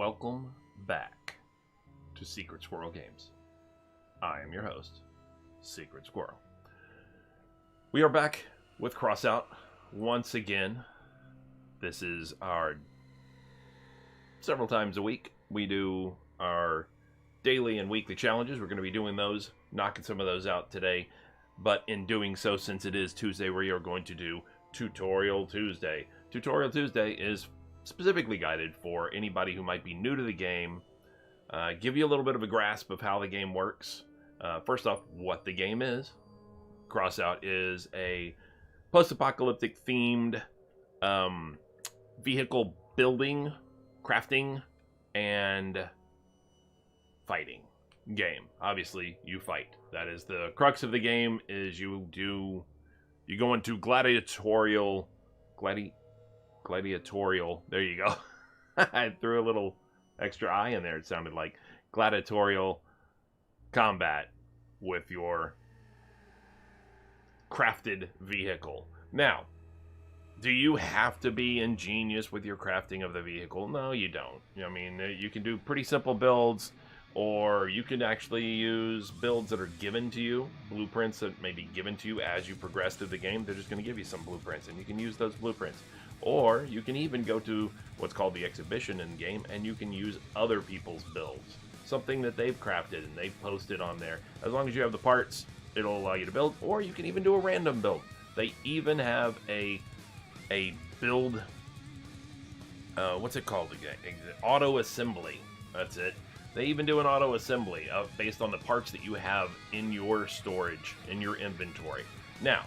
Welcome back to Secret Squirrel Games. I am your host, Secret Squirrel. We are back with Crossout once again. This is our several times a week. We do our daily and weekly challenges. We're going to be doing those, knocking some of those out today. But in doing so, since it is Tuesday, we are going to do Tutorial Tuesday. Tutorial Tuesday is specifically guided for anybody who might be new to the game, give you a little bit of a grasp of how the game works. First off, what the game is. Crossout is a post-apocalyptic themed vehicle building, crafting, and fighting game. Obviously, you fight. That is the crux of the game. Is you go into gladiatorial. There you go. I threw a little extra I in there. It sounded like gladiatorial combat with your crafted vehicle. Now, do you have to be ingenious with your crafting of the vehicle? No, you don't. I mean, you can do pretty simple builds, or you can actually use builds that are given to you, blueprints that may be given to you as you progress through the game. They're just going to give you some blueprints, and you can use those blueprints. Or you can even go to what's called the exhibition in the game, and you can use other people's builds. Something that they've crafted and they've posted on there. As long as you have the parts, it'll allow you to build, or you can even do a random build. They even have a build, what's it called again? Auto assembly. That's it. They even do an auto assembly based on the parts that you have in your storage, in your inventory. Now,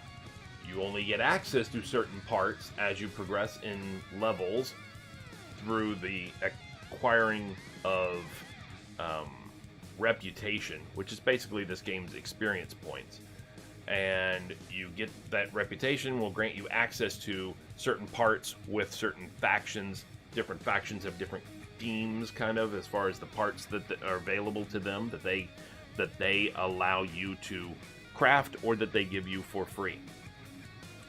you only get access to certain parts as you progress in levels through the acquiring of reputation, which is basically this game's experience points. And you get that reputation will grant you access to certain parts with certain factions. Different factions have different themes, kind of, as far as the parts that are available to them that they allow you to craft or that they give you for free.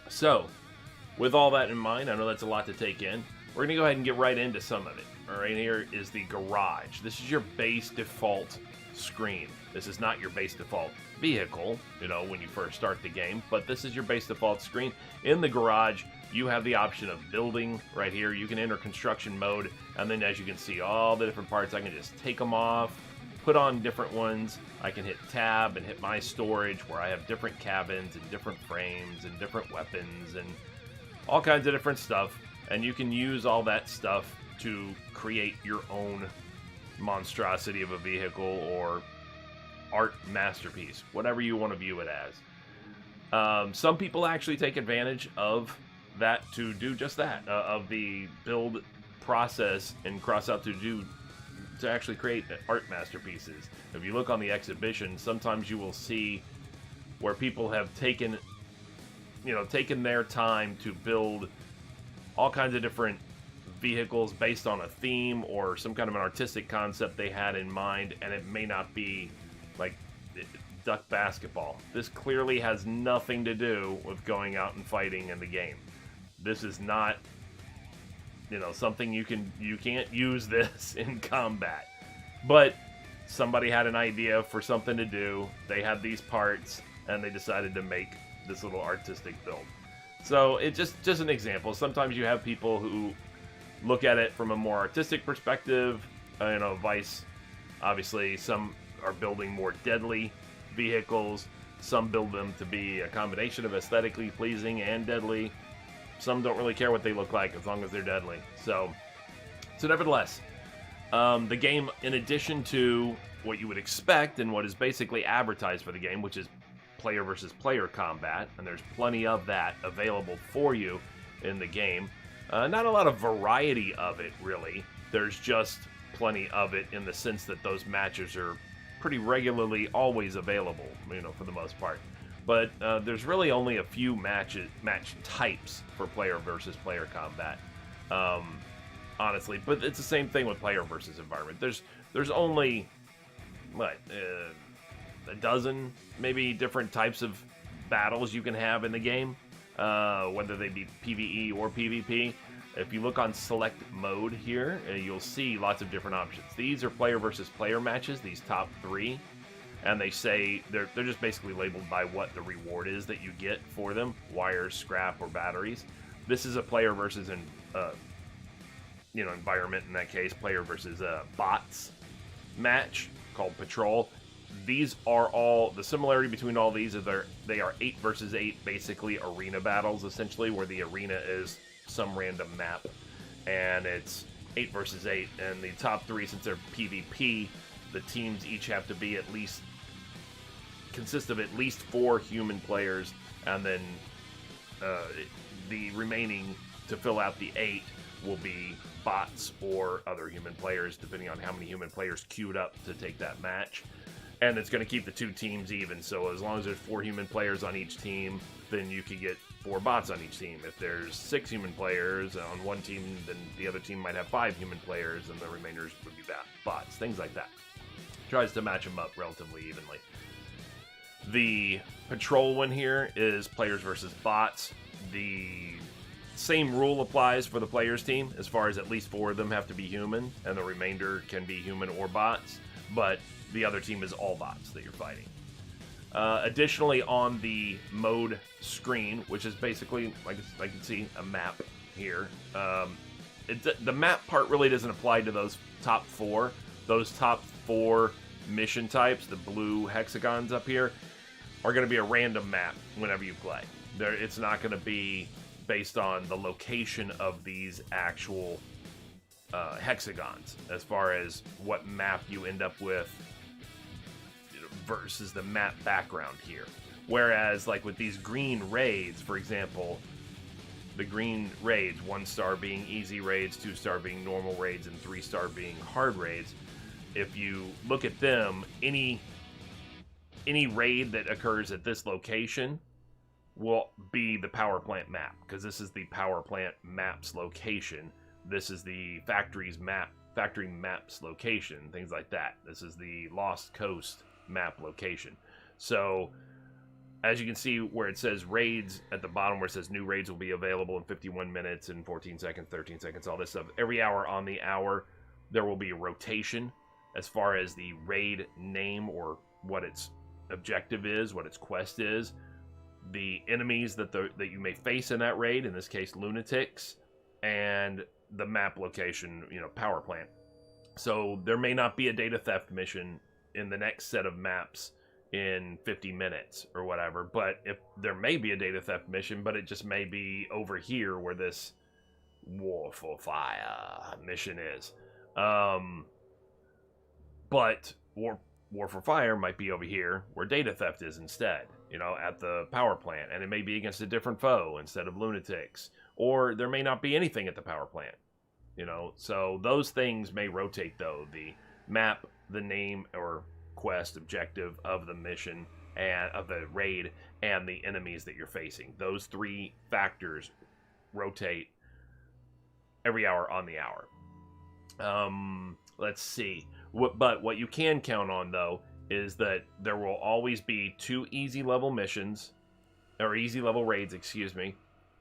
So, with all that in mind, I know that's a lot to take in. We're going to go ahead and get right into some of it. All right, here is the garage. This is your base default screen. This is not your base default vehicle, when you first start the game, but this is your base default screen. In the garage, you have the option of building right here. You can enter construction mode, and then as you can see, all the different parts, I can just take them off, put on different ones. I can hit tab and hit my storage where I have different cabins and different frames and different weapons and all kinds of different stuff. And you can use all that stuff to create your own monstrosity of a vehicle or art masterpiece, whatever you want to view it as. Some people actually take advantage of that to do just that, of the build process and Crossout to actually create art masterpieces. If you look on the exhibition, sometimes you will see where people have taken their time to build all kinds of different vehicles based on a theme or some kind of an artistic concept they had in mind, and it may not be like duck basketball. This clearly has nothing to do with going out and fighting in the game. This is not something you can't use this in combat. But somebody had an idea for something to do. They had these parts, and they decided to make this little artistic build. So it's just an example. Sometimes you have people who look at it from a more artistic perspective. Vice, obviously, some are building more deadly vehicles. Some build them to be a combination of aesthetically pleasing and deadly. Some don't really care what they look like as long as they're deadly. So nevertheless, the game, in addition to what you would expect and what is basically advertised for the game, which is player versus player combat, and there's plenty of that available for you in the game. Not a lot of variety of it, really. There's just plenty of it in the sense that those matches are pretty regularly always available, for the most part. But there's really only a few match types for player versus player combat, honestly. But it's the same thing with player versus environment. There's only a dozen, maybe, different types of battles you can have in the game, whether they be PvE or PvP. If you look on select mode here, you'll see lots of different options. These are player versus player matches, these top 3. And they say they're just basically labeled by what the reward is that you get for them: wires, scrap, or batteries. This is a player versus an environment, in that case, player versus bots match called Patrol. These are all, the similarity between all these is they are 8 versus 8, basically arena battles, essentially, where the arena is some random map, and it's 8 versus 8. And the top 3, since they're PvP, the teams each have to be consist of at least 4 human players, and then the remaining, to fill out the 8, will be bots or other human players, depending on how many human players queued up to take that match. And it's going to keep the 2 teams even, so as long as there's 4 human players on each team, then you can get 4 bots on each team. If there's 6 human players on one team, then the other team might have 5 human players, and the remainders would be bots, things like that. Tries to match them up relatively evenly. The Patrol one here is players versus bots. The same rule applies for the players team, as far as at least 4 of them have to be human, and the remainder can be human or bots, but the other team is all bots that you're fighting. Additionally, on the mode screen, which is basically, like I can see, a map here, the map part really doesn't apply to those top 4. Those top 4 mission types, the blue hexagons up here, are going to be a random map whenever you play. It's not going to be based on the location of these actual hexagons, as far as what map you end up with versus the map background here. Whereas, like with these green raids, for example, the green raids, 1-star being easy raids, 2-star being normal raids, and 3-star being hard raids, if you look at them, any raid that occurs at this location will be the power plant map, because this is the power plant map's location. This is the factory map's location, things like that. This is the Lost Coast map location. So as you can see where it says raids at the bottom, where it says new raids will be available in 51 minutes and 14 seconds, 13 seconds, all this stuff, every hour on the hour there will be a rotation as far as the raid name or what its objective is, what its quest is, the enemies that you may face in that raid, in this case lunatics, and the map location, power plant. So there may not be a data theft mission in the next set of maps in 50 minutes or whatever, but if there may be a data theft mission, but it just may be over here where this War for Fire mission is. But War for Fire might be over here where data theft is instead, at the power plant, and it may be against a different foe instead of lunatics, or there may not be anything at the power plant, so those things may rotate, though. The map, the name or quest objective of the mission and of the raid, and the enemies that you're facing, those 3 factors rotate every hour on the hour. Let's see. But what you can count on, though, is that there will always be 2 easy level missions, or easy level raids,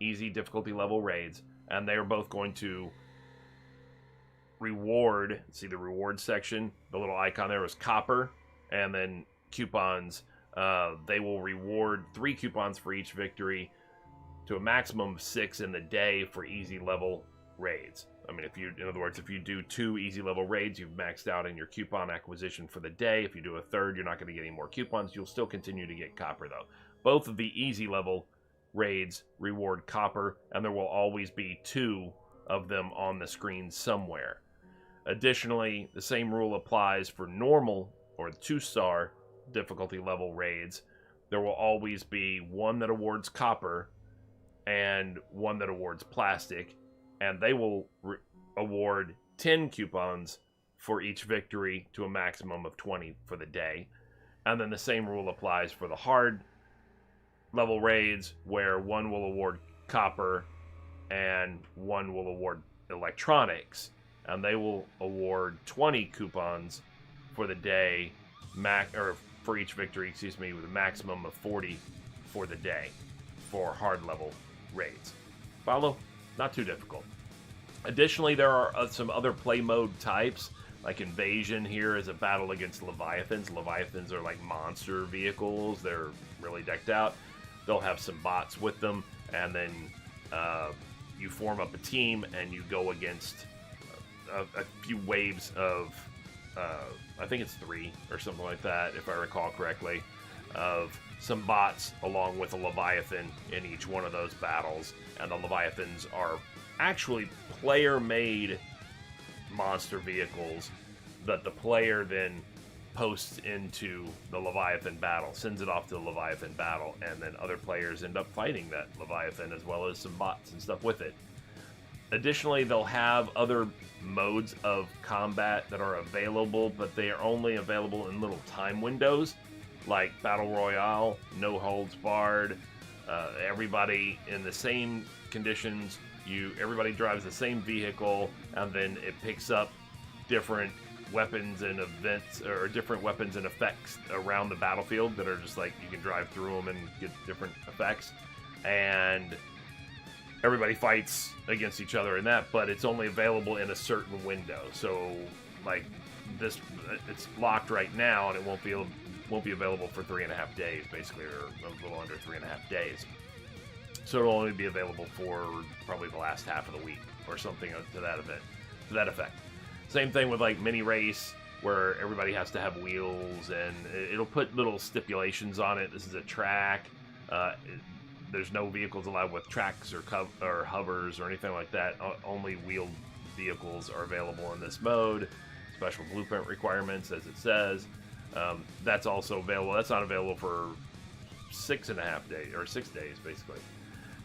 easy difficulty level raids, and they are both going to reward, see the reward section, the little icon there was copper, and then coupons. They will reward 3 coupons for each victory, to a maximum of 6 in the day for easy level raids. I mean, in other words, if you do 2 easy level raids, you've maxed out in your coupon acquisition for the day. If you do a third, you're not going to get any more coupons. You'll still continue to get copper, though. Both of the easy level raids reward copper, and there will always be 2 of them on the screen somewhere. Additionally, the same rule applies for normal or 2-star difficulty level raids. There will always be 1 that awards copper and 1 that awards plastic, and they will award 10 coupons for each victory, to a maximum of 20 for the day. And then the same rule applies for the hard level raids, where 1 will award copper and 1 will award electronics, and they will award 20 coupons for the day, or for each victory, with a maximum of 40 for the day for hard level raids. Follow? Not too difficult. Additionally, there are some other play mode types, like Invasion here is a battle against Leviathans. Leviathans are like monster vehicles. They're really decked out. They'll have some bots with them, and then you form up a team and you go against a few waves of, I think it's 3 or something like that, if I recall correctly, of some bots along with a Leviathan in each one of those battles. And the Leviathans are actually player-made monster vehicles that the player then posts into the Leviathan battle, sends it off to the Leviathan battle, and then other players end up fighting that Leviathan as well as some bots and stuff with it. Additionally, they'll have other modes of combat that are available, but they are only available in little time windows, like Battle Royale, No Holds Barred, everybody in the same conditions. Everybody drives the same vehicle, and then it picks up different weapons and events, or different weapons and effects around the battlefield that are just like you can drive through them and get different effects, and everybody fights against each other in that, but it's only available in a certain window. So like this, it's locked right now, and it won't be available for 3.5 days, basically, or a little under 3.5 days. So it'll only be available for probably the last half of the week or something to that effect. Same thing with like mini race, where everybody has to have wheels, and it'll put little stipulations on it. This is a track. There's no vehicles allowed with tracks or hovers or anything like that. Only wheeled vehicles are available in this mode. Special blueprint requirements, as it says. That's also available. That's not available for 6.5 days, or 6 days, basically.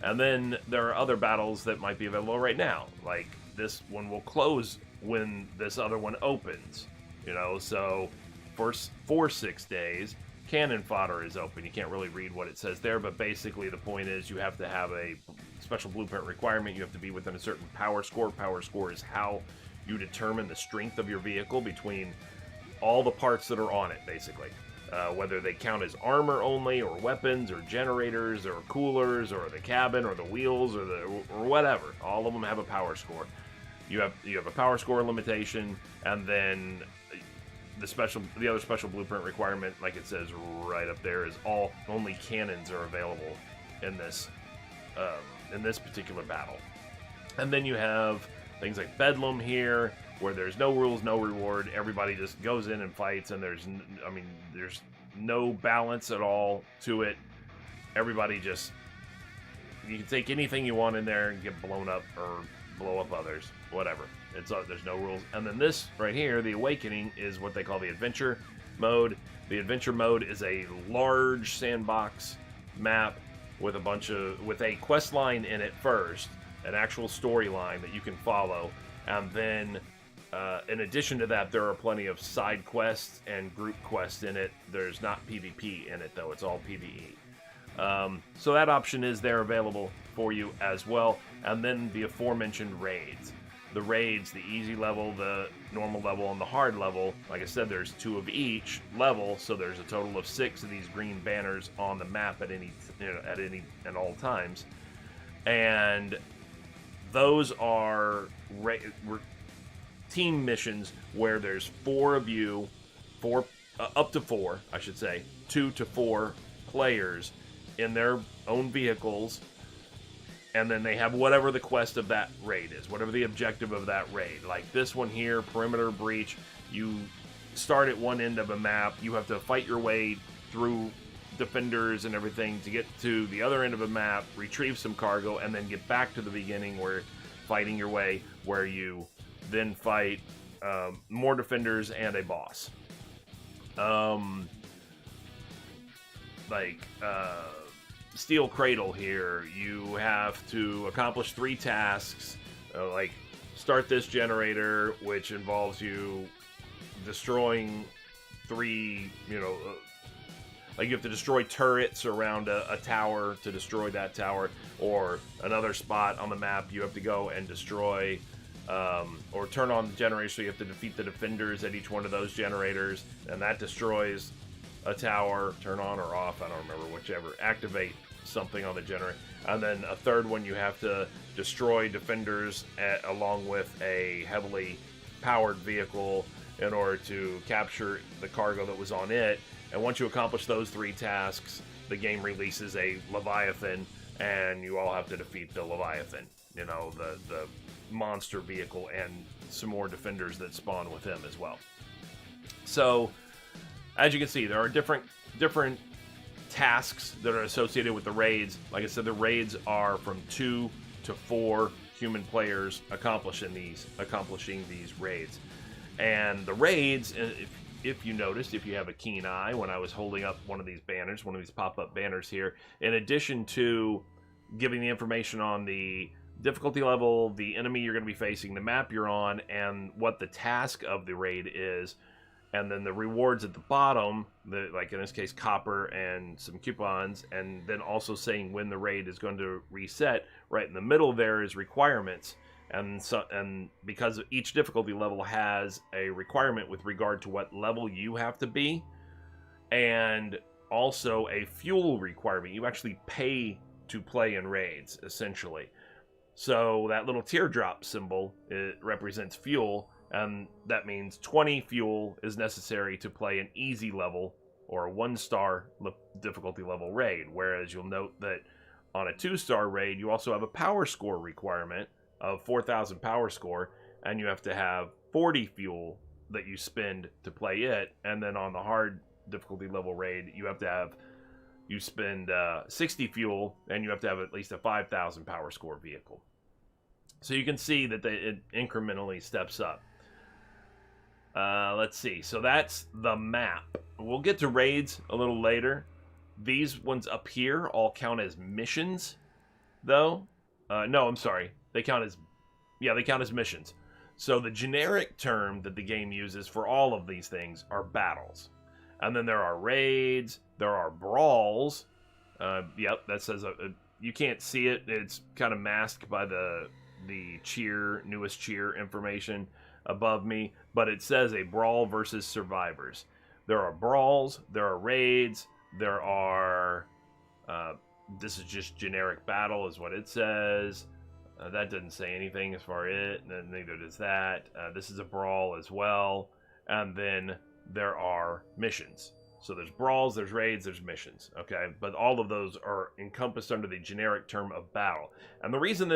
And then there are other battles that might be available right now. Like this one will close when this other one opens. So for 6 days, cannon fodder is open. You can't really read what it says there, but basically the point is you have to have a special blueprint requirement. You have to be within a certain power score. Power score is how you determine the strength of your vehicle between all the parts that are on it, basically. Whether they count as armor only, or weapons, or generators, or coolers, or the cabin, or the wheels, or whatever. All of them have a power score. You have a power score limitation, and then the other special blueprint requirement, like it says right up there, is only cannons are available in this particular battle. And then you have things like Bedlam here, where there's no rules, no reward. Everybody just goes in and fights, and there's no balance at all to it. Everybody you can take anything you want in there and get blown up or blow up others, whatever. There's no rules. And then this right here, the Awakening, is what they call the adventure mode. The adventure mode is a large sandbox map with a quest line in it first, an actual storyline that you can follow, and then in addition to that, there are plenty of side quests and group quests in it. There's not PvP in it, though. It's all PvE. So that option is there available for you as well. And then the aforementioned raids. The raids, the easy level, the normal level, and the hard level. Like I said, there's 2 of each level, so there's a total of 6 of these green banners on the map at all times. And those are team missions where there's 4 of you, up to 4, I should say, 2 to 4 players in their own vehicles, and then they have whatever the quest of that raid is, whatever the objective of that raid. Like this one here, Perimeter Breach, you start at one end of a map, you have to fight your way through defenders and everything to get to the other end of a map, retrieve some cargo, and then get back to the beginning where fighting your way, where you then fight more defenders and a boss. Steel Cradle here, you have to accomplish 3 tasks, like start this generator, which involves you destroying 3, like you have to destroy turrets around a tower to destroy that tower, or another spot on the map you have to go and destroy, or turn on the generator, so you have to defeat the defenders at each one of those generators, and that destroys a tower. Turn on or off, I don't remember, whichever. Activate something on the generator. And then a third one, you have to destroy defenders along with a heavily powered vehicle in order to capture the cargo that was on it. And once you accomplish those 3 tasks, the game releases a Leviathan, and you all have to defeat the Leviathan. You know, the monster vehicle, and some more defenders that spawn with him as well. So, as you can see, there are different tasks that are associated with the raids. Like I said, the raids are from 2 to 4 human players accomplishing these raids. And the raids, if you noticed, if you have a keen eye, when I was holding up one of these banners, one of these pop-up banners here, in addition to giving the information on the difficulty level, the enemy you're going to be facing, the map you're on, and what the task of the raid is, and then the rewards at the bottom, like in this case copper and some coupons, and then also saying when the raid is going to reset. Right in the middle there is requirements, and because each difficulty level has a requirement with regard to what level you have to be, and also a fuel requirement. You actually pay to play in raids, essentially. So that little teardrop symbol, it represents fuel, and that means 20 fuel is necessary to play an easy level or a 1-star difficulty level raid. Whereas you'll note that on a 2-star raid, you also have a power score requirement of 4,000 power score, and you have to have 40 fuel that you spend to play it. And then on the hard difficulty level raid, you spend 60 fuel, and you have to have at least a 5,000 power score vehicle. So you can see that it incrementally steps up. Let's see. So that's the map. We'll get to raids a little later. These ones up here all count as missions, though. No, I'm sorry. They count as missions. So the generic term that the game uses for all of these things are battles. And then there are raids, there are brawls. Yep, that says you can't see it. It's kind of masked by the newest cheer information above me, but it says a brawl versus survivors. There are brawls, there are raids, there are this is just generic battle is what it says. That doesn't say anything as far as it, and neither does that. This is a brawl as well. And then there are missions. So there's brawls, there's raids, there's missions, okay? But all of those are encompassed under the generic term of battle. And the reason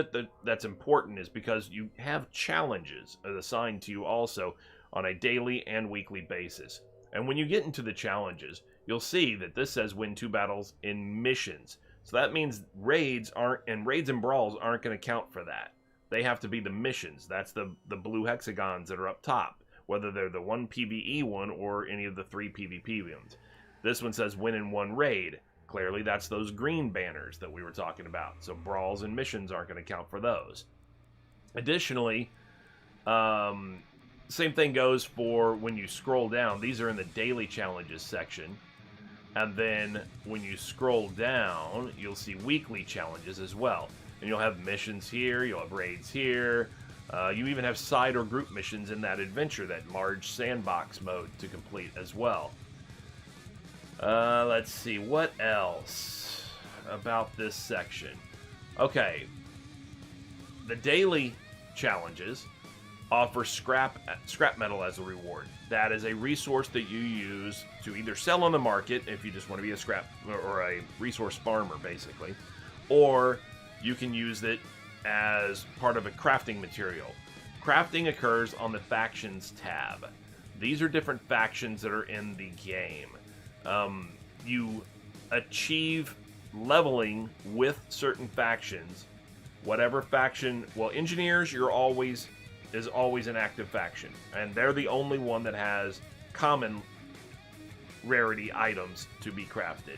that's important is because you have challenges assigned to you also on a daily and weekly basis. And when you get into the challenges, you'll see that this says win 2 battles in missions. So that means raids and brawls aren't going to count for that. They have to be the missions. That's the blue hexagons that are up top, whether they're the 1 PvE one or any of the 3 PvP ones. This one says win in 1 raid. Clearly that's those green banners that we were talking about. So brawls and missions aren't going to count for those. Additionally, same thing goes for when you scroll down. These are in the daily challenges section. And then when you scroll down, you'll see weekly challenges as well. And you'll have missions here, you'll have raids here. You even have side or group missions in that adventure, that large sandbox mode to complete as well. Let's see, what else about this section? Okay, the daily challenges offer scrap metal as a reward. That is a resource that you use to either sell on the market if you just want to be a scrap or a resource farmer, basically, or you can use it as part of a crafting material. Crafting occurs on the factions tab. These are different factions that are in the game. You achieve leveling with certain factions. Whatever faction, well, engineers, is always an active faction, and they're the only one that has common rarity items to be crafted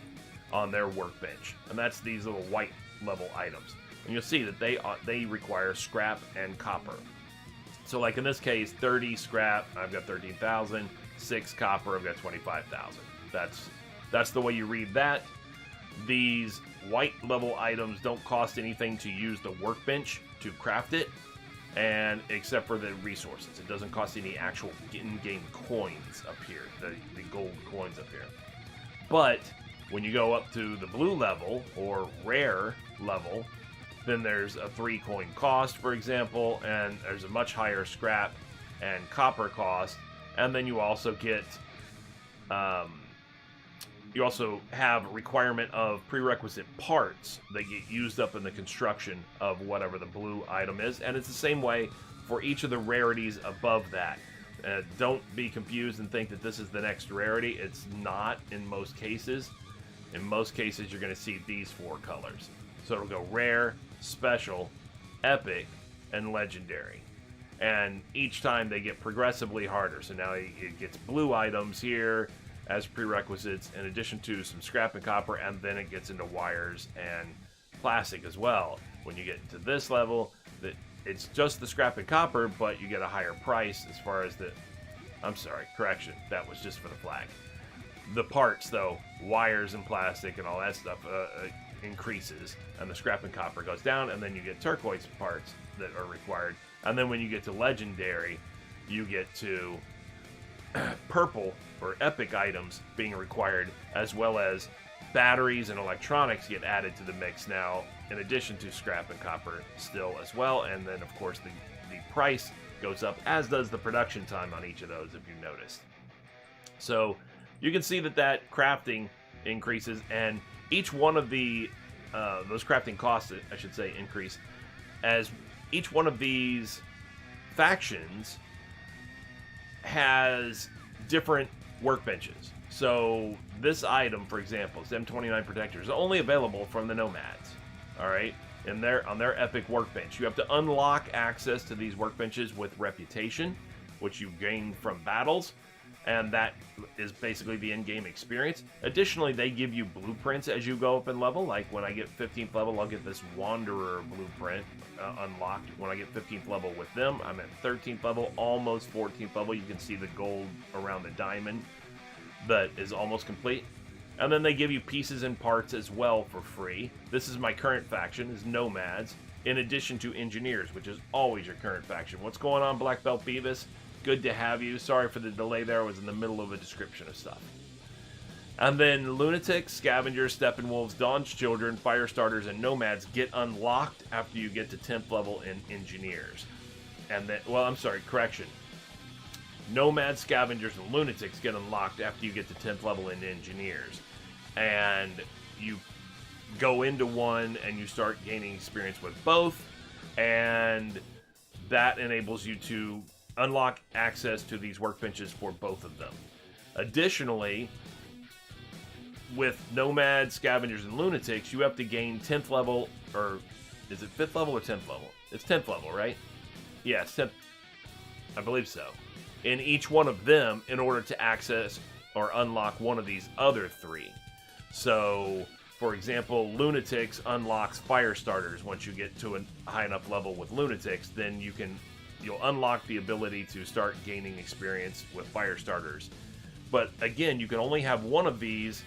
on their workbench, and that's these little white level items. And you'll see that they require scrap and copper. So like in this case, 30 scrap, I've got 13,000, 6 copper, I've got 25,000. That's the way you read that. These white level items don't cost anything to use the workbench to craft it, and except for the resources. It doesn't cost any actual in-game coins up here, the gold coins up here. But When you go up to the blue level or rare level, then there's a 3 coin cost, for example, and there's a much higher scrap and copper cost. And then you also get, you also have a requirement of prerequisite parts that get used up in the construction of whatever the blue item is. And it's the same way for each of the rarities above that. Don't be confused and think that this is the next rarity. It's not in most cases. In most cases, you're going to see these 4 colors. So it'll go rare, special, epic, and legendary. And each time they get progressively harder. So now it gets blue items here as prerequisites, in addition to some scrap and copper, and then it gets into wires and plastic as well. When you get to this level, it's just the scrap and copper, but you get a higher price as far as the... I'm sorry, correction. That was just for the flag. The parts, though, wires and plastic and all that stuff increases, and the scrap and copper goes down, and then you get turquoise parts that are required. And then when you get to legendary, you get to purple or epic items being required, as well as batteries and electronics get added to the mix now, in addition to scrap and copper still as well. And then, of course, the price goes up, as does the production time on each of those, if you noticed. So you can see that crafting increases, and each one of the those crafting costs, I should say, increase as each one of these factions has different workbenches. So this item, for example, is M29 Protector, is only available from the Nomads. All right, on their epic workbench, you have to unlock access to these workbenches with reputation, which you gain from battles. And that is basically the in-game experience. Additionally, they give you blueprints as you go up in level. Like when I get 15th level, I'll get this Wanderer blueprint unlocked. When I get 15th level with them, I'm at 13th level, almost 14th level. You can see the gold around the diamond that is almost complete. And then they give you pieces and parts as well for free. This is my current faction, is Nomads, in addition to Engineers, which is always your current faction. What's going on, Black Belt Beavis? Good to have you. Sorry for the delay there. I was in the middle of a description of stuff. And then Lunatics, Scavengers, Steppenwolves, Dawn's Children, Firestarters, and Nomads get unlocked after you get to 10th level in Engineers. And then, well, I'm sorry, correction. Nomads, Scavengers, and Lunatics get unlocked after you get to 10th level in Engineers. And you go into one and you start gaining experience with both. And that enables you to unlock access to these workbenches for both of them. Additionally, with Nomads, Scavengers, and Lunatics, you have to gain 10th level, or is it 5th level or 10th level? It's 10th level, right? Yeah, it's 10th. I believe so. In each one of them, in order to access or unlock one of these other 3. So, for example, Lunatics unlocks Firestarters. Once you get to a high enough level with Lunatics, then you'll unlock the ability to start gaining experience with Firestarters. But again, you can only have one of these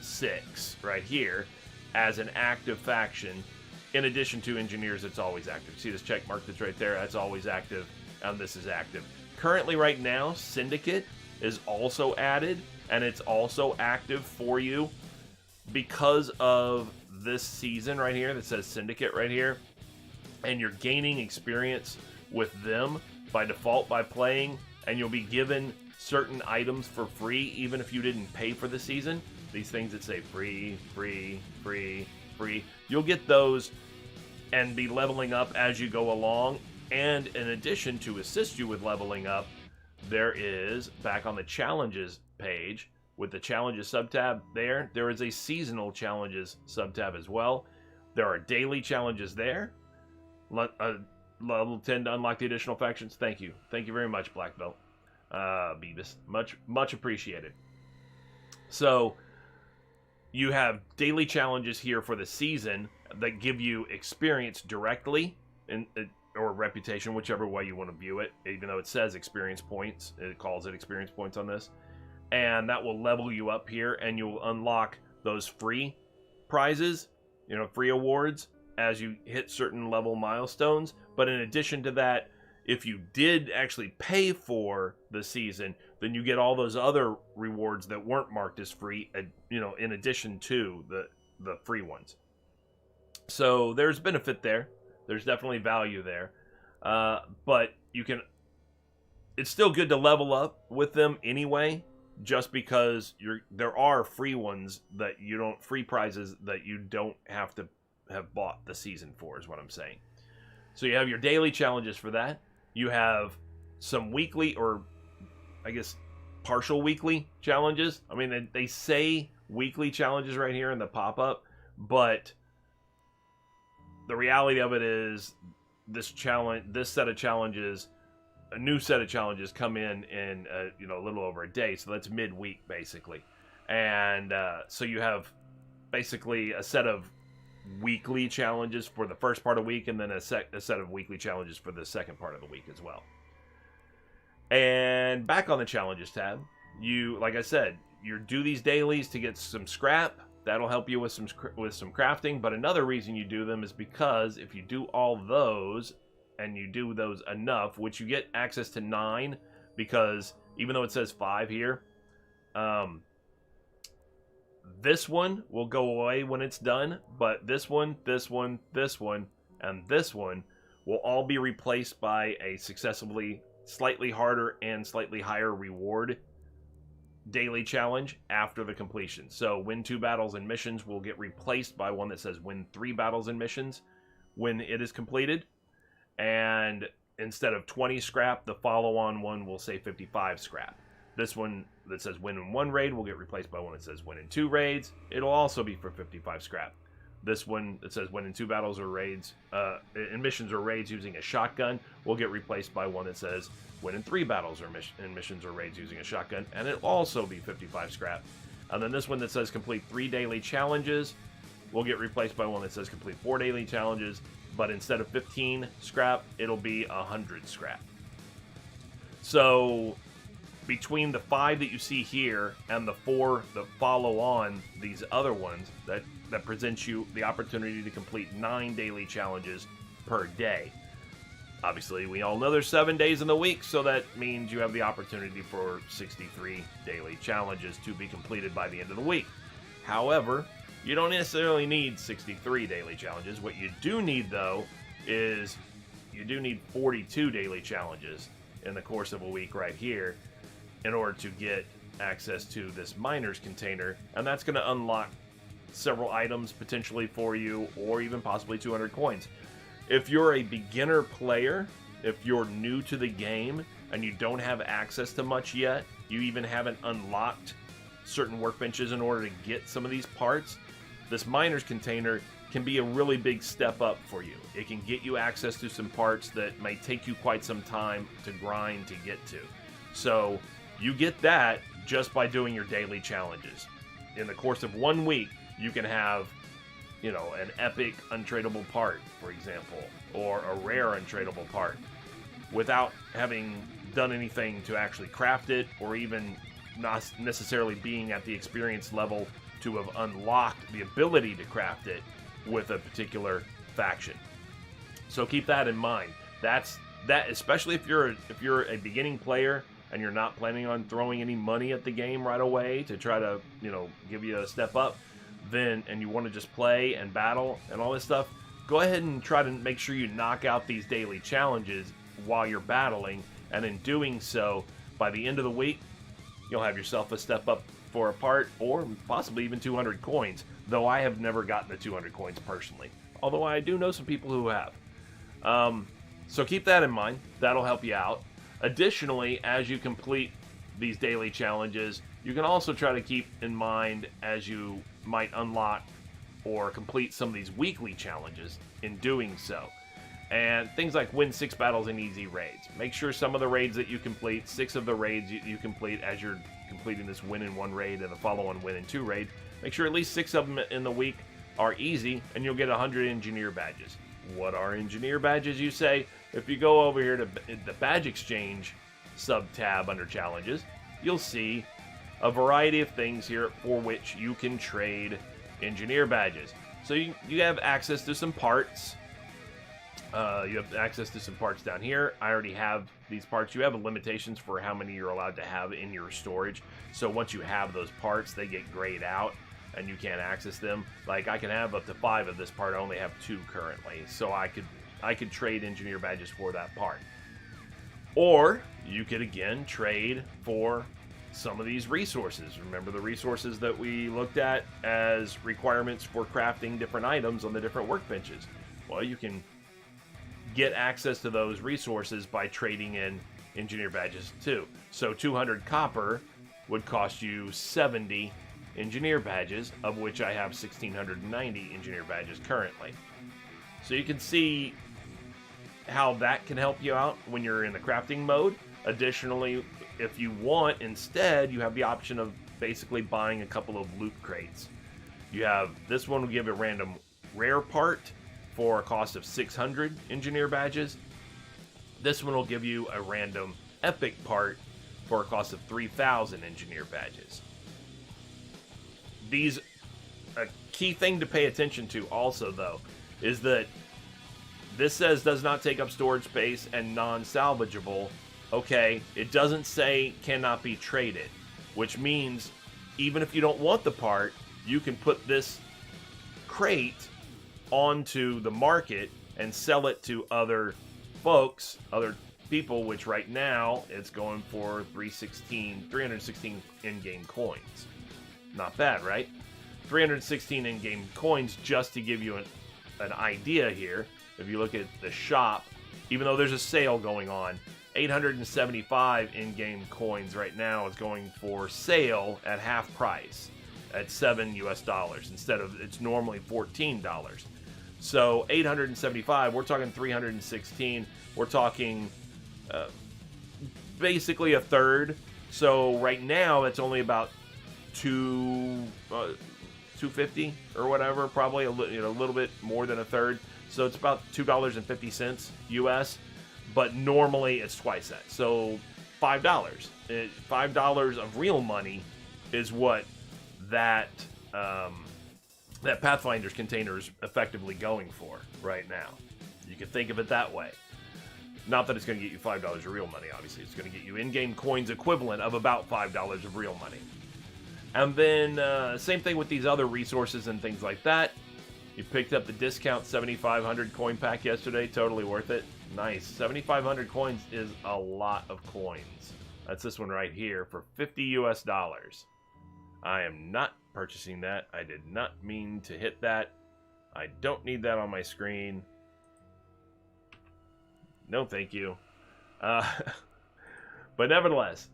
6 right here, as an active faction, in addition to Engineers. It's always active. See this check mark that's right there? That's always active, and this is active. Currently, right now, Syndicate is also added, and it's also active for you because of this season right here that says Syndicate right here. And you're gaining experience with them by default by playing, and you'll be given certain items for free even if you didn't pay for the season. These things that say free, free, free, free, you'll get those and be leveling up as you go along. And in addition, to assist you with leveling up, there is, back on the challenges page with the challenges subtab there is a seasonal challenges subtab as well. There are daily challenges there. Level 10 to unlock the additional factions. Thank you very much, Black Belt Beavis. Much appreciated. So you have daily challenges here for the season that give you experience directly, or reputation, whichever way you want to view it. Even though it says experience points, it calls it experience points on this, and that will level you up here, and you'll unlock those free prizes, free awards, as you hit certain level milestones. But in addition to that, if you did actually pay for the season, then you get all those other rewards that weren't marked as free, in addition to the free ones. So there's benefit there. There's definitely value there. But it's still good to level up with them anyway, just because there are free ones that free prizes that you don't have to have bought the season for, is what I'm saying. So you have your daily challenges for that. You have some weekly, or I guess partial weekly challenges. I mean, they say weekly challenges right here in the pop-up, but the reality of it is this set of challenges, a new set of challenges come in a little over a day, so that's midweek basically. And so you have basically a set of weekly challenges for the first part of the week, and then a set of weekly challenges for the second part of the week as well. And back on the challenges tab, like I said, you do these dailies to get some scrap. That'll help you with some crafting. But another reason you do them is because if you do all those, and you do those enough, which you get access to 9, because even though it says 5 here, this one will go away when it's done, but this one, and this one will all be replaced by a successively slightly harder and slightly higher reward daily challenge after the completion. So win 2 battles and missions will get replaced by one that says win 3 battles and missions when it is completed. And instead of 20 scrap, the follow-on one will say 55 scrap. This one that says win in 1 raid will get replaced by one that says win in 2 raids. It'll also be for 55 scrap. This one that says win in 2 battles or raids, in missions or raids using a shotgun, will get replaced by one that says win in 3 battles or in missions or raids using a shotgun, and it'll also be 55 scrap. And then this one that says complete 3 daily challenges will get replaced by one that says complete 4 daily challenges, but instead of 15 scrap, it'll be 100 scrap. So between the 5 that you see here and the 4 that follow on these other ones, that presents you the opportunity to complete 9 daily challenges per day. Obviously, we all know there's 7 days in the week, so that means you have the opportunity for 63 daily challenges to be completed by the end of the week. However, you don't necessarily need 63 daily challenges. What you do need, though, is you do need 42 daily challenges in the course of a week right here in order to get access to this miner's container, and that's going to unlock several items potentially for you, or even possibly 200 coins. If you're a beginner player, if you're new to the game and you don't have access to much yet, you even haven't unlocked certain workbenches in order to get some of these parts, this miner's container can be a really big step up for you. It can get you access to some parts that may take you quite some time to grind to get to. So you get that just by doing your daily challenges. In the course of 1 week, you can have, an epic untradeable part, for example, or a rare untradeable part, without having done anything to actually craft it, or even not necessarily being at the experience level to have unlocked the ability to craft it with a particular faction. So keep that in mind. That especially if you're a beginning player and you're not planning on throwing any money at the game right away to try to, give you a step up, and you want to just play and battle and all this stuff, go ahead and try to make sure you knock out these daily challenges while you're battling, and in doing so, by the end of the week, you'll have yourself a step up for a part, or possibly even 200 coins, though I have never gotten the 200 coins personally, although I do know some people who have. So keep that in mind. That'll help you out. Additionally, as you complete these daily challenges, you can also try to keep in mind as you might unlock or complete some of these weekly challenges in doing so. And things like win 6 battles in easy raids. Make sure some of the raids that you complete, 6 of the raids you complete as you're completing this win in 1 raid and the follow-on win in 2 raid, make sure at least 6 of them in the week are easy, and you'll get 100 engineer badges. What are engineer badges, you say? If you go over here to the badge exchange sub-tab under challenges, you'll see a variety of things here for which you can trade engineer badges. So you have access to some parts You have access to some parts down here. I already have these parts. You have limitations for how many you're allowed to have in your storage. So once you have those parts, they get grayed out and you can't access them. Like I can have up to 5 of this part. I only have 2 currently. So I could trade engineer badges for that part. Or you could again trade for some of these resources. Remember the resources that we looked at as requirements for crafting different items on the different workbenches? Well, you can get access to those resources by trading in engineer badges too. So 200 copper would cost you 70 engineer badges, of which I have 1690 engineer badges currently. So you can see how that can help you out when you're in the crafting mode. Additionally, if you want, instead, you have the option of basically buying a couple of loot crates. You have this one will give a random rare part for a cost of 600 engineer badges. This one will give you a random epic part for a cost of 3,000 engineer badges. A key thing to pay attention to also, though, is that this says does not take up storage space and non-salvageable. Okay, it doesn't say cannot be traded, which means even if you don't want the part, you can put this crate onto the market and sell it to other folks, other people, which right now it's going for 316 in-game coins. Not bad, right? 316 in-game coins, just to give you an idea here. If you look at the shop, even though there's a sale going on, 875 in-game coins right now is going for sale at half price at $7 US instead of it's normally $14. So 875, we're talking 316, we're talking basically a third. So right now it's only about 250 or whatever, probably a little bit more than a third. So it's about $2.50 US, but normally it's twice that. So $5. $5 of real money is what that that Pathfinder's container is effectively going for right now. You can think of it that way. Not that it's going to get you $5 of real money, obviously. It's going to get you in-game coins equivalent of about $5 of real money. And then, same thing with these other resources and things like that. You picked up the discount 7,500 coin pack yesterday. Totally worth it. Nice. 7,500 coins is a lot of coins. That's this one right here for $50 US. I am not purchasing that. I did not mean to hit that. I don't need that on my screen. No, thank you. But nevertheless,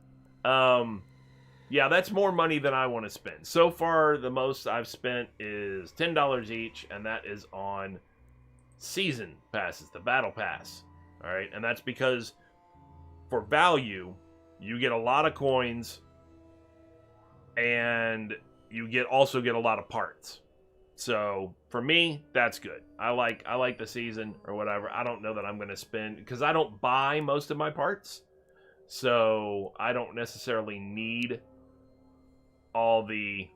yeah, that's more money than I want to spend. So far, the most I've spent is $10 each, and that is on season passes, the battle pass. All right, and that's because for value, you get a lot of coins, and you also get a lot of parts. So for me, that's good. I like the season or whatever. I don't know that I'm going to spend, because I don't buy most of my parts, so I don't necessarily need all the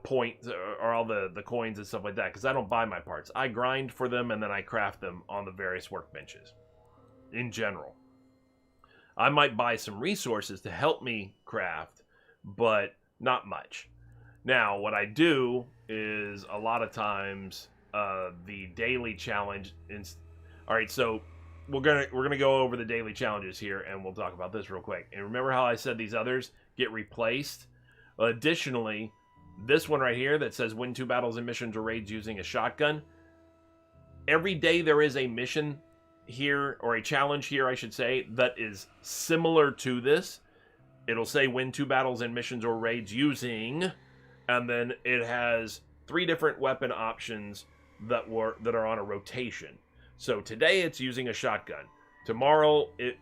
points or all the coins and stuff like that, because I don't buy my parts. I grind for them and then I craft them on the various workbenches in general. I might buy some resources to help me craft, but not much. Now, what I do is a lot of times the daily challenge. All right, so we're gonna go over the daily challenges here, and we'll talk about this real quick. And remember how I said these others get replaced? Additionally, this one right here that says win 2 battles and missions or raids using a shotgun. Every day there is a mission here, or a challenge here, I should say, that is similar to this. It'll say win 2 battles and missions or raids using, and then it has 3 different weapon options that are on a rotation. So today it's using a shotgun. Tomorrow it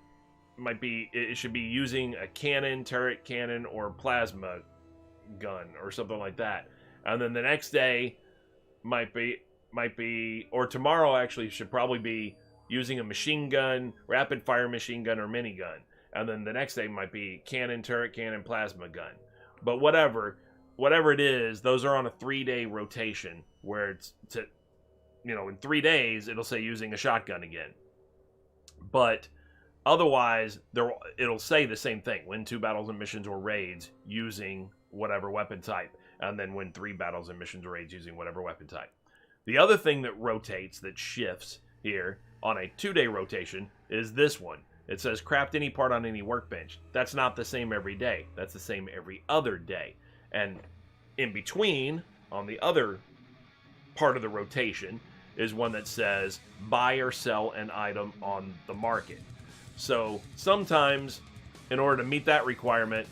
should be using a cannon, turret cannon, or plasma gun or something like that. And then the next day might be, or tomorrow actually should probably be using a machine gun, rapid fire machine gun, or minigun. And then the next day might be cannon, turret cannon, plasma gun. But whatever, whatever it is, those are on a 3-day rotation where it's to, in 3 days it'll say using a shotgun again. But otherwise, it'll say the same thing: win 2 battles and missions or raids using whatever weapon type, and then win 3 battles and missions or raids using whatever weapon type. The other thing that rotates, that shifts here on a 2-day rotation, is this one. It says craft any part on any workbench. That's not the same every day. That's the same every other day. And in between, on the other part of the rotation, is one that says buy or sell an item on the market. So sometimes, in order to meet that requirement,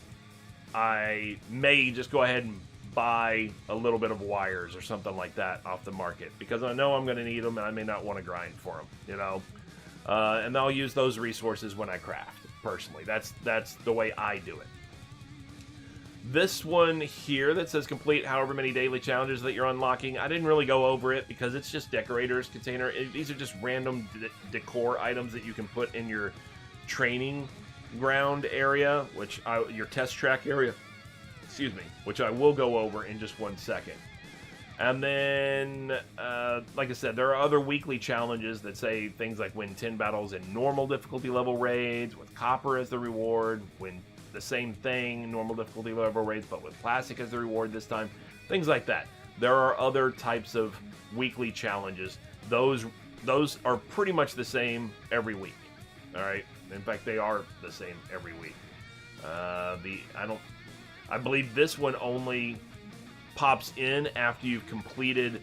I may just go ahead and buy a little bit of wires or something like that off the market, because I know I'm going to need them and I may not want to grind for them, and I'll use those resources when I craft. Personally, that's the way I do it. This one here that says complete however many daily challenges that you're unlocking, I didn't really go over it because it's just decorator's container. These are just random decor items that you can put in your training ground area, your test track area, which I will go over in just 1 second. And then, like I said, there are other weekly challenges that say things like win 10 battles in normal difficulty level raids with copper as the reward, win the same thing, normal difficulty level raids, but with plastic as the reward this time, things like that. There are other types of weekly challenges. Those are pretty much the same every week. All right. In fact, they are the same every week. I believe this one only pops in after you've completed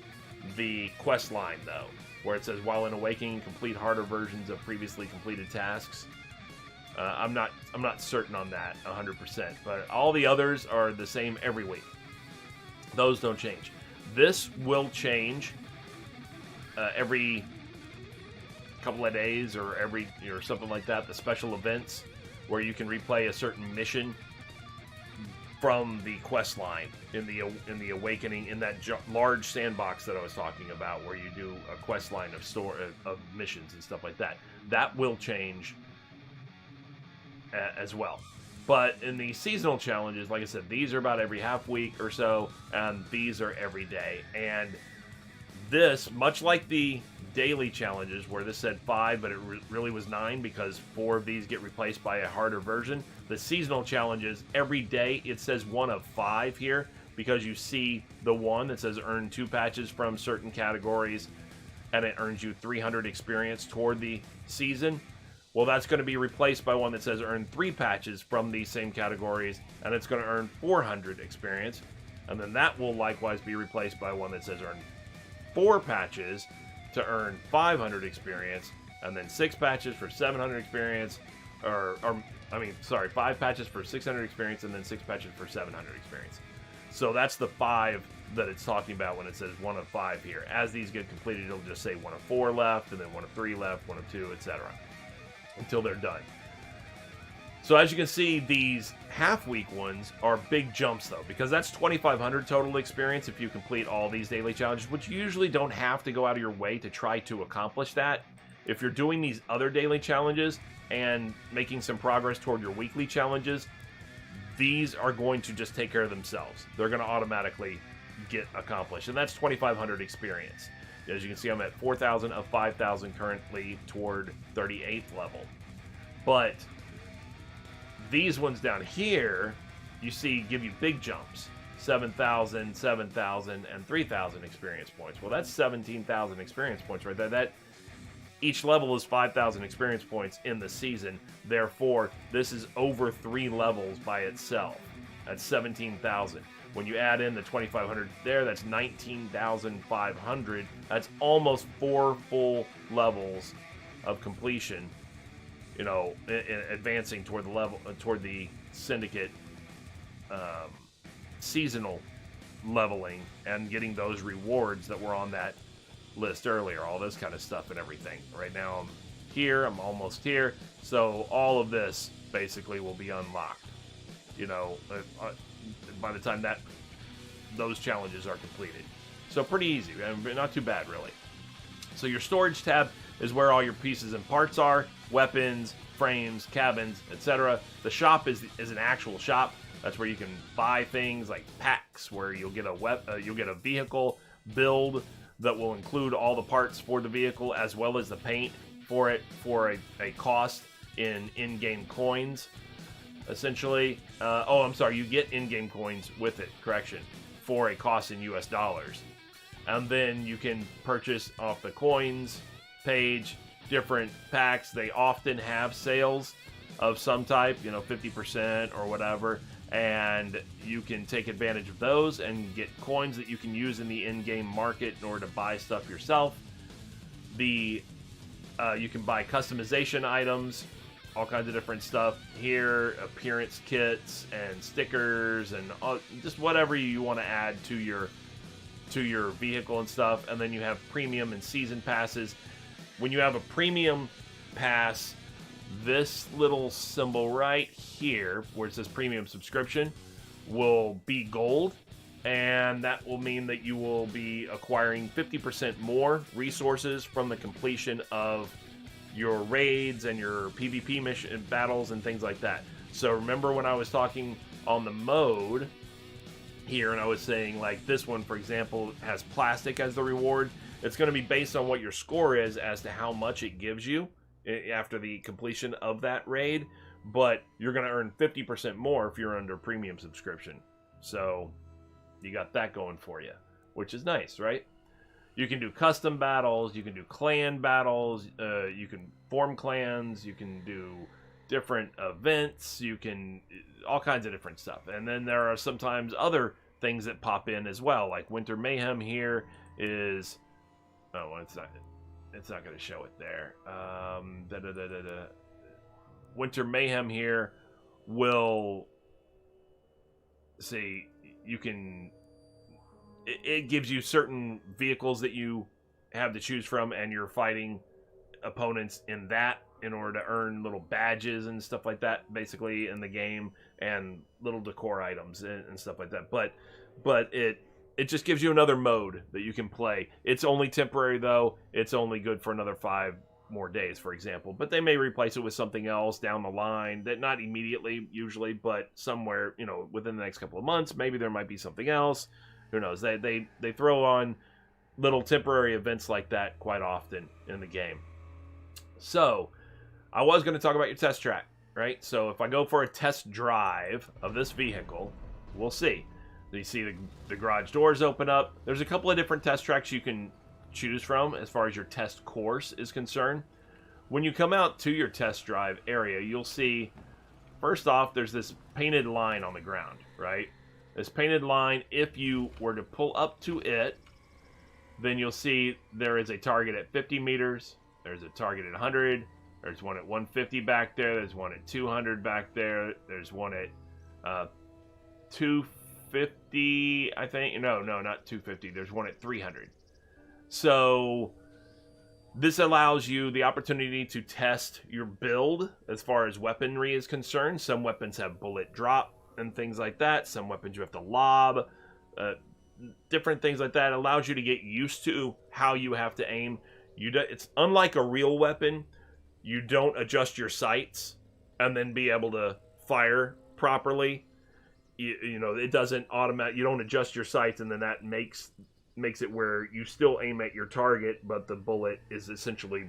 the quest line, though, where it says while in Awakening, complete harder versions of previously completed tasks. I'm not certain on that 100%, but all the others are the same every week. Those don't change. This will change every couple of days or or something like that. The special events where you can replay a certain mission from the quest line in the Awakening, in that large sandbox that I was talking about, where you do a quest line of missions and stuff like that. That will change as well. But in the seasonal challenges, like I said, these are about every half week or so, and these are every day. And this, much like the daily challenges, where this said 5, but it really was 9 because 4 of these get replaced by a harder version, the seasonal challenges, every day it says 1 of 5 here, because you see the one that says earn 2 patches from certain categories, and it earns you 300 experience toward the season. Well, that's going to be replaced by one that says earn 3 patches from these same categories, and it's going to earn 400 experience. And then that will likewise be replaced by one that says earn 4 patches to earn 500 experience, and then 6 patches for 700 experience, 5 patches for 600 experience, and then 6 patches for 700 experience. So that's the 5 that it's talking about when it says 1 of 5 here. As these get completed, it'll just say 1 of 4 left, and then 1 of 3 left, 1 of 2, etc. until they're done. So as you can see, these half-week ones are big jumps, though, because that's 2,500 total experience if you complete all these daily challenges, which you usually don't have to go out of your way to try to accomplish that. If you're doing these other daily challenges and making some progress toward your weekly challenges, these are going to just take care of themselves. They're going to automatically get accomplished, and that's 2,500 experience. As you can see, I'm at 4,000 of 5,000 currently toward 38th level. But these ones down here, you see, give you big jumps. 7,000, 7,000, and 3,000 experience points. Well, that's 17,000 experience points right there. Each level is 5,000 experience points in the season. Therefore, this is over 3 levels by itself. That's 17,000. When you add in the 2,500 there, that's 19,500. That's almost 4 full levels of completion. Advancing toward the syndicate seasonal leveling and getting those rewards that were on that list earlier, all this kind of stuff and everything. Right now I'm here, I'm almost here, so all of this basically will be unlocked, by the time that those challenges are completed. So pretty easy, not too bad really. So your storage tab is where all your pieces and parts are, weapons, frames, cabins, etc. The shop is an actual shop. That's where you can buy things like packs, where you'll get a vehicle build that will include all the parts for the vehicle as well as the paint for it for a cost in in-game coins, essentially. I'm sorry, you get in-game coins with it, correction, for a cost in US dollars. And then you can purchase off the coins page different packs. They often have sales of some type, 50% or whatever, and you can take advantage of those and get coins that you can use in the in-game market in order to buy stuff yourself. You can buy customization items, all kinds of different stuff here, appearance kits and stickers and just whatever you want to add to your vehicle and stuff. And then you have premium and season passes. When you have a premium pass, this little symbol right here where it says premium subscription will be gold, and that will mean that you will be acquiring 50% more resources from the completion of your raids and your PvP mission battles and things like that. So remember when I was talking on the mode here and I was saying, like, this one, for example, has plastic as the reward. It's going to be based on what your score is as to how much it gives you after the completion of that raid, but you're going to earn 50% more if you're under premium subscription. So you got that going for you, which is nice, right? You can do custom battles, you can do clan battles, you can form clans, you can do different events, you can all kinds of different stuff. And then there are sometimes other things that pop in as well, like Winter Mayhem here is it's not going to show it there. Winter Mayhem here will see, you can, it gives you certain vehicles that you have to choose from, and you're fighting opponents in that in order to earn little badges and stuff like that, basically, in the game, and little decor items and stuff like that. But it just gives you another mode that you can play. It's only temporary, though. It's only good for another 5 more days, for example. But they may replace it with something else down the line. That not immediately, usually, but somewhere, within the next couple of months, maybe there might be something else. Who knows? They throw on little temporary events like that quite often in the game. So, I was going to talk about your test track, right? So, if I go for a test drive of this vehicle, we'll see. You see the garage doors open up. There's a couple of different test tracks you can choose from as far as your test course is concerned. When you come out to your test drive area, you'll see, first off, there's this painted line on the ground, right? This painted line, if you were to pull up to it, then you'll see there is a target at 50 meters. There's a target at 100. There's one at 150 back there. There's one at 200 back there. There's one at 250, I think. No, not 250. There's one at 300. So this allows you the opportunity to test your build as far as weaponry is concerned. Some weapons have bullet drop and things like that. Some weapons you have to lob. Different things like that. It allows you to get used to how you have to aim. It's unlike a real weapon. You don't adjust your sights and then be able to fire properly. It doesn't automatic. You don't adjust your sights, and then that makes it where you still aim at your target, but the bullet is essentially,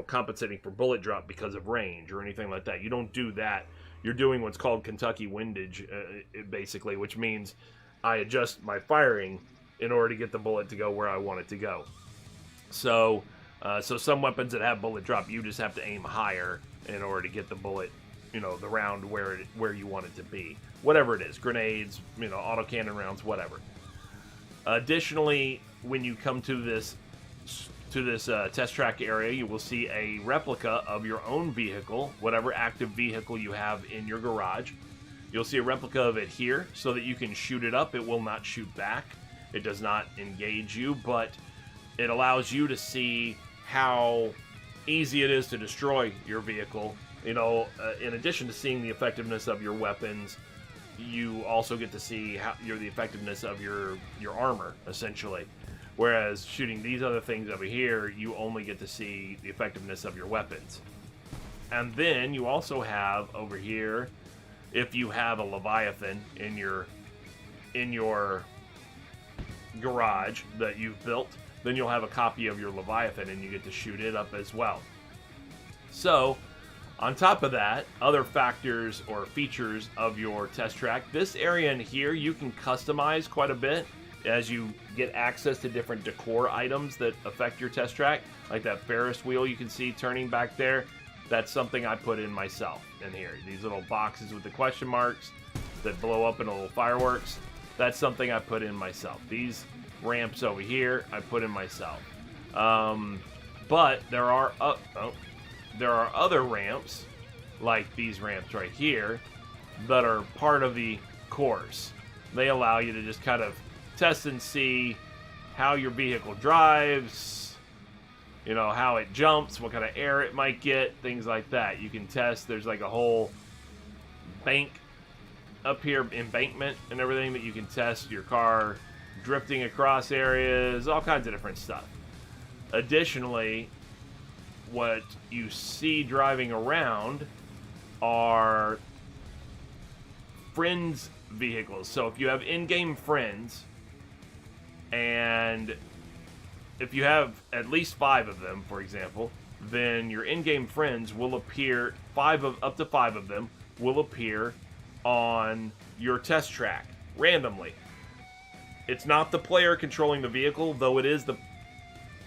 compensating for bullet drop because of range or anything like that. You don't do that. You're doing what's called Kentucky windage, basically, which means I adjust my firing in order to get the bullet to go where I want it to go. So some weapons that have bullet drop, you just have to aim higher in order to get the bullet, the round where you want it to be. Whatever it is, grenades, autocannon rounds, whatever. Additionally, when you come to this test track area, you will see a replica of your own vehicle, whatever active vehicle you have in your garage. You'll see a replica of it here so that you can shoot it up. It will not shoot back. It does not engage you, but it allows you to see how easy it is to destroy your vehicle. In addition to seeing the effectiveness of your weapons, you also get to see the effectiveness of your armor, essentially. Whereas shooting these other things over here, you only get to see the effectiveness of your weapons. And then you also have over here if you have a Leviathan in your garage that you've built, then you'll have a copy of your Leviathan and you get to shoot it up as well. So, on top of that, other factors or features of your test track, this area in here you can customize quite a bit as you get access to different decor items that affect your test track, like that Ferris wheel you can see turning back there. That's something I put in myself in here. These little boxes with the question marks that blow up into little fireworks, that's something I put in myself. These ramps over here, I put in myself. But there are other ramps, like these ramps right here, that are part of the course. They allow you to just kind of test and see how your vehicle drives, you know, how it jumps, what kind of air it might get, things like that. You can test. There's like a whole bank up here, embankment and everything, that you can test your car drifting across areas, all kinds of different stuff. Additionally, what you see driving around are friends' vehicles. So if you have in-game friends, and if you have at least 5 of them, for example, then your in-game friends will appear, up to 5 of them will appear on your test track randomly. It's not the player controlling the vehicle, though it is the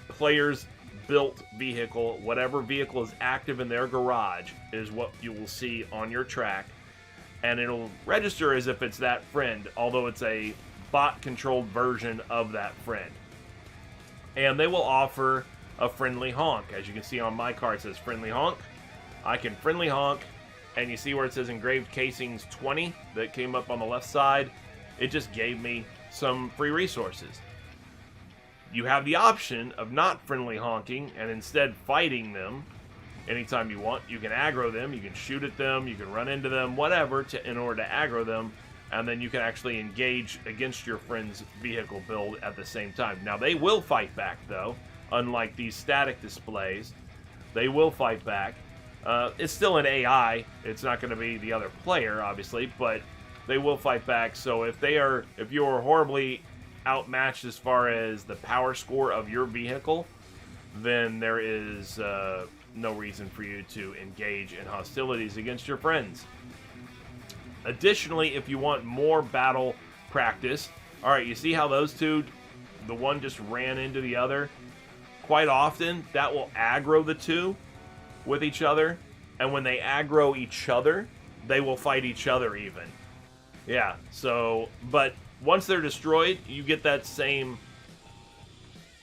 player's built vehicle. Whatever vehicle is active in their garage is what you will see on your track, and it'll register as if it's that friend, although it's a bot-controlled version of that friend. And they will offer a friendly honk. As you can see on my car, it says friendly honk. I can friendly honk, and you see where it says engraved casings 20 that came up on the left side. It just gave me some free resources. You have the option of not friendly honking and instead fighting them anytime you want. You can aggro them, you can shoot at them, you can run into them, whatever, in order to aggro them, and then you can actually engage against your friend's vehicle build at the same time. Now, they will fight back, though. Unlike these static displays, they will fight back. It's still an AI. It's not going to be the other player, obviously, but they will fight back. So if you're horribly outmatched as far as the power score of your vehicle, then there is no reason for you to engage in hostilities against your friends. Additionally, if you want more battle practice, all right, you see how those two, the one just ran into the other? Quite often, that will aggro the two with each other, and when they aggro each other, they will fight each other even. Yeah, so, but once they're destroyed, you get that same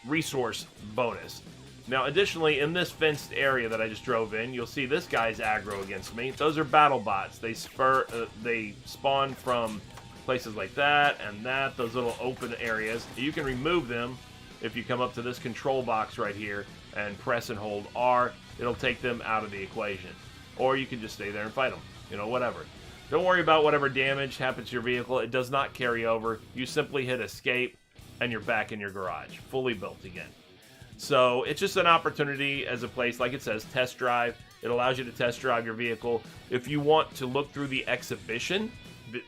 resource bonus. Now, additionally, in this fenced area that I just drove in, you'll see this guy's aggro against me. Those are battle bots. They spawn from places like that and that, those little open areas. You can remove them if you come up to this control box right here and press and hold R. It'll take them out of the equation. Or you can just stay there and fight them. You know, whatever. Don't worry about whatever damage happens to your vehicle. It does not carry over. You simply hit escape and you're back in your garage, fully built again. So it's just an opportunity as a place, like it says, test drive. It allows you to test drive your vehicle. If you want to look through the exhibition,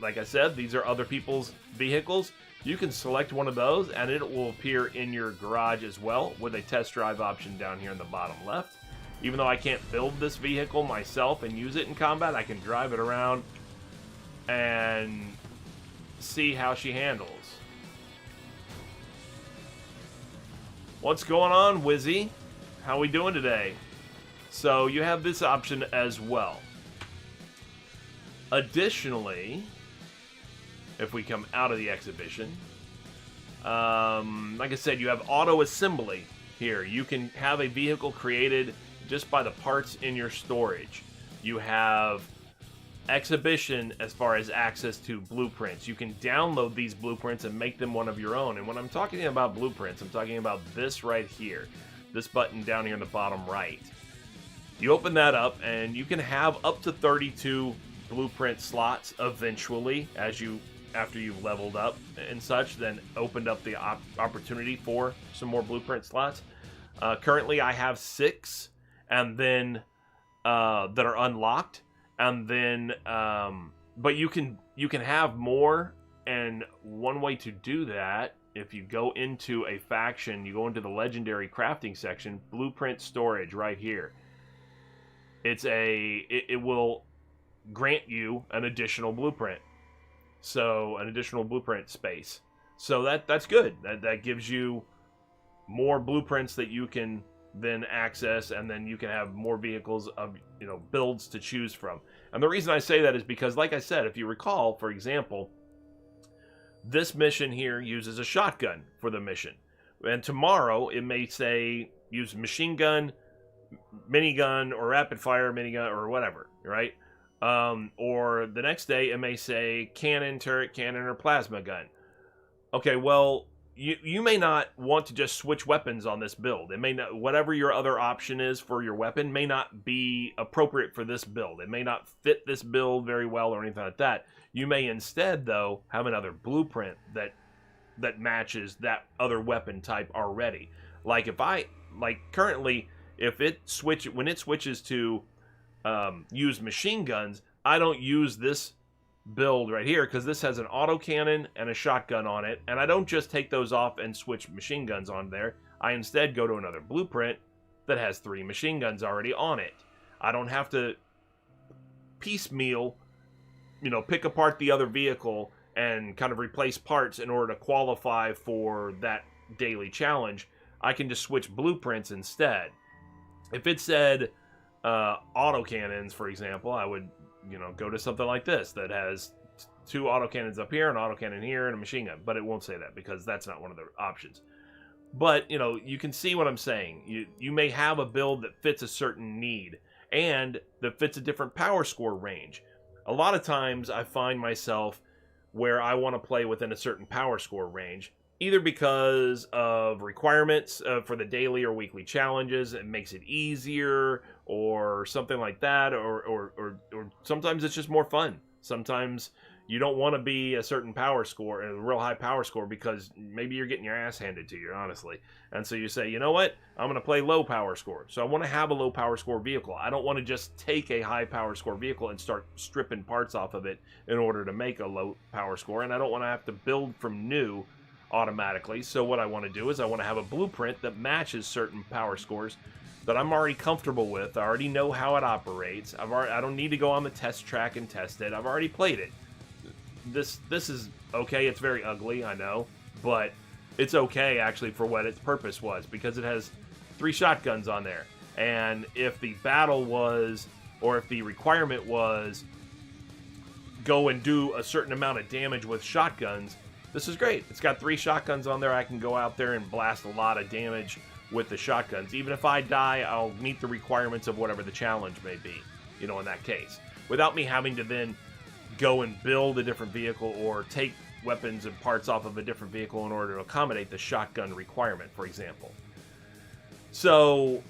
like I said, these are other people's vehicles. You can select one of those and it will appear in your garage as well with a test drive option down here in the bottom left. Even though I can't build this vehicle myself and use it in combat, I can drive it around and see how she handles. What's going on, Wizzy? How we doing today? So you have this option as well. Additionally, if we come out of the exhibition, like I said, you have auto assembly here. You can have a vehicle created just by the parts in your storage. You have exhibition as far as access to blueprints. You can download these blueprints and make them one of your own. And when I'm talking about blueprints, I'm talking about this right here. This button down here in the bottom right. You open that up and you can have up to 32 blueprint slots eventually after you've leveled up and such, then opened up the opportunity for some more blueprint slots. Currently I have 6 and then that are unlocked. And then but you can have more, and one way to do that, if you go into a faction, you go into the legendary crafting section, blueprint storage right here. It will grant you an additional blueprint. So an additional blueprint space. So that's good. That gives you more blueprints that you can then access, and then you can have more vehicles of, you know, builds to choose from. And the reason I say that is because, like I said, if you recall, for example, this mission here uses a shotgun for the mission. And tomorrow it may say use machine gun, minigun, or rapid fire minigun, or whatever, right? Or the next day it may say cannon, turret, cannon, or plasma gun. Okay, well, you may not want to just switch weapons on this build. It may not, whatever your other option is for your weapon may not be appropriate for this build. It may not fit this build very well or anything like that. You may instead, though, have another blueprint that matches that other weapon type already. Like currently, when it switches to use machine guns, I don't use this build right here because this has an autocannon and a shotgun on it, and I don't just take those off and switch machine guns on there. I instead go to another blueprint that has 3 machine guns already on it. I don't have to piecemeal, you know, pick apart the other vehicle and kind of replace parts in order to qualify for that daily challenge. I can just switch blueprints instead. If it said autocannons, for example, I would, you know, go to something like this that has 2 autocannons up here, an autocannon here, and a machine gun. But it won't say that because that's not one of the options. But, you know, you can see what I'm saying. You may have a build that fits a certain need and that fits a different power score range. A lot of times I find myself where I want to play within a certain power score range, either because of requirements for the daily or weekly challenges, it makes it easier, or something like that, or sometimes it's just more fun. Sometimes you don't want to be a certain power score, a real high power score, because maybe you're getting your ass handed to you, honestly. And so you say, you know what, I'm going to play low power score. So I want to have a low power score vehicle. I don't want to just take a high power score vehicle and start stripping parts off of it in order to make a low power score. And I don't want to have to build from new automatically. So what I want to do is I want to have a blueprint that matches certain power scores that I'm already comfortable with. I already know how it operates. I don't need to go on the test track and test it. I've already played it. This is okay. It's very ugly, I know, but it's okay actually for what its purpose was, because it has 3 shotguns on there. And if the battle was, or if the requirement was, go and do a certain amount of damage with shotguns, this is great. It's got 3 shotguns on there. I can go out there and blast a lot of damage with the shotguns. Even if I die, I'll meet the requirements of whatever the challenge may be, you know, in that case, without me having to then go and build a different vehicle or take weapons and parts off of a different vehicle in order to accommodate the shotgun requirement, for example. So,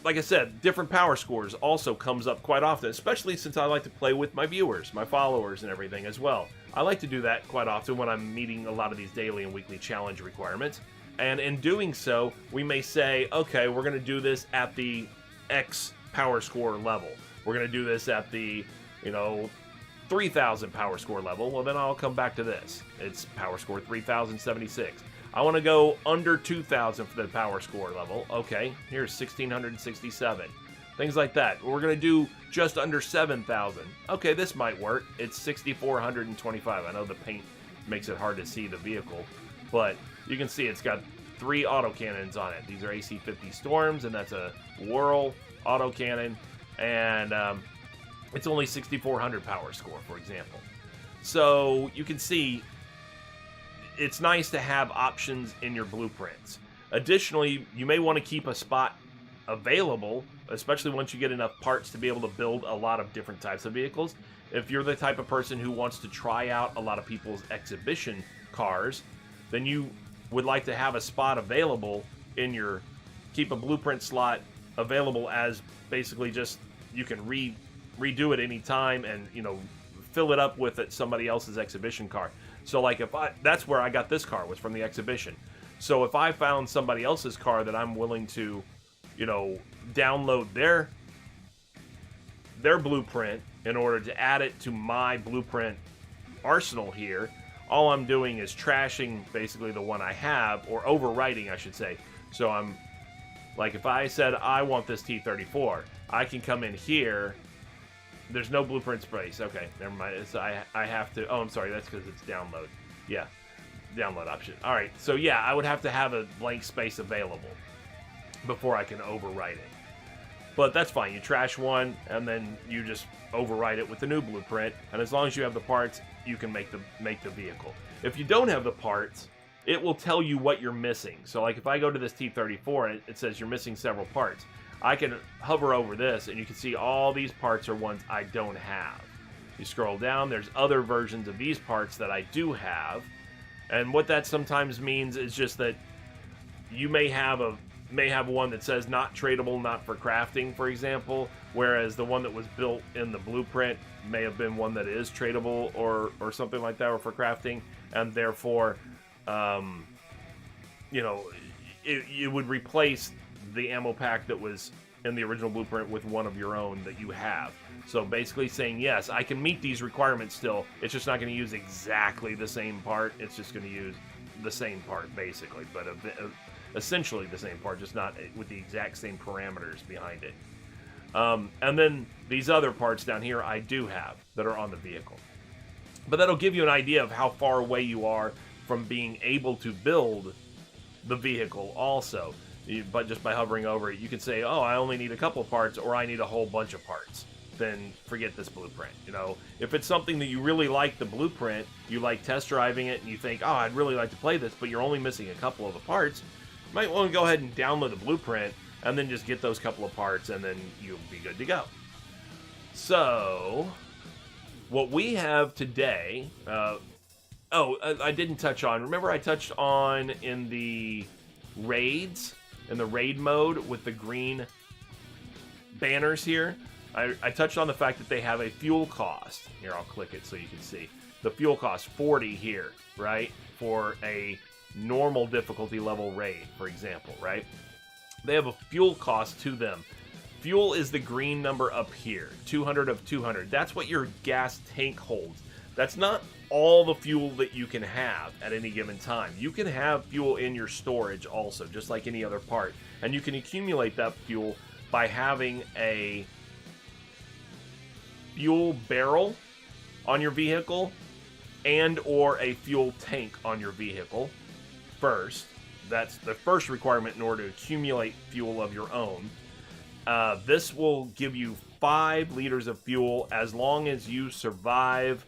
like I said, different power scores also comes up quite often, especially since I like to play with my viewers, my followers, and everything as well. I like to do that quite often when I'm meeting a lot of these daily and weekly challenge requirements. And in doing so, we may say, okay, we're going to do this at the X power score level. We're going to do this at the, 3,000 power score level. Well, then I'll come back to this. It's power score 3,076. I want to go under 2,000 for the power score level. Okay, here's 1,667. Things like that. We're going to do just under 7,000. Okay, this might work. It's 6,425. I know the paint makes it hard to see the vehicle, but you can see it's got 3 autocannons on it. These are AC-50 Storms, and that's a Whirl autocannon, and it's only 6,400 power score, for example. So you can see it's nice to have options in your blueprints. Additionally, you may want to keep a spot available, especially once you get enough parts to be able to build a lot of different types of vehicles. If you're the type of person who wants to try out a lot of people's exhibition cars, then you would like to have a spot available in your, keep a blueprint slot available as basically just, you can redo it anytime and, fill it up with somebody else's exhibition car. So like that's where I got this car, was from the exhibition. So if I found somebody else's car that I'm willing to, download their blueprint in order to add it to my blueprint arsenal here, all I'm doing is trashing basically the one I have, or overwriting, I should say. So I'm, like, if I said I want this T-34, I can come in here. There's no blueprint space. Okay, never mind. It's, I have to, oh, I'm sorry, that's because it's download. Yeah, download option. All right, so yeah, I would have to have a blank space available before I can overwrite it. But that's fine. You trash one, and then you just overwrite it with the new blueprint. And as long as you have the parts, you can make the vehicle. If you don't have the parts, it will tell you what you're missing. So like if I go to this T-34 and it says you're missing several parts, I can hover over this and you can see all these parts are ones I don't have. You scroll down, there's other versions of these parts that I do have. And what that sometimes means is just that you may have one that says not tradable, not for crafting, for example, whereas the one that was built in the blueprint may have been one that is tradable or something like that, or for crafting, and therefore, you know, it would replace the ammo pack that was in the original blueprint with one of your own that you have. So basically saying, yes, I can meet these requirements still, it's just not going to use exactly the same part, it's just going to use the same part, basically, but essentially the same part, just not with the exact same parameters behind it. And then these other parts down here I do have that are on the vehicle. But that'll give you an idea of how far away you are from being able to build the vehicle also. But just by hovering over it, you can say, oh, I only need a couple parts, or I need a whole bunch of parts. Then forget this blueprint. You know, if it's something that you really like the blueprint, you like test driving it, and you think, oh, I'd really like to play this, but you're only missing a couple of the parts, you might want to go ahead and download the blueprint and then just get those couple of parts, and then you'll be good to go. So, what we have today, I didn't touch on, remember I touched on in the raids, in the raid mode with the green banners here, I touched on the fact that they have a fuel cost. Here, I'll click it so you can see. The fuel cost, 40 here, right? For a normal difficulty level raid, for example, right? They have a fuel cost to them. Fuel is the green number up here, 200 of 200. That's what your gas tank holds. That's not all the fuel that you can have at any given time. You can have fuel in your storage also, just like any other part. And you can accumulate that fuel by having a fuel barrel on your vehicle and or a fuel tank on your vehicle first. That's the first requirement in order to accumulate fuel of your own. This will give you 5 liters of fuel as long as you survive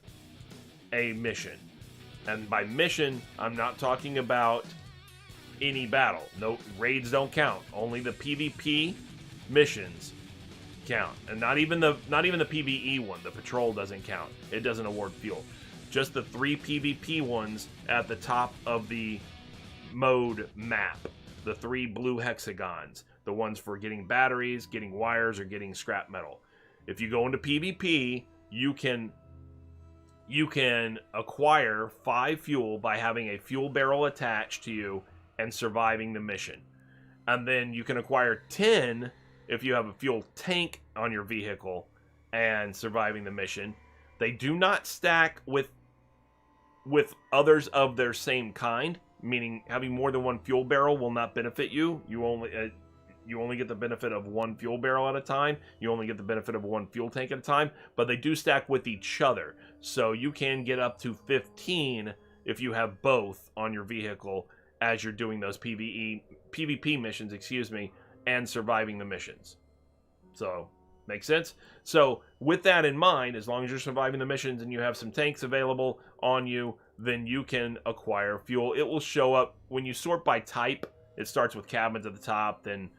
a mission. And by mission, I'm not talking about any battle. No, raids don't count. Only the PvP missions count. And not even the PvE one. The patrol doesn't count. It doesn't award fuel. Just the 3 PvP ones at the top of the mode map. The 3 blue hexagons. The ones for getting batteries, getting wires, or getting scrap metal. If you go into PvP, you can acquire 5 fuel by having a fuel barrel attached to you and surviving the mission. And then you can acquire 10 if you have a fuel tank on your vehicle and surviving the mission. They do not stack with others of their same kind, meaning having more than 1 fuel barrel will not benefit you. You only get the benefit of 1 fuel barrel at a time. You only get the benefit of 1 fuel tank at a time, but they do stack with each other. So you can get up to 15 if you have both on your vehicle as you're doing those PvP missions, and surviving the missions. So, makes sense? So, with that in mind, as long as you're surviving the missions and you have some tanks available on you, then you can acquire fuel. It will show up when you sort by type. It starts with cabins at the top, then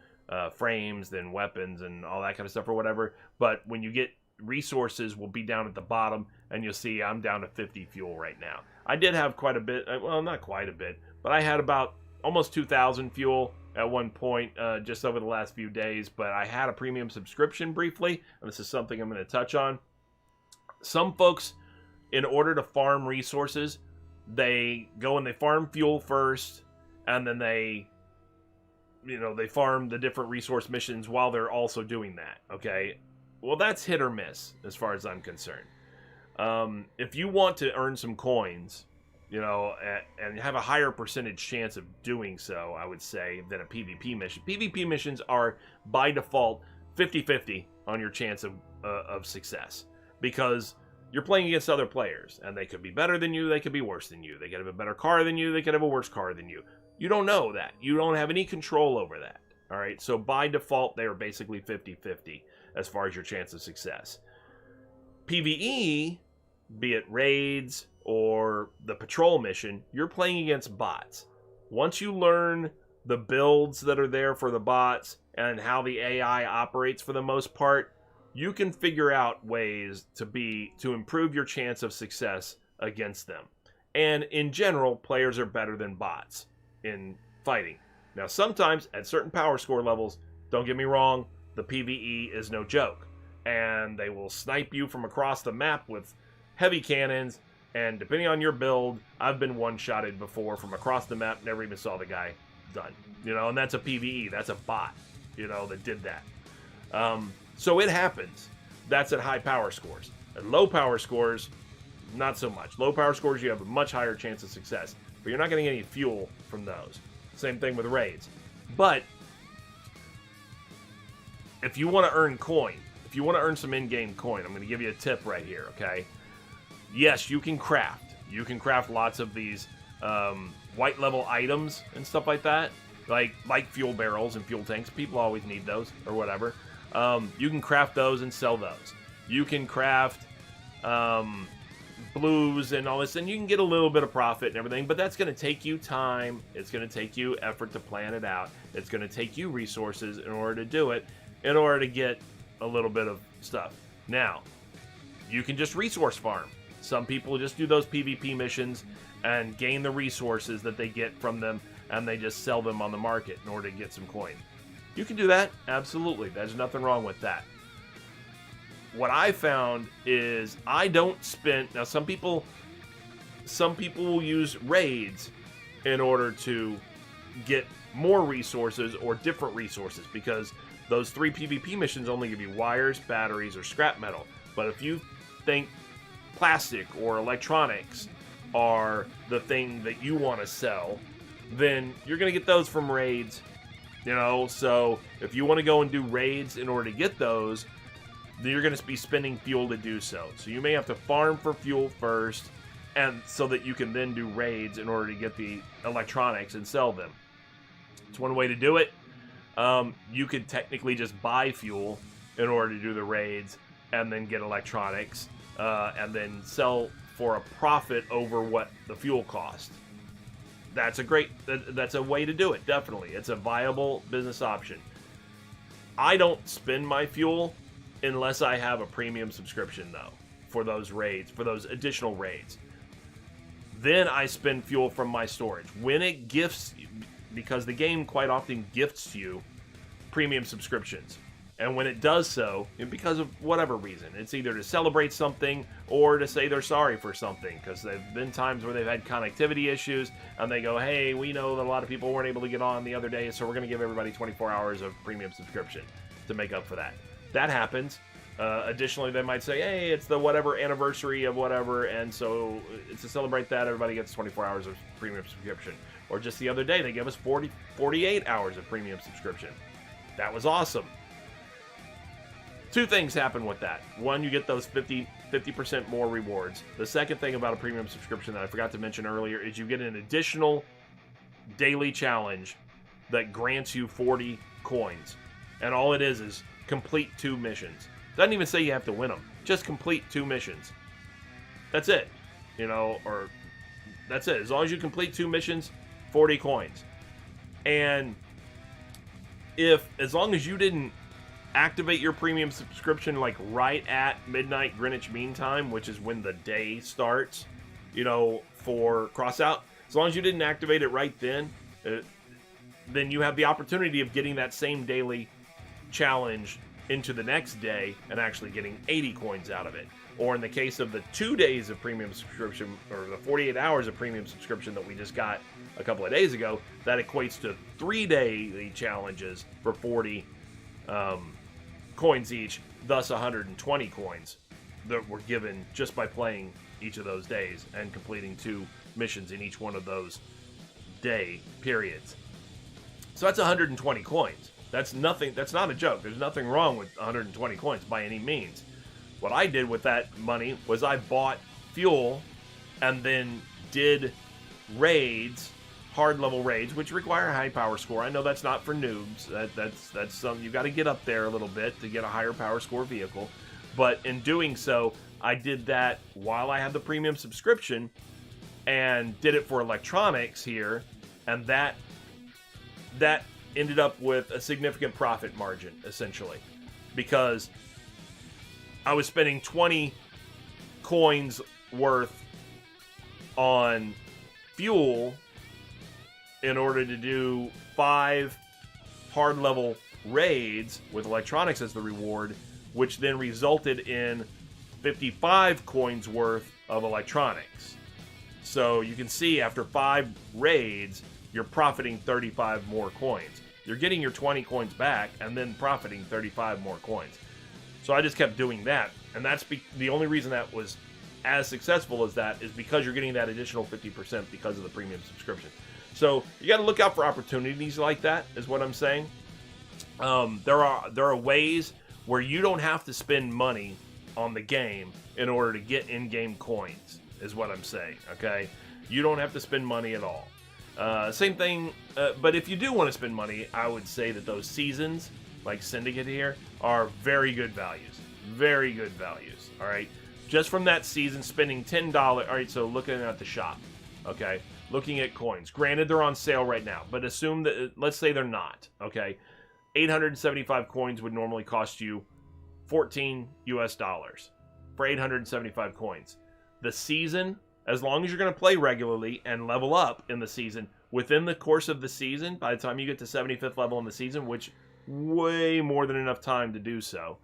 frames, then weapons, and all that kind of stuff or whatever. But when you get resources, will be down at the bottom, and you'll see I'm down to 50 fuel right now. I did have quite a bit, well, not quite a bit, but I had about almost 2,000 fuel at one point just over the last few days. But I had a premium subscription briefly, and this is something I'm going to touch on. Some folks, in order to farm resources, they go and they farm fuel first, and then they farm the different resource missions while they're also doing that, okay? Well, that's hit or miss as far as I'm concerned. If you want to earn some coins, you know, and have a higher percentage chance of doing so, I would say, than a PvP mission. PvP missions are, by default, 50-50 on your chance of success. Because you're playing against other players, and they could be better than you, they could be worse than you. They could have a better car than you, they could have a worse car than you. You don't know that. You don't have any control over that. All right, so by default, they are basically 50-50 as far as your chance of success. PvE, be it raids or the patrol mission, you're playing against bots. Once you learn the builds that are there for the bots and how the AI operates for the most part, you can figure out ways to improve your chance of success against them. And in general, players are better than bots in fighting. Now, sometimes at certain power score levels, don't get me wrong, the PvE is no joke. And they will snipe you from across the map with heavy cannons, and depending on your build, I've been one-shotted before from across the map, never even saw the guy done. You know, and that's a PvE, that's a bot, you know, that did that. So it happens. That's at high power scores. At low power scores, not so much. Low power scores, you have a much higher chance of success, but you're not getting any fuel from those. Same thing with raids. But if you want to earn coin, if you want to earn some in-game coin, I'm going to give you a tip right here, okay? Yes, you can craft. You can craft lots of these white level items and stuff like that, like fuel barrels and fuel tanks. People always need those or whatever. You can craft those and sell those. You can craft blues and all this, and you can get a little bit of profit and everything, but that's going to take you time. It's going to take you effort to plan it out. It's going to take you resources in order to do it, in order to get a little bit of stuff. Now, you can just resource farm. Some people just do those PvP missions and gain the resources that they get from them, and they just sell them on the market in order to get some coin. You can do that, absolutely. There's nothing wrong with that. What I found is I don't spend... Now, some people will use raids in order to get more resources or different resources, because those 3 PvP missions only give you wires, batteries, or scrap metal. But if you think plastic or electronics are the thing that you want to sell, then you're going to get those from raids. You know, so if you want to go and do raids in order to get those, then you're going to be spending fuel to do so. So you may have to farm for fuel first, and so that you can then do raids in order to get the electronics and sell them. It's one way to do it. You could technically just buy fuel in order to do the raids and then get electronics and then sell for a profit over what the fuel cost. That's a way to do it, definitely. It's a viable business option. I don't spend my fuel unless I have a premium subscription, though, for those raids, for those additional raids. Then I spend fuel from my storage. When it gifts, because the game quite often gifts you premium subscriptions. And when it does so, and because of whatever reason, it's either to celebrate something or to say they're sorry for something, because there have been times where they've had connectivity issues, and they go, hey, we know that a lot of people weren't able to get on the other day, so we're going to give everybody 24 hours of premium subscription to make up for that. That happens. Additionally, they might say, hey, it's the whatever anniversary of whatever, and so to celebrate that, everybody gets 24 hours of premium subscription. Or just the other day, they gave us 48 hours of premium subscription. That was awesome. 2 things happen with that. One, you get those 50% more rewards. The second thing about a premium subscription that I forgot to mention earlier is you get an additional daily challenge that grants you 40 coins. And all it is complete 2 missions. Doesn't even say you have to win them. Just complete 2 missions. That's it. You know, or that's it. As long as you complete 2 missions, 40 coins. And as long as you didn't activate your premium subscription like right at midnight Greenwich Mean Time, which is when the day starts, you know, for crossout, as long as you didn't activate it right then you have the opportunity of getting that same daily challenge into the next day and actually getting 80 coins out of it. Or in the case of the 2 days of premium subscription, or the 48 hours of premium subscription that we just got a couple of days ago, that equates to 3 daily challenges for 40 coins each, thus 120 coins that were given just by playing each of those days and completing 2 missions in each one of those day periods. So that's 120 coins. That's nothing. That's not a joke. There's nothing wrong with 120 coins by any means. What I did with that money was I bought fuel and then did raids, hard level raids, which require a high power score. I know that's not for noobs. That's something you got to get up there a little bit to get a higher power score vehicle. But in doing so, I did that while I had the premium subscription and did it for electronics here, and that ended up with a significant profit margin, essentially, because I was spending 20 coins worth on fuel in order to do 5 hard level raids with electronics as the reward, which then resulted in 55 coins worth of electronics. So you can see after 5 raids, you're profiting 35 more coins. You're getting your 20 coins back and then profiting 35 more coins. So I just kept doing that. And that's the only reason that was as successful as that is because you're getting that additional 50% because of the premium subscription. So you got to look out for opportunities like that, is what I'm saying. There are ways where you don't have to spend money on the game in order to get in-game coins, is what I'm saying, okay? You don't have to spend money at all. Same thing, but if you do want to spend money, I would say that those seasons, like Syndicate here, are very good values. Very good values, all right? Just from that season, spending $10, all right, so looking at the shop, okay? Looking at coins. Granted, they're on sale right now, but assume that, let's say they're not, okay? 875 coins would normally cost you $14 US for 875 coins. The season, as long as you're going to play regularly and level up in the season, within the course of the season, by the time you get to 75th level in the season, which way more than enough time to do so,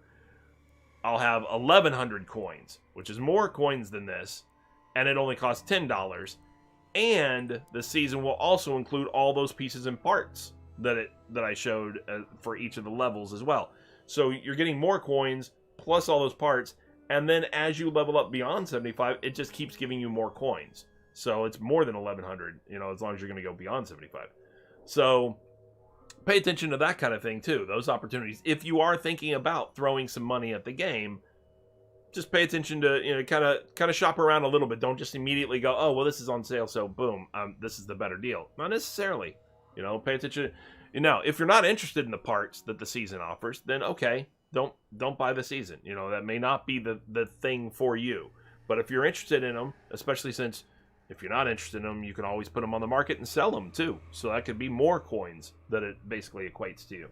I'll have 1,100 coins, which is more coins than this, and it only costs $10. And the season will also include all those pieces and parts that I showed for each of the levels as well. So you're getting more coins plus all those parts, and then as you level up beyond 75, it just keeps giving you more coins. So it's more than 1,100, as long as you're going to go beyond 75. So pay attention to that kind of thing too, those opportunities. If you are thinking about throwing some money at the game, just pay attention to, kind of shop around a little bit. Don't just immediately go, oh, well, this is on sale, so boom, this is the better deal. Not necessarily. Pay attention. If you're not interested in the parts that the season offers, then okay, don't buy the season. That may not be the thing for you. But if you're interested in them, especially since if you're not interested in them, you can always put them on the market and sell them too. So that could be more coins that it basically equates to you.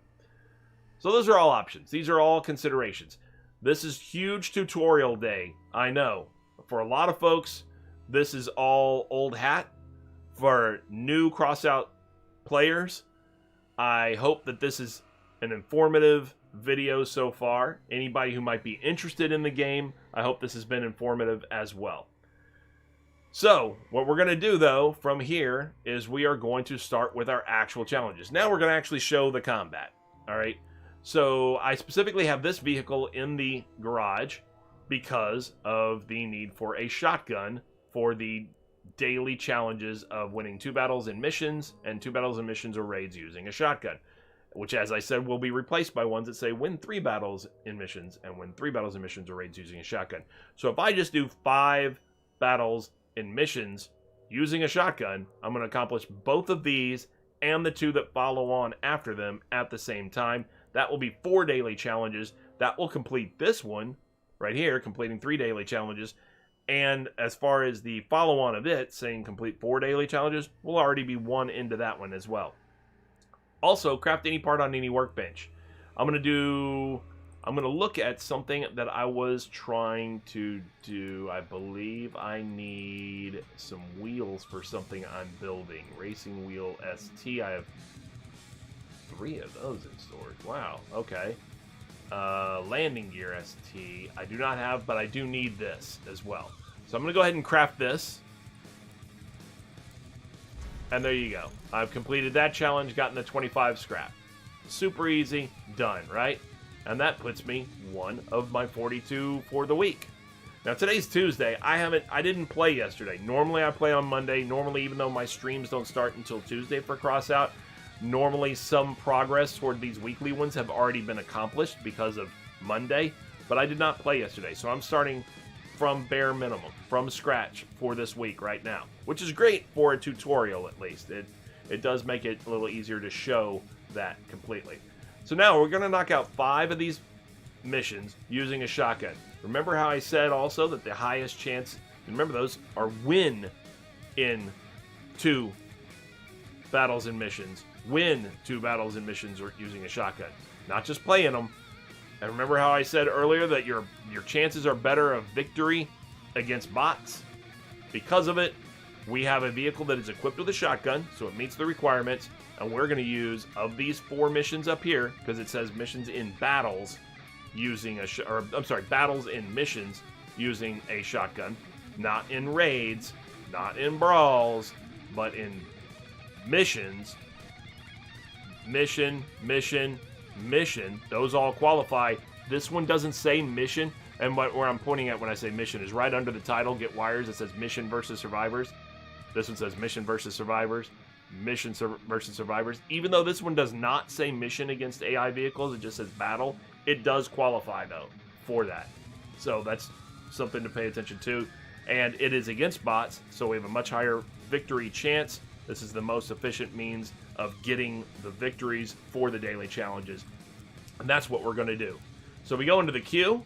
So those are all options. These are all considerations. This is huge tutorial day. I know. For a lot of folks, this is all old hat. For new crossout players, I hope that this is an informative video so far. Anybody who might be interested in the game, I hope this has been informative as well. So, what we're going to do, though, from here is we are going to start with our actual challenges. Now we're going to actually show the combat, all right? So, I specifically have this vehicle in the garage because of the need for a shotgun for the daily challenges of winning 2 battles in missions and 2 battles in missions or raids using a shotgun, which, as I said, will be replaced by ones that say win 3 battles in missions and win 3 battles in missions or raids using a shotgun. So if I just do 5 battles in missions using a shotgun, I'm going to accomplish both of these and the 2 that follow on after them at the same time. That will be 4 daily challenges. That will complete this one right here, completing 3 daily challenges. And as far as the follow-on of it, saying complete 4 daily challenges, we'll already be 1 into that one as well. Also, craft any part on any workbench. I'm going to look at something that I was trying to do. I believe I need some wheels for something I'm building. Racing wheel ST. I have 3 of those in storage. Wow, okay. Landing gear ST. I do not have, but I do need this as well. So I'm going to go ahead and craft this. And there you go. I've completed that challenge, gotten the 25 scrap. Super easy, done, right? And that puts me one of my 42 for the week. Now today's Tuesday. I didn't play yesterday. Normally I play on Monday. Normally, even though my streams don't start until Tuesday for Crossout, normally some progress toward these weekly ones have already been accomplished because of Monday. But I did not play yesterday, so I'm starting from bare minimum, from scratch for this week right now, which is great for a tutorial at least. It does make it a little easier to show that completely. So now we're going to knock out 5 of these missions using a shotgun. Remember how I said also that the highest chance, remember those are win in 2 battles and missions. Win 2 battles and missions or using a shotgun, not just playing them. And remember how I said earlier that your chances are better of victory against bots? Because of it, we have a vehicle that is equipped with a shotgun, so it meets the requirements, and we're going to use, of these 4 missions up here, because it says missions in battles using battles in missions using a shotgun, not in raids, not in brawls, but in missions. Mission, those all qualify. This one doesn't say mission, and where I'm pointing at when I say mission is right under the title, Get Wires. It says Mission versus Survivors. This one says Mission versus Survivors. Versus Survivors. Even though this one does not say mission against AI vehicles, it just says battle, it does qualify, though, for that. So that's something to pay attention to. And it is against bots, so we have a much higher victory chance. This is the most efficient means of getting the victories for the daily challenges. And that's what we're going to do. So we go into the queue,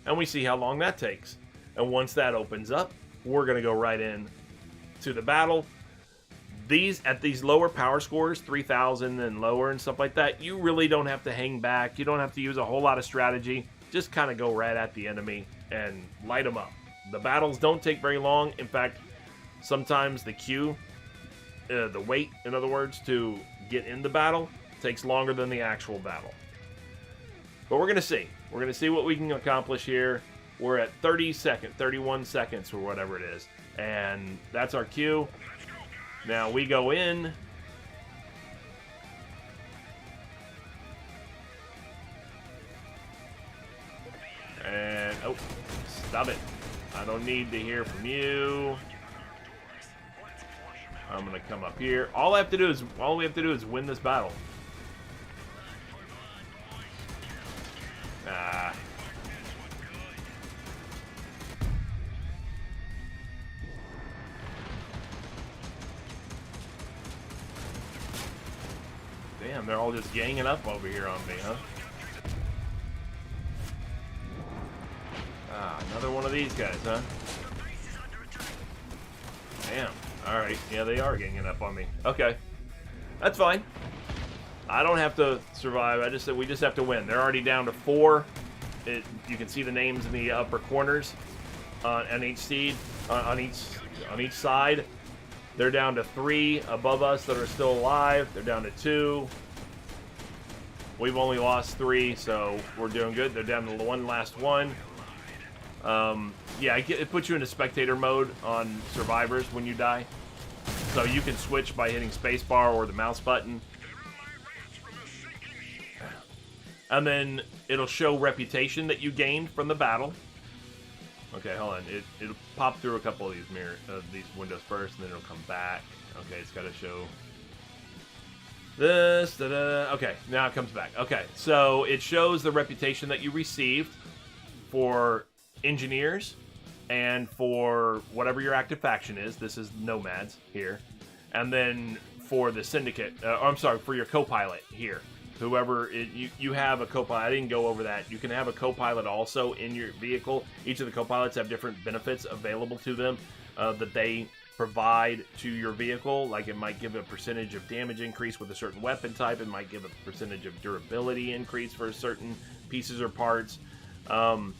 and we see how long that takes. And once that opens up, we're going to go right in to the battle. At these lower power scores, 3,000 and lower and stuff like that, you really don't have to hang back. You don't have to use a whole lot of strategy. Just kind of go right at the enemy and light them up. The battles don't take very long. In fact, sometimes the queue, the wait, in other words, to get in the battle takes longer than the actual battle. But we're going to see. We're going to see what we can accomplish here. We're at 31 seconds or whatever it is. And that's our queue. Now we go in. And, oh, stop it. I don't need to hear from you. I'm going to come up here. All we have to do is win this battle. Damn, they're all just ganging up over here on me, huh? Another one of these guys, huh? Damn. Alright, yeah, they are ganging up on me. Okay. That's fine. I don't have to survive. We just have to win. They're already down to 4. You can see the names in the upper corners on each seed, on each side. They're down to 3 above us that are still alive. They're down to 2. We've only lost 3, so we're doing good. They're down to the last one. Yeah, it puts you into spectator mode on survivors when you die. So you can switch by hitting spacebar or the mouse button. And then it'll show reputation that you gained from the battle. Okay, hold on. It'll pop through a couple of these windows first, and then it'll come back. Okay, it's got to show this. Okay, now it comes back. Okay, so it shows the reputation that you received for engineers and for whatever your active faction is. This is nomads here. And then for the syndicate, for your co-pilot here. Whoever you have a co-pilot. I didn't go over that. You can have a co-pilot also in your vehicle. Each of the co-pilots have different benefits available to them that they provide to your vehicle. Like it might give a percentage of damage increase with a certain weapon type. It might give a percentage of durability increase for certain pieces or parts. And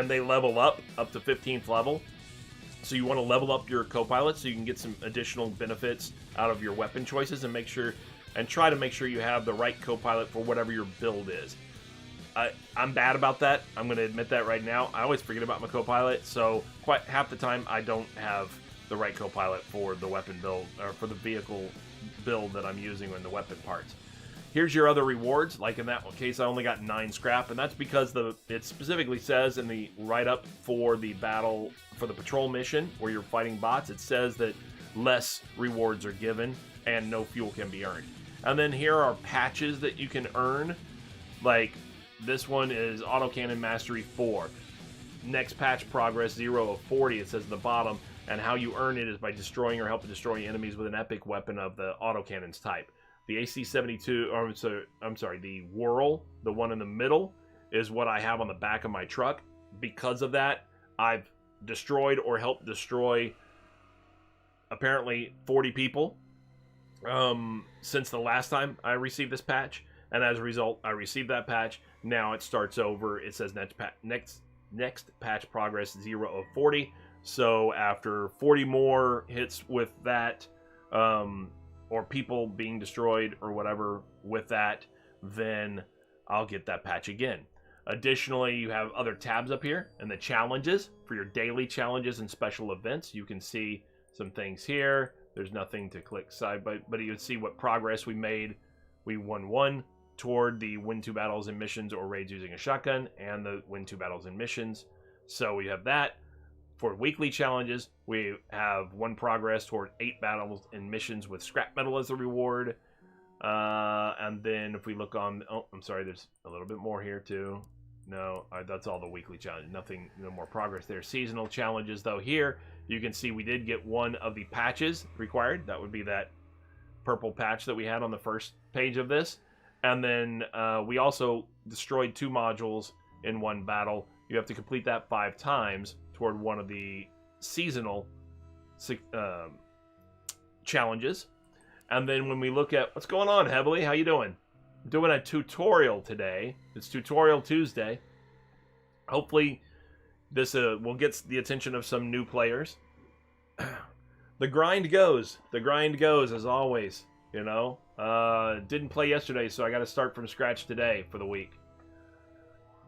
they level up to 15th level. So you want to level up your co-pilot so you can get some additional benefits out of your weapon choices and try to make sure you have the right co-pilot for whatever your build is. I'm bad about that. I'm going to admit that right now. I always forget about my co-pilot, so quite half the time I don't have the right co-pilot for the weapon build, or for the vehicle build that I'm using in the weapon parts. Here's your other rewards. Like in that case, I only got 9 scrap, and that's because it specifically says in the write-up for the patrol mission where you're fighting bots, it says that less rewards are given and no fuel can be earned. And then here are patches that you can earn. Like this one is Autocannon Mastery 4. Next patch progress 0 of 40, it says at the bottom, and how you earn it is by destroying or helping destroy enemies with an epic weapon of the autocannons type. The AC-72, or I'm sorry, the Whirl, the one in the middle, is what I have on the back of my truck. Because of that, I've destroyed or helped destroy apparently 40 people since the last time I received this patch. And as a result, I received that patch. Now it starts over. It says next patch progress 0 of 40. So after 40 more hits with that, or people being destroyed or whatever with that, then I'll get that patch again. Additionally, you have other tabs up here and the challenges for your daily challenges and special events. You can see some things here. There's nothing to click side, but you can see what progress we made. We won 1 toward the win 2 battles and missions or raids using a shotgun, and the win 2 battles and missions. So we have that. For weekly challenges, we have 1 progress toward 8 battles and missions with scrap metal as a reward. And then if we look on, oh, I'm sorry, there's a little bit more here too. No, that's all the weekly challenge. Nothing, no more progress there. Seasonal challenges, though, here you can see we did get 1 of the patches required. That would be that purple patch that we had on the first page of this. And then we also destroyed 2 modules in 1 battle. You have to complete that 5 times toward one of the seasonal challenges. And then when we look at what's going on, Heavily, how you doing? I'm doing a tutorial today. It's Tutorial Tuesday. Hopefully this will get the attention of some new players. The grind goes. The grind goes as always, you know. Didn't play yesterday, so I got to start from scratch today for the week.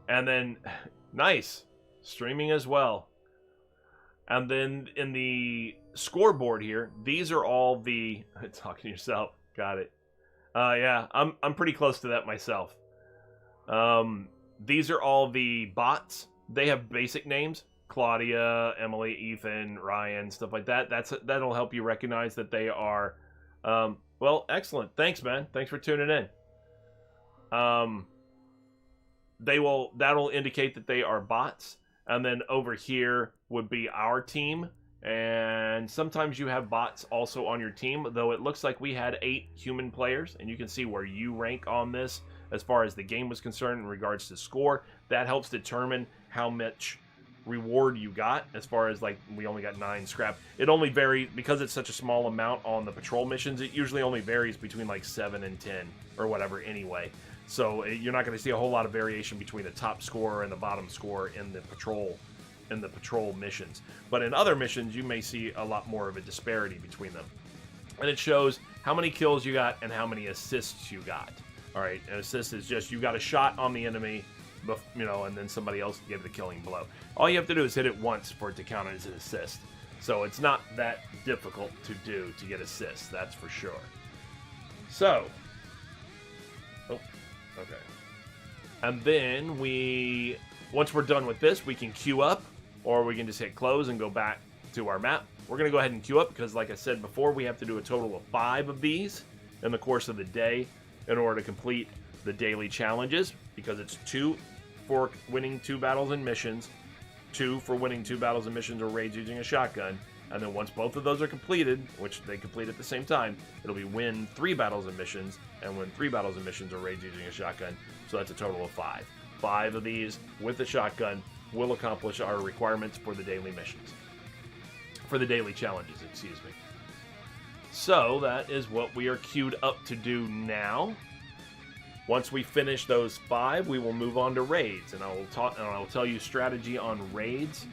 And then, nice, streaming as well. And then in the scoreboard here, these are all the... Talking to yourself. Got it. Yeah, I'm pretty close to that myself. These are all the bots. They have basic names. Claudia, Emily, Ethan, Ryan, stuff like that. That'll help you recognize that they are... well, excellent. Thanks, man. Thanks for tuning in. That'll indicate that they are bots. And then over here would be our team. And sometimes you have bots also on your team, though it looks like we had 8 human players. And you can see where you rank on this as far as the game was concerned in regards to score. That helps determine how much reward you got. As far as, like, we only got 9 scrap. It only varies, because it's such a small amount on the patrol missions, it usually only varies between like 7 and 10 or whatever anyway. So you're not going to see a whole lot of variation between the top score and the bottom score in the patrol missions. But in other missions, you may see a lot more of a disparity between them. And it shows how many kills you got and how many assists you got. All right, an assist is just you got a shot on the enemy, you know, and then somebody else gave the killing blow. All you have to do is hit it once for it to count as an assist. So it's not that difficult to do to get assists, that's for sure. So, oh, okay. And then once we're done with this, we can queue up, or we can just hit close and go back to our map. We're going to go ahead and queue up because, like I said before, we have to do a total of 5 of these in the course of the day in order to complete the daily challenges, because it's 2 for winning 2 battles and missions, 2 for winning 2 battles and missions or raids using a shotgun, and then once both of those are completed, which they complete at the same time, it'll be win 3 battles and missions, and win 3 battles and missions or raids using a shotgun, so that's a total of 5. 5 of these with the shotgun will accomplish our requirements for the daily missions. For the daily challenges, excuse me. So that is what we are queued up to do now. Once we finish those 5, we will move on to raids, and I will tell you strategy on raids,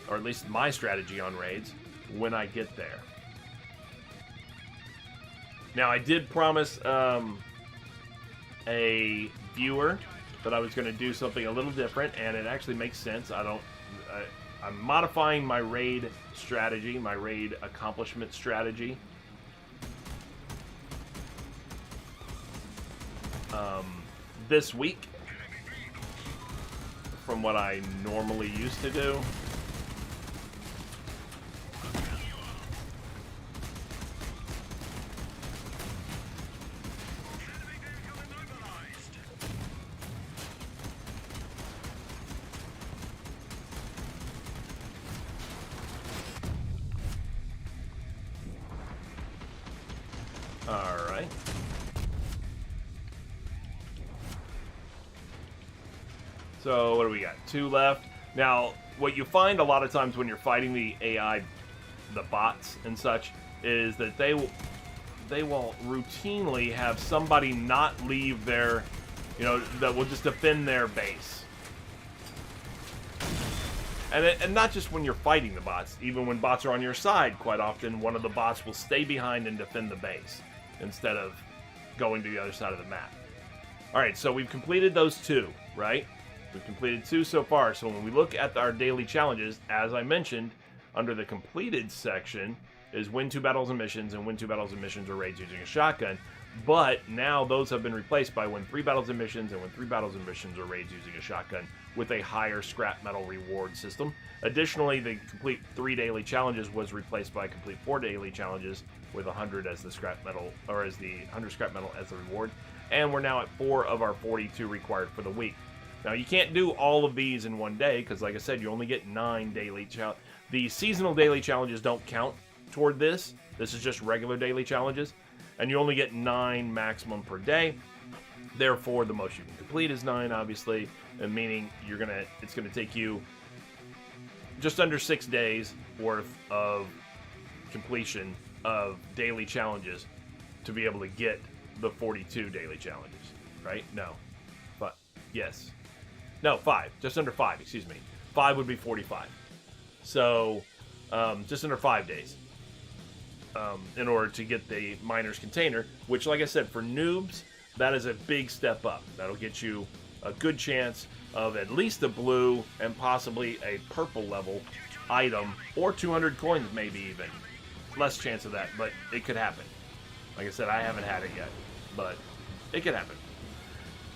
or at least my strategy on raids, when I get there. Now, I did promise a viewer that I was going to do something a little different, and it actually makes sense. I'm modifying my raid strategy, my raid accomplishment strategy. this week from what I normally used to do. Alright. So, what do we got? 2 left. Now, what you find a lot of times when you're fighting the AI, the bots and such, is that they will routinely have somebody not leave their, that will just defend their base. And not just when you're fighting the bots, even when bots are on your side, quite often one of the bots will stay behind and defend the base instead of going to the other side of the map. Alright, so we've completed those 2, right? We've completed 2 so far, so when we look at our daily challenges, as I mentioned, under the completed section is win 2 battles and missions, and win 2 battles and missions or raids using a shotgun. But now those have been replaced by win 3 battles and missions, and win 3 battles and missions or raids using a shotgun with a higher scrap metal reward system. Additionally, the complete 3 daily challenges was replaced by complete 4 daily challenges with 100 as the scrap metal, or as the 100 scrap metal as the reward. And we're now at 4 of our 42 required for the week. Now, you can't do all of these in one day, because like I said, you only get 9 daily challenges. The seasonal daily challenges don't count toward this. This is just regular daily challenges. And you only get 9 maximum per day. Therefore, the most you can complete is 9, obviously. And meaning it's gonna take you just under 6 days worth of completion of daily challenges to be able to get the 42 daily challenges, right? No. But, yes. No, 5. Just under 5, excuse me. 5 would be 45. So, just under 5 days. In order to get the miner's container, which, like I said, for noobs, that is a big step up. That'll get you a good chance of at least a blue and possibly a purple level item, or 200 coins maybe even. Less chance of that, but it could happen. Like I said, I haven't had it yet, but it could happen.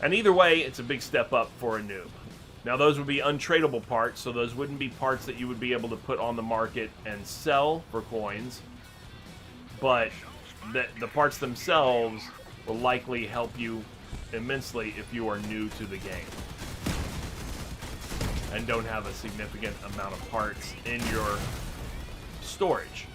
And either way, it's a big step up for a noob. Now, those would be untradeable parts, so those wouldn't be parts that you would be able to put on the market and sell for coins. But the parts themselves will likely help you immensely if you are new to the game and don't have a significant amount of parts in your storage.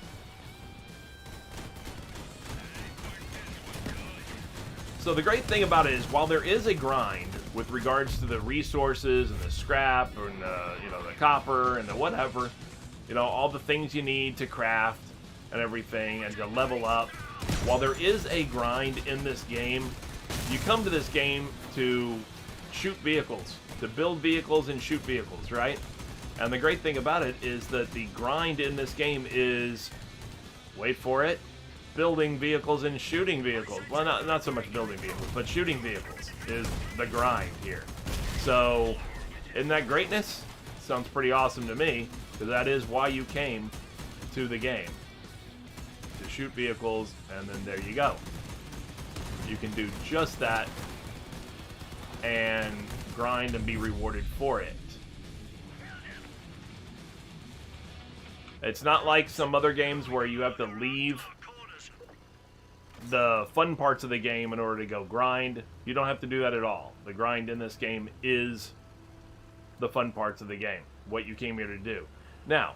So the great thing about it is, while there is a grind with regards to the resources and the scrap and the copper and the whatever, all the things you need to craft and everything and to level up, while there is a grind in this game, you come to this game to shoot vehicles, to build vehicles and shoot vehicles, right? And the great thing about it is that the grind in this game is, wait for it, building vehicles and shooting vehicles. Well, not so much building vehicles, but shooting vehicles is the grind here. So, isn't that greatness? Sounds pretty awesome to me, because that is why you came to the game. To shoot vehicles, and then there you go. You can do just that and grind and be rewarded for it. It's not like some other games where you have to leave the fun parts of the game in order to go grind. You don't have to do that at all. The grind in this game is the fun parts of the game, what you came here to do. Now,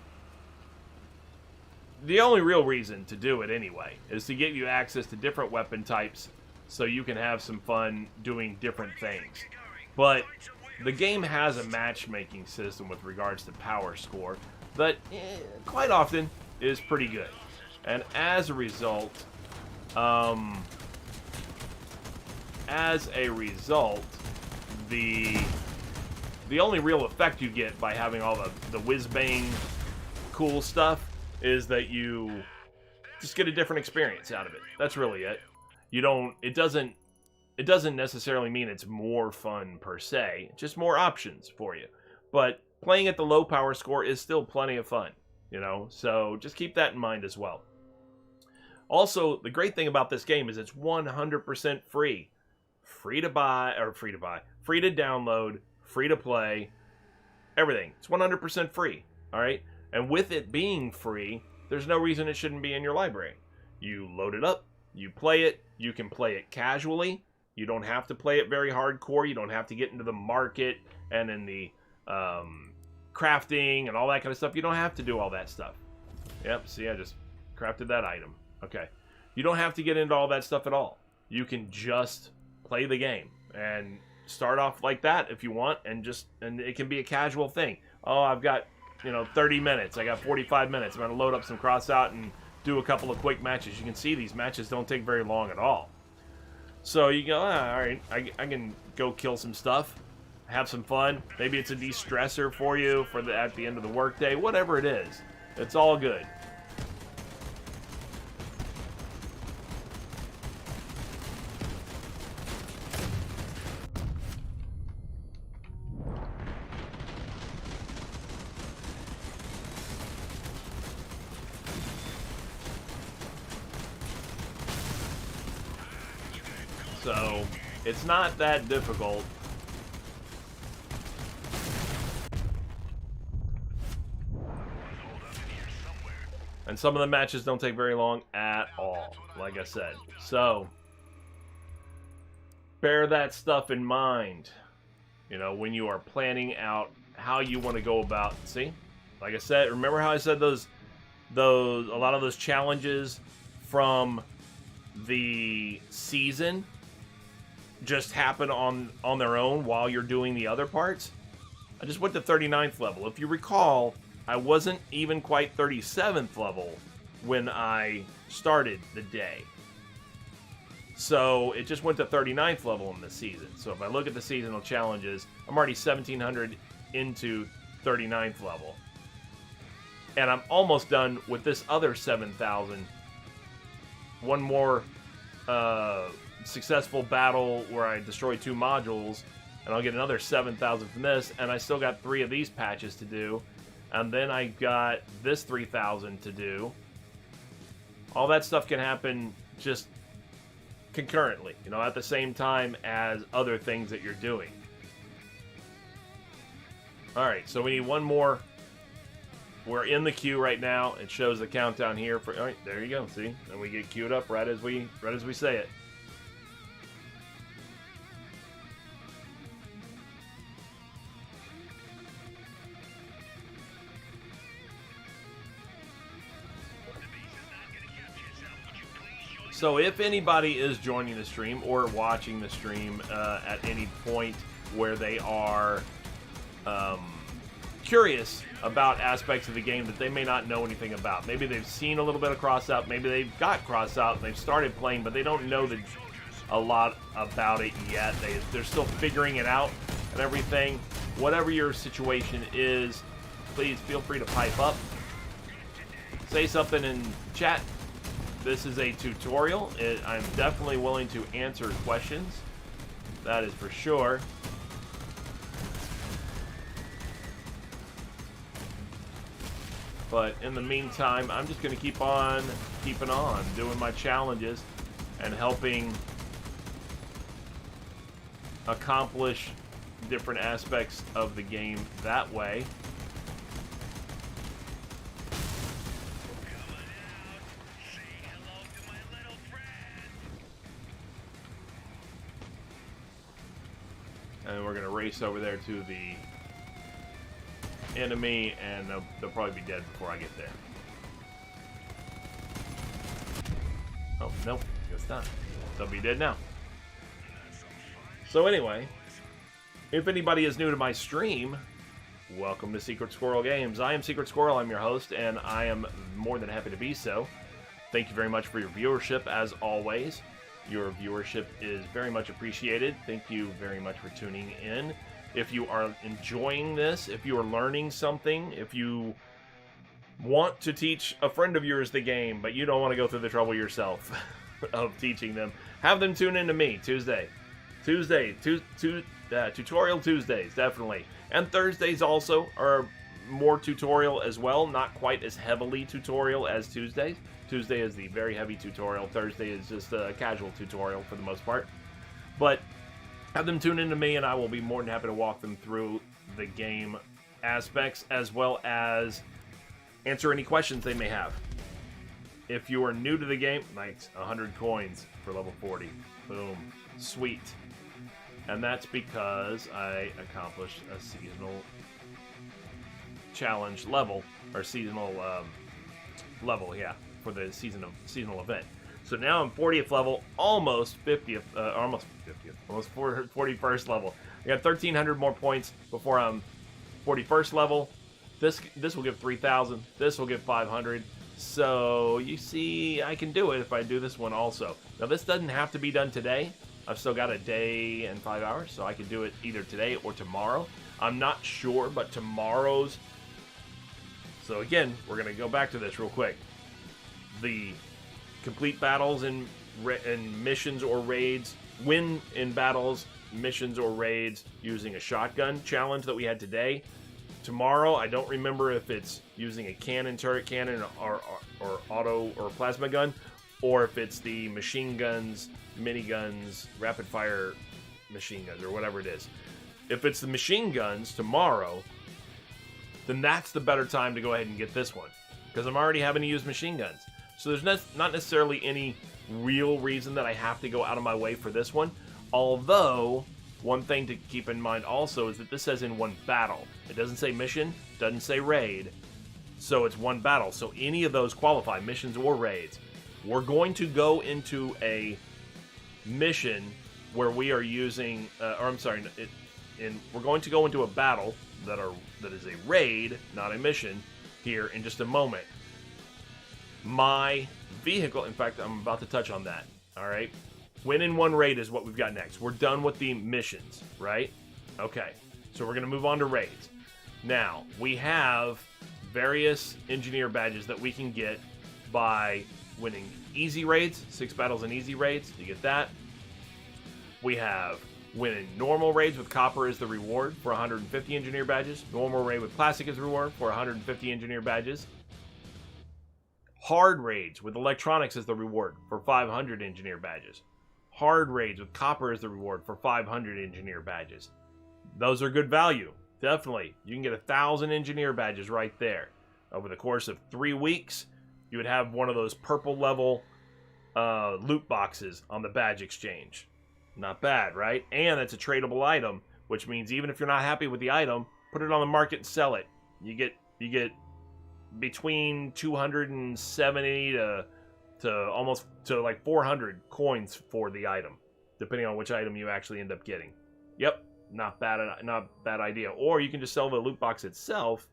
the only real reason to do it anyway is to get you access to different weapon types so you can have some fun doing different things. But the game has a matchmaking system with regards to power score that quite often is pretty good. And as a result, the only real effect you get by having all the whiz-bang cool stuff is that you just get a different experience out of it. That's really it. It doesn't necessarily mean it's more fun per se, just more options for you. But playing at the low power score is still plenty of fun, so just keep that in mind as well. Also, the great thing about this game is it's 100% free free to buy, or free to download, free to play, everything. It's 100% free, all right? And with it being free, there's no reason it shouldn't be in your library. You load it up, you play it, you can play it casually. You don't have to play it very hardcore. You don't have to get into the market and in the crafting and all that kind of stuff. You don't have to do all that stuff. Yep, see, I just crafted that item. Okay. You don't have to get into all that stuff at all. You can just play the game and start off like that if you want, and it can be a casual thing. Oh, I've got, 30 minutes. I got 45 minutes. I'm going to load up some cross out and do a couple of quick matches. You can see these matches don't take very long at all. So you go, all right, I can go kill some stuff, have some fun. Maybe it's a de-stressor for you at the end of the workday. Whatever it is, it's all good. So, it's not that difficult. And some of the matches don't take very long at all, like I said. So, bear that stuff in mind, when you are planning out how you want to go about. See, like I said, remember how I said a lot of those challenges from the season just happen on their own while you're doing the other parts? I just went to 39th level. If you recall, I wasn't even quite 37th level when I started the day. So it just went to 39th level in the season. So if I look at the seasonal challenges, I'm already 1,700 into 39th level. And I'm almost done with this other 7,000. One more successful battle where I destroy 2 modules, and I'll get another 7,000 from this, and I still got 3 of these patches to do, and then I got this 3,000 to do. All that stuff can happen just concurrently, at the same time as other things that you're doing. Alright, so we need one more. We're in the queue right now. It shows the countdown here. Alright, there you go, see? And we get queued up right as we say it. So if anybody is joining the stream or watching the stream at any point where they are curious about aspects of the game that they may not know anything about, maybe they've seen a little bit of cross-out, maybe they've got cross-out and they've started playing, but they don't know a lot about it yet. They're still figuring it out and everything. Whatever your situation is, please feel free to pipe up. Say something in chat. This is a tutorial. I'm definitely willing to answer questions. That is for sure. But in the meantime, I'm just going to keep on keeping on, doing my challenges and helping accomplish different aspects of the game that way. And we're going to race over there to the enemy, and they'll probably be dead before I get there. Oh, nope. Guess not. They'll be dead now. So anyway, if anybody is new to my stream, welcome to Secret Squirrel Games. I am Secret Squirrel. I'm your host, and I am more than happy to be so. Thank you very much for your viewership, as always. Your viewership is very much appreciated. Thank you very much for tuning in. If you are enjoying this, if you are learning something, if you want to teach a friend of yours the game, but you don't want to go through the trouble yourself of teaching them, have them tune in to me Tutorial Tuesdays, definitely. And Thursdays also are more tutorial as well, not quite as heavily tutorial as Tuesdays. Tuesday is the very heavy tutorial. Thursday is just a casual tutorial for the most part. But have them tune into me, and I will be more than happy to walk them through the game aspects, as well as answer any questions they may have. If you are new to the game, nice, 100 coins for level 40. Boom. Sweet. And that's because I accomplished a seasonal challenge level, or seasonal level, yeah, for the seasonal event. So now I'm 40th level, almost 50th, almost 41st level. I got 1,300 more points before I'm 41st level. This will give 3,000. This will give 500. So you see, I can do it if I do this one also. Now this doesn't have to be done today. I've still got a day and 5 hours, so I can do it either today or tomorrow. I'm not sure, but tomorrow's. So again, we're gonna go back to this real quick. The complete battles and missions or raids, win in battles, missions or raids using a shotgun challenge that we had today. Tomorrow, I don't remember if it's using a cannon, turret cannon, or auto or plasma gun, or if it's the machine guns, miniguns, rapid fire machine guns, or whatever it is. If it's the machine guns tomorrow, then that's the better time to go ahead and get this one, because I'm already having to use machine guns. So there's not necessarily any real reason that I have to go out of my way for this one. Although, one thing to keep in mind also is that this says in one battle. It doesn't say mission, doesn't say raid, so it's one battle. So any of those qualify, missions or raids. We're going to go into a mission where we are using, we're going to go into a battle that is a raid, not a mission, here in just a moment. My vehicle, in fact, I'm about to touch on that, all right? Win in one raid is what we've got next. We're done with the missions, right? Okay, so we're going to move on to raids. Now, we have various engineer badges that we can get by winning easy raids, 6 battles in easy raids. You get that. We have winning normal raids with copper as the reward for 150 engineer badges. Normal raid with classic as the reward for 150 engineer badges. Hard raids with electronics as the reward for 500 engineer badges. Hard raids with copper as the reward for 500 engineer badges. Those are good value, definitely. You can get 1,000 engineer badges right there. Over the course of 3 weeks, you would have one of those purple level loot boxes on the badge exchange. Not bad, right? And it's a tradable item, which means even if you're not happy with the item, put it on the market and sell it. You get between 270 to almost to like 400 coins for the item, depending on which item you actually end up getting. Yep, not bad idea. Or you can just sell the loot box itself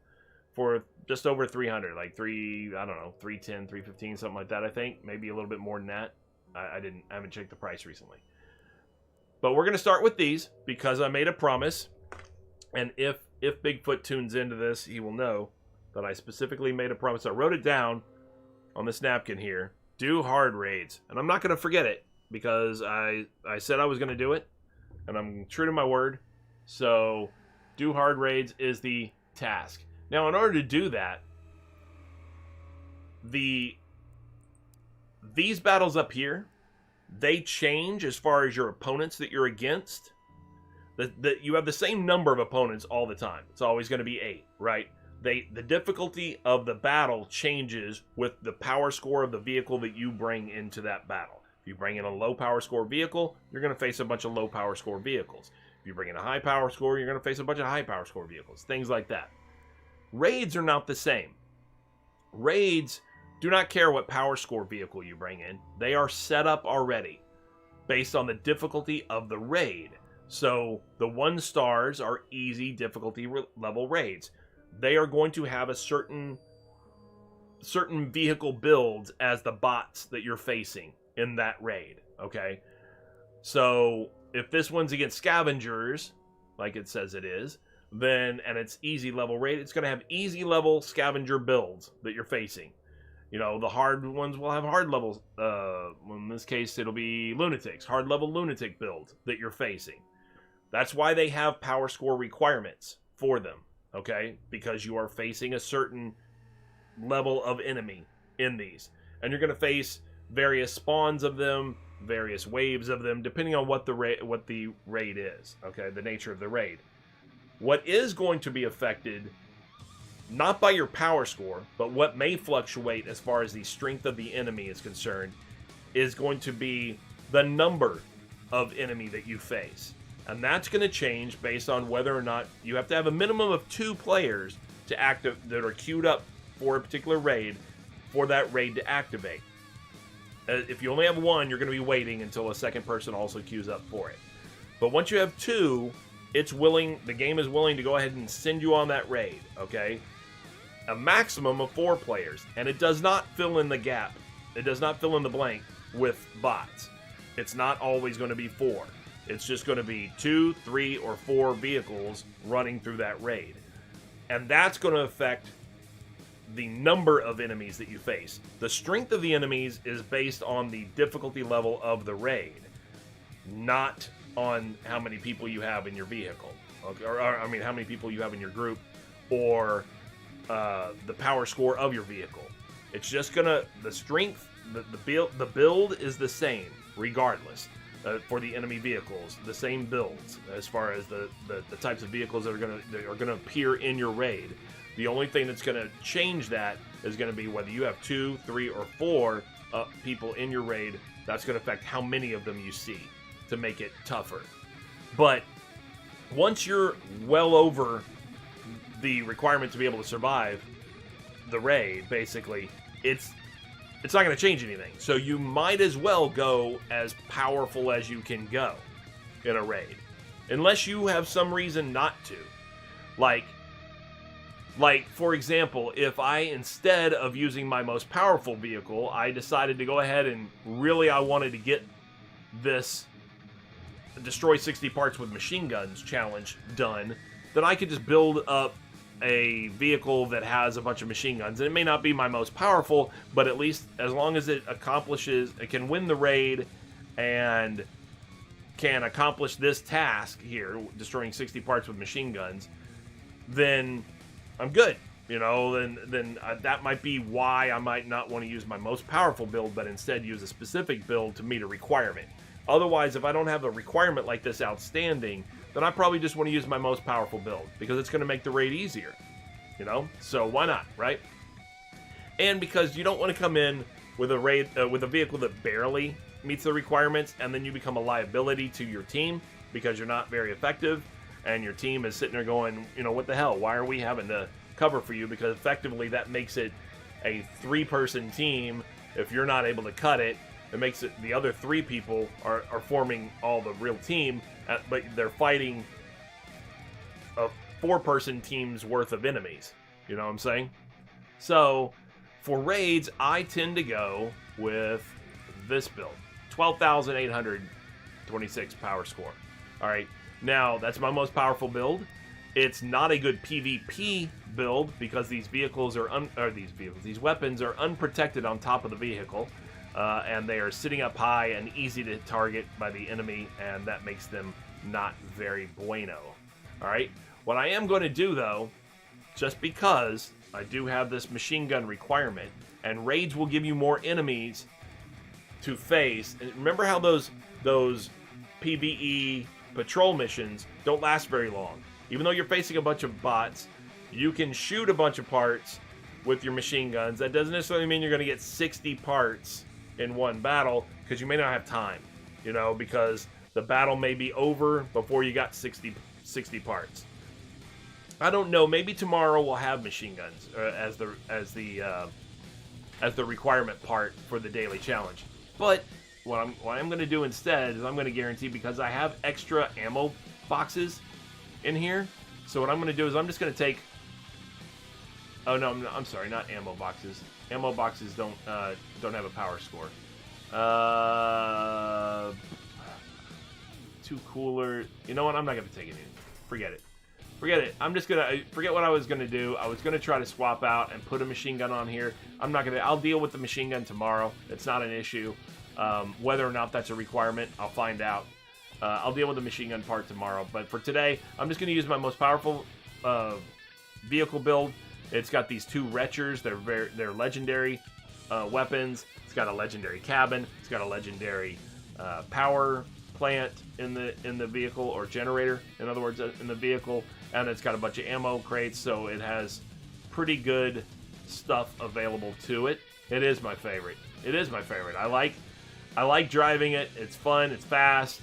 for just over 300, like 310, 315, something like that. I think maybe a little bit more than that. I haven't checked the price recently. But we're gonna start with these because I made a promise, and if Bigfoot tunes into this, he will know that I specifically made a promise. I wrote it down on this napkin here. Do hard raids. And I'm not going to forget it because I said I was going to do it. And I'm true to my word. So do hard raids is the task. Now, in order to do that, these battles up here, they change as far as your opponents that you're against. You have the same number of opponents all the time. It's always going to be 8, right? The difficulty of the battle changes with the power score of the vehicle that you bring into that battle. If you bring in a low power score vehicle, you're going to face a bunch of low power score vehicles. If you bring in a high power score, you're going to face a bunch of high power score vehicles. Things like that. Raids are not the same. Raids do not care what power score vehicle you bring in. They are set up already based on the difficulty of the raid. So the 1 stars are easy difficulty level raids. They are going to have a certain vehicle builds as the bots that you're facing in that raid, okay? So if this one's against scavengers, like it says it is, and it's easy level raid, it's going to have easy level scavenger builds that you're facing. You know, the hard ones will have hard levels. In this case, it'll be lunatics, hard level lunatic build that you're facing. That's why they have power score requirements for them. Okay, because you are facing a certain level of enemy in these. And you're going to face various spawns of them, various waves of them, depending on what the raid is. Okay, the nature of the raid. What is going to be affected, not by your power score, but what may fluctuate as far as the strength of the enemy is concerned, is going to be the number of enemy that you face. And that's going to change based on whether or not you have to have a minimum of 2 players to that are queued up for a particular raid, for that raid to activate. If you only have 1, you're going to be waiting until a second person also queues up for it. But once you have 2, the game is willing to go ahead and send you on that raid, okay? A maximum of 4 players, and it does not fill in the gap. It does not fill in the blank with bots. It's not always going to be 4. It's just going to be 2, 3, or 4 vehicles running through that raid. And that's going to affect the number of enemies that you face. The strength of the enemies is based on the difficulty level of the raid, not on how many people you have in your vehicle. Or I mean, how many people you have in your group, or the power score of your vehicle. It's just gonna, the strength, the build is the same regardless. For the enemy vehicles, the same builds as far as the types of vehicles that are gonna appear in your raid. The only thing that's gonna change that is gonna be whether you have 2, 3, or 4 people in your raid. That's gonna affect how many of them you see to make it tougher. But once you're well over the requirement to be able to survive the raid, basically, it's not going to change anything. So you might as well go as powerful as you can go in a raid. Unless you have some reason not to. Like, for example, if I, instead of using my most powerful vehicle, I decided to go ahead and I wanted to get this destroy 60 parts with machine guns challenge done, then I could just build up a vehicle that has a bunch of machine guns. And it may not be my most powerful, but at least as long as it can win the raid and can accomplish this task here, destroying 60 parts with machine guns, then I'm good. You know, then that might be why I might not want to use my most powerful build, but instead use a specific build to meet a requirement. Otherwise, if I don't have a requirement like this outstanding, then I probably just want to use my most powerful build, because it's going to make the raid easier, you know? So why not, right? And because you don't want to come in with a vehicle that barely meets the requirements, and then you become a liability to your team because you're not very effective, and your team is sitting there going, you know, what the hell? Why are we having to cover for you? Because effectively that makes it a 3-person team. If you're not able to cut it, it makes it the other 3 people are forming all the real team, but they're fighting a 4-person team's worth of enemies. You know what I'm saying? So for raids, I tend to go with this build, 12,826 power score. All right, now that's my most powerful build. It's not a good PvP build because these vehicles these weapons are unprotected on top of the vehicle. And they are sitting up high and easy to target by the enemy, and that makes them not very bueno. Alright, what I am going to do though, just because I do have this machine gun requirement, and raids will give you more enemies to face, and remember how those PvE patrol missions don't last very long. Even though you're facing a bunch of bots, you can shoot a bunch of parts with your machine guns. That doesn't necessarily mean you're going to get 60 parts in one battle, because you may not have time, you know, because the battle may be over before you got 60 parts. I don't know, maybe tomorrow we'll have machine guns as the requirement part for the daily challenge. But what I'm going to do instead is I'm going to guarantee, because I have extra ammo boxes in here, so what I'm going to do is I'm just going to take, oh no, I'm sorry, not ammo boxes. Ammo boxes don't have a power score. 2 cooler. You know what? I'm not gonna take it in. Forget it. I'm just gonna forget what I was gonna do. I was gonna try to swap out and put a machine gun on here. I'll deal with the machine gun tomorrow. It's not an issue. Whether or not that's a requirement, I'll find out. I'll deal with the machine gun part tomorrow. But for today, I'm just gonna use my most powerful vehicle build. It's got these 2 retchers. They're legendary weapons. It's got a legendary cabin. It's got a legendary power plant in the vehicle, or generator, in other words, in the vehicle, and it's got a bunch of ammo crates, so it has pretty good stuff available to it. It is my favorite. It is my favorite. I like driving it. It's fun. It's fast,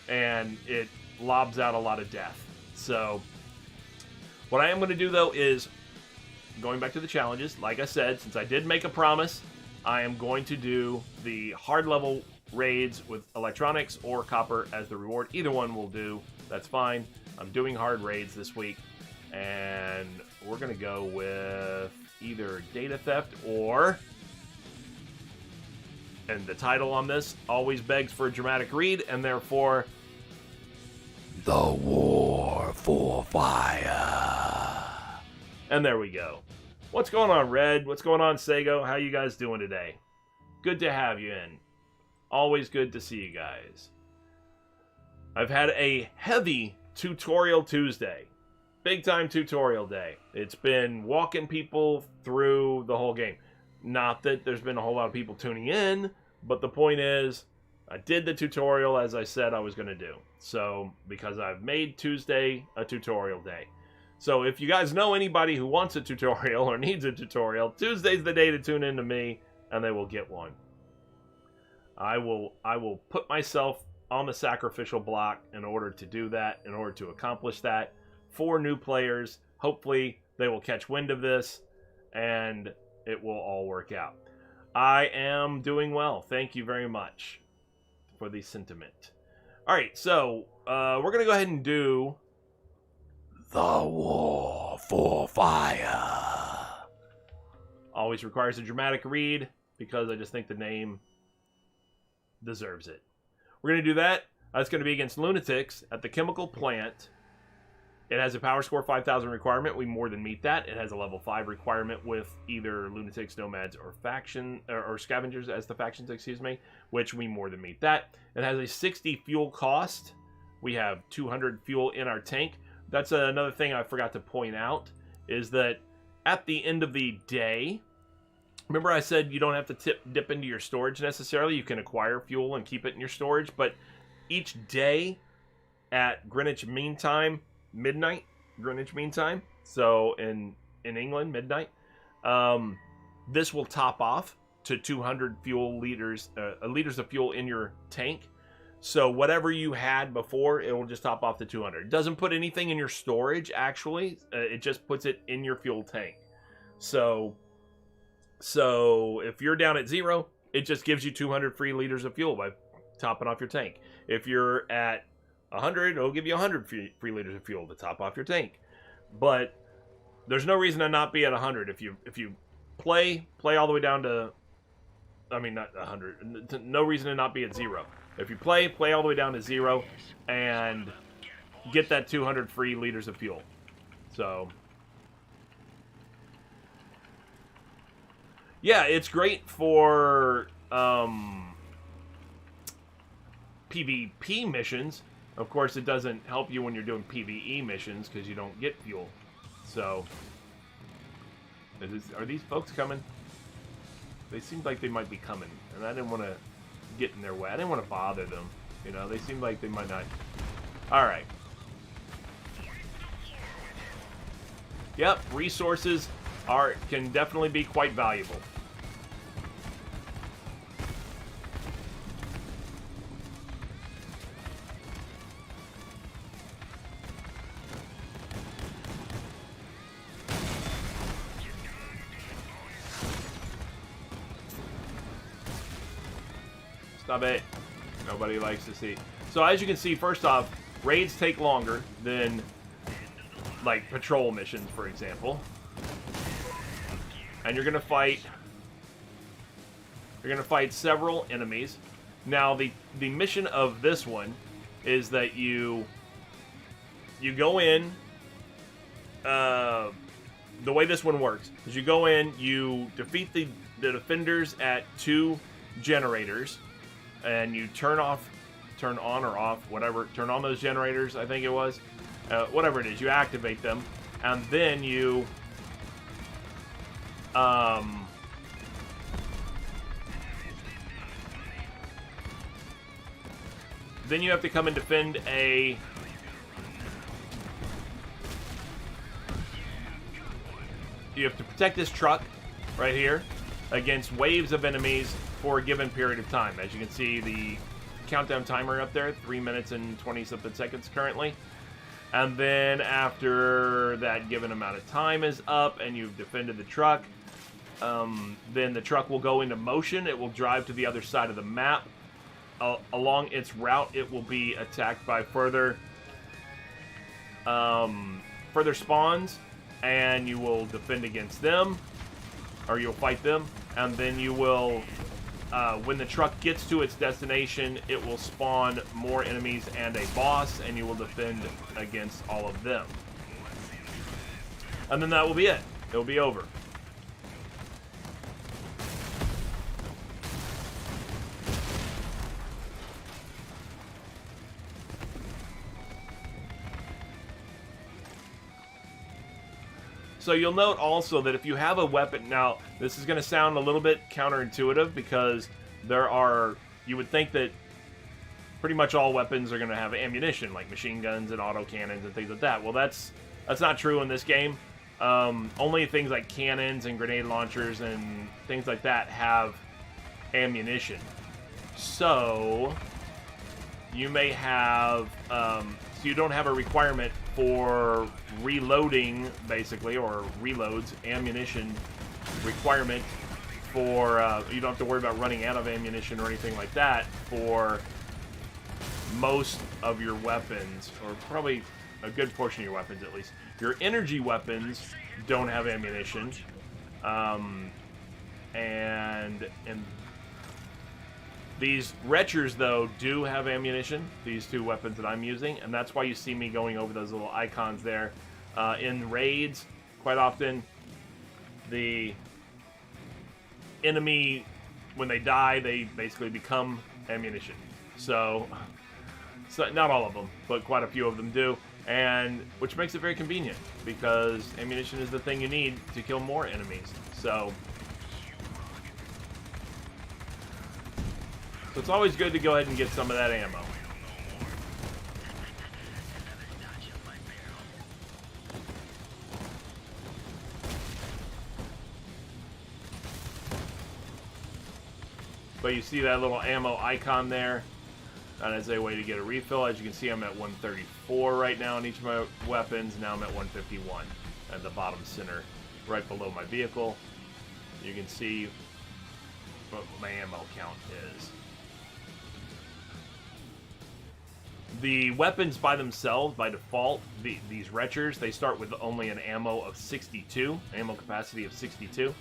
and it lobs out a lot of death. So what I am going to do, though, is going back to the challenges. Like I said, since I did make a promise, I am going to do the hard level raids with electronics or copper as the reward. Either one will do. That's fine. I'm doing hard raids this week, and we're going to go with either data theft or... And the title on this always begs for a dramatic read, and therefore... The War for Fire. And there we go. What's going on, Red? What's going on, Sego? How you guys doing today? Good to have you in. Always good to see you guys. I've had a heavy Tutorial Tuesday. Big time tutorial day. It's been walking people through the whole game. Not that there's been a whole lot of people tuning in, but the point is, I did the tutorial as I said I was going to do. So, because I've made Tuesday a tutorial day. So, if you guys know anybody who wants a tutorial or needs a tutorial, Tuesday's the day to tune in to me, and they will get one. I will put myself on the sacrificial block in order to do that, in order to accomplish that. For new players, hopefully they will catch wind of this, and it will all work out. I am doing well. Thank you very much for the sentiment. Alright, so we're going to go ahead and do The War for Fire. Always requires a dramatic read because I just think the name deserves it. We're going to do that. That's going to be against lunatics at the chemical plant. It has a power score 5,000 requirement. We more than meet that. It has a level 5 requirement with either lunatics, nomads, or faction or scavengers as the factions, excuse me, which we more than meet that. It has a 60 fuel cost. We have 200 fuel in our tank. That's another thing I forgot to point out, is that at the end of the day, remember I said you don't have to dip into your storage necessarily. You can acquire fuel and keep it in your storage, but each day at Greenwich Mean Time, midnight, Greenwich Mean Time, so in England, midnight, this will top off to 200 liters of fuel in your tank. So whatever you had before, it will just top off to 200. It doesn't put anything in your storage, actually. It just puts it in your fuel tank. So if you're down at 0, it just gives you 200 free liters of fuel by topping off your tank. If you're at 100, it'll give you 100 free liters of fuel to top off your tank. But there's no reason to not be at 100. If you play all the way down to, I mean, not 100. No reason to not be at 0. If you play all the way down to 0 and get that 200 free liters of fuel. So yeah, it's great for PvP missions. Of course, it doesn't help you when you're doing PvE missions because you don't get fuel. So, are these folks coming? They seemed like they might be coming, and I didn't want to get in their way. I didn't want to bother them. You know, they seemed like they might not. All right. Yep, resources can definitely be quite valuable. Stop it. Nobody likes to see. So as you can see, first off, raids take longer than like patrol missions, for example. And you're gonna fight several enemies. Now the mission of this one is that you go in. The way this one works is you go in, you defeat the defenders at 2 generators. And you turn on or off, whatever, turn on those generators, I think it was. Whatever it is, you activate them. And then you... Then you have to come and defend a... You have to protect this truck right here against waves of enemies for a given period of time. As you can see, the countdown timer up there, 3 minutes and 20-something seconds currently. And then after that given amount of time is up and you've defended the truck, then the truck will go into motion. It will drive to the other side of the map. Along its route, it will be attacked by further spawns, and you will defend against them, or you'll fight them, and then you will, when the truck gets to its destination, it will spawn more enemies and a boss, and you will defend against all of them. And then that will be it. It will be over. So you'll note also that if you have a weapon, now this is going to sound a little bit counterintuitive because you would think that pretty much all weapons are going to have ammunition, like machine guns and autocannons and things like that. Well, that's not true in this game. Only things like cannons and grenade launchers and things like that have ammunition. So you may have, so you don't have a requirement for reloading, basically, or reloads, ammunition requirement for, you don't have to worry about running out of ammunition or anything like that for most of your weapons, or probably a good portion of your weapons at least. Your energy weapons don't have ammunition, and these retchers, though, do have ammunition, these two weapons that I'm using, and that's why you see me going over those little icons there. In raids, quite often, the enemy, when they die, they basically become ammunition. So not all of them, but quite a few of them do, and which makes it very convenient, because ammunition is the thing you need to kill more enemies. So it's always good to go ahead and get some of that ammo. But you see that little ammo icon there. That is a way to get a refill. As you can see, I'm at 134 right now on each of my weapons. Now I'm at 151 at the bottom center, right below my vehicle. You can see what my ammo count is. The weapons by themselves, by default, these retchers, they start with only an ammo of 62, ammo capacity of 62.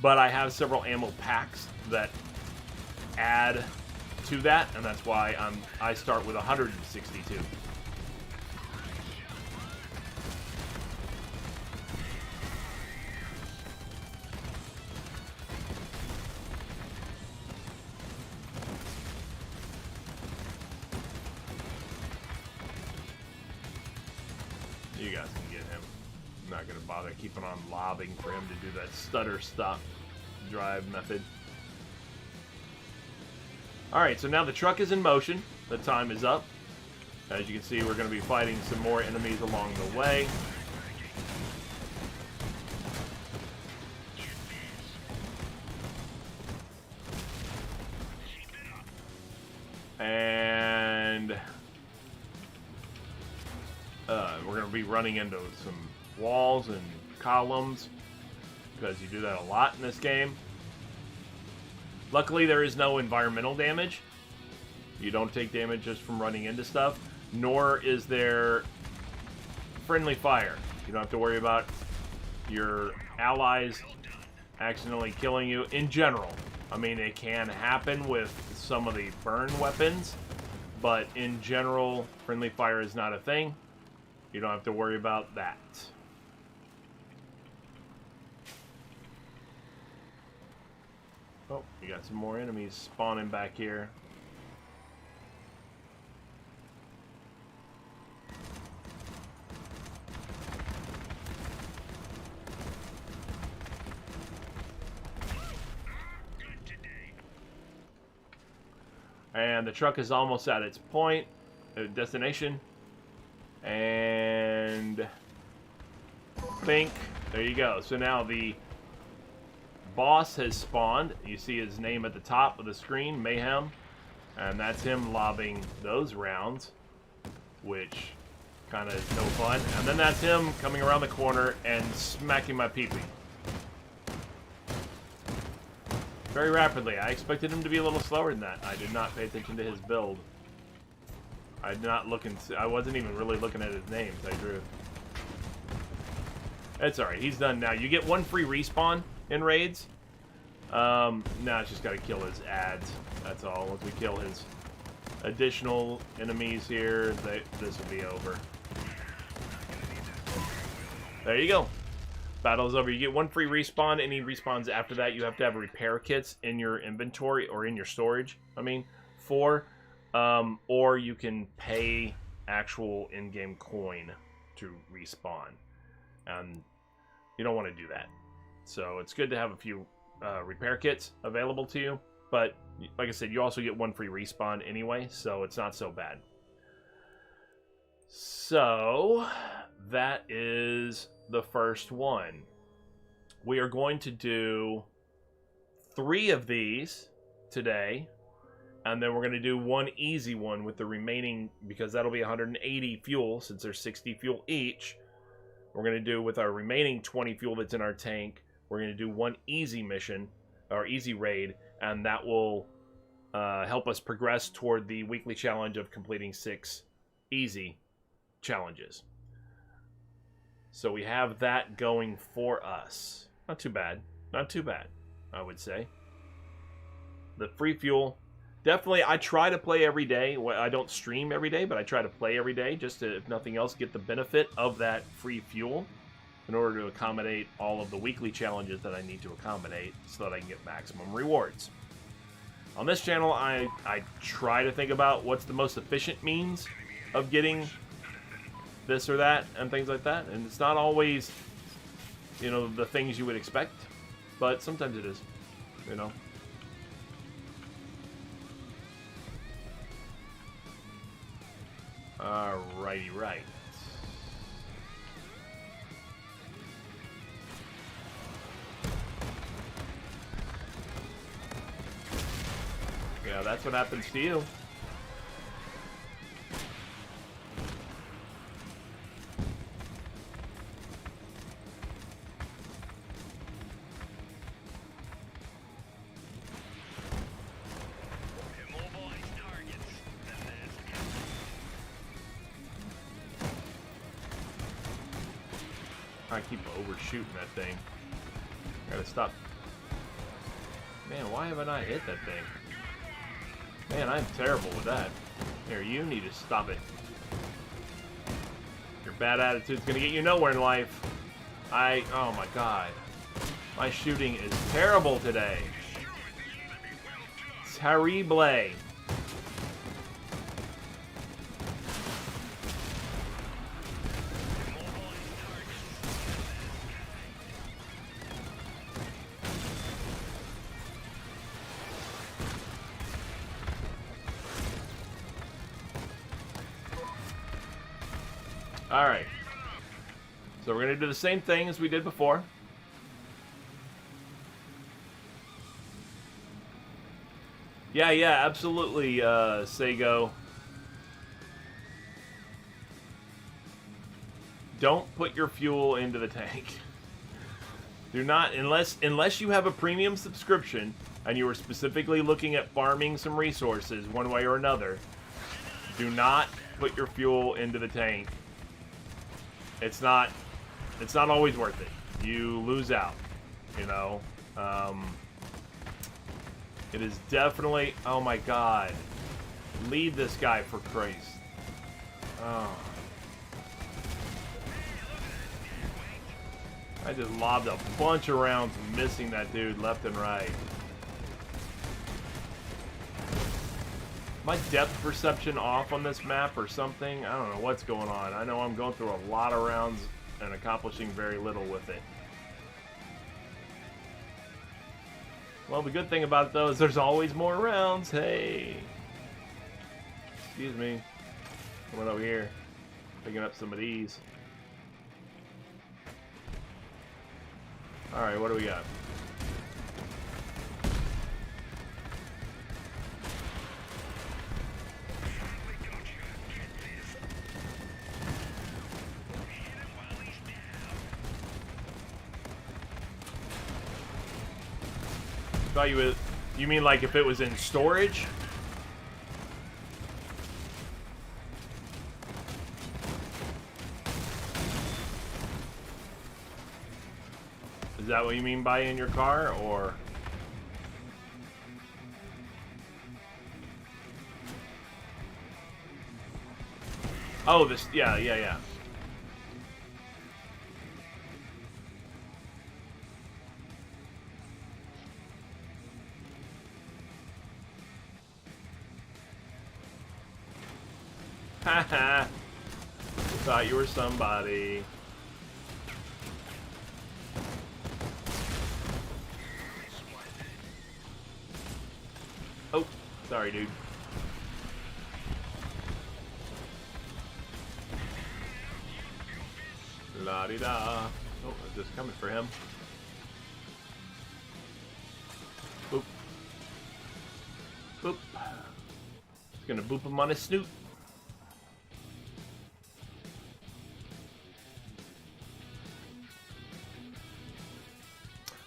But I have several ammo packs that add to that, and that's why I start with 162. You guys can get him. I'm not going to bother keeping on lobbing for him to do that stutter stop drive method. Alright, so now the truck is in motion. The time is up. As you can see, we're going to be fighting some more enemies along the way. And we're going to be running into some walls and columns, because you do that a lot in this game. Luckily, there is no environmental damage. You don't take damage just from running into stuff, nor is there friendly fire. You don't have to worry about your allies accidentally killing you in general. I mean, it can happen with some of the burn weapons, but in general, friendly fire is not a thing. You don't have to worry about that. Oh, you got some more enemies spawning back here. And the truck is almost at its point, destination. And think, there you go. So now the boss has spawned. You see his name at the top of the screen, Mayhem. And that's him lobbing those rounds, which kind of is no fun. And then that's him coming around the corner and smacking my pee-pee. Very rapidly. I expected him to be a little slower than that. I did not pay attention to his build. I did not look and I wasn't even really looking at his name, I drew. It's alright, he's done now. You get one free respawn in raids. Now it's just gotta kill his ads. That's all. Once we kill his additional enemies here, this will be over. There you go. Battle's over. You get one free respawn. Any respawns after that, you have to have repair kits in your inventory or in your storage. Or you can pay actual in-game coin to respawn. And you don't want to do that. So it's good to have a few repair kits available to you. But like I said, you also get one free respawn anyway, so it's not so bad. So that is the first one. We are going to do 3 of these today, and then we're going to do one easy one with the remaining, because that'll be 180 fuel since there's 60 fuel each. We're going to do with our remaining 20 fuel that's in our tank, we're going to do one easy mission, or easy raid, and that will help us progress toward the weekly challenge of completing 6 easy challenges. So we have that going for us. Not too bad. Not too bad, I would say. The free fuel. Definitely, I try to play every day. Well, I don't stream every day, but I try to play every day just to, if nothing else, get the benefit of that free fuel in order to accommodate all of the weekly challenges that I need to accommodate so that I can get maximum rewards. On this channel, I try to think about what's the most efficient means of getting this or that and things like that, and it's not always, you know, the things you would expect, but sometimes it is, you know. Alrighty, right. Yeah, that's what happens to you. I keep overshooting that thing. Gotta stop. Man, why haven't I hit that thing? Man, I'm terrible with that. Here, you need to stop it. Your bad attitude's gonna get you nowhere in life. Oh my god. My shooting is terrible today. Terrible. Alright. So we're going to do the same thing as we did before. Yeah, absolutely, Sego. Don't put your fuel into the tank. Do not, unless you have a premium subscription and you are specifically looking at farming some resources one way or another, do not put your fuel into the tank. It's not always worth it. You lose out, you know. It is definitely, oh my god. Leave this guy for Christ. Oh. I just lobbed a bunch of rounds missing that dude left and right. My depth perception off on this map or something? I don't know what's going on. I know I'm going through a lot of rounds and accomplishing very little with it. Well, the good thing about it, though, is there's always more rounds. Hey. Excuse me. Coming over here. Picking up some of these. Alright, what do we got? Thought you mean like if it was in storage? Is that what you mean by in your car, or? Oh, this, yeah. Haha. Thought you were somebody. Oh, sorry, dude. La-di-da. Oh, I'm just coming for him. Boop. Boop. Just gonna boop him on his snoot.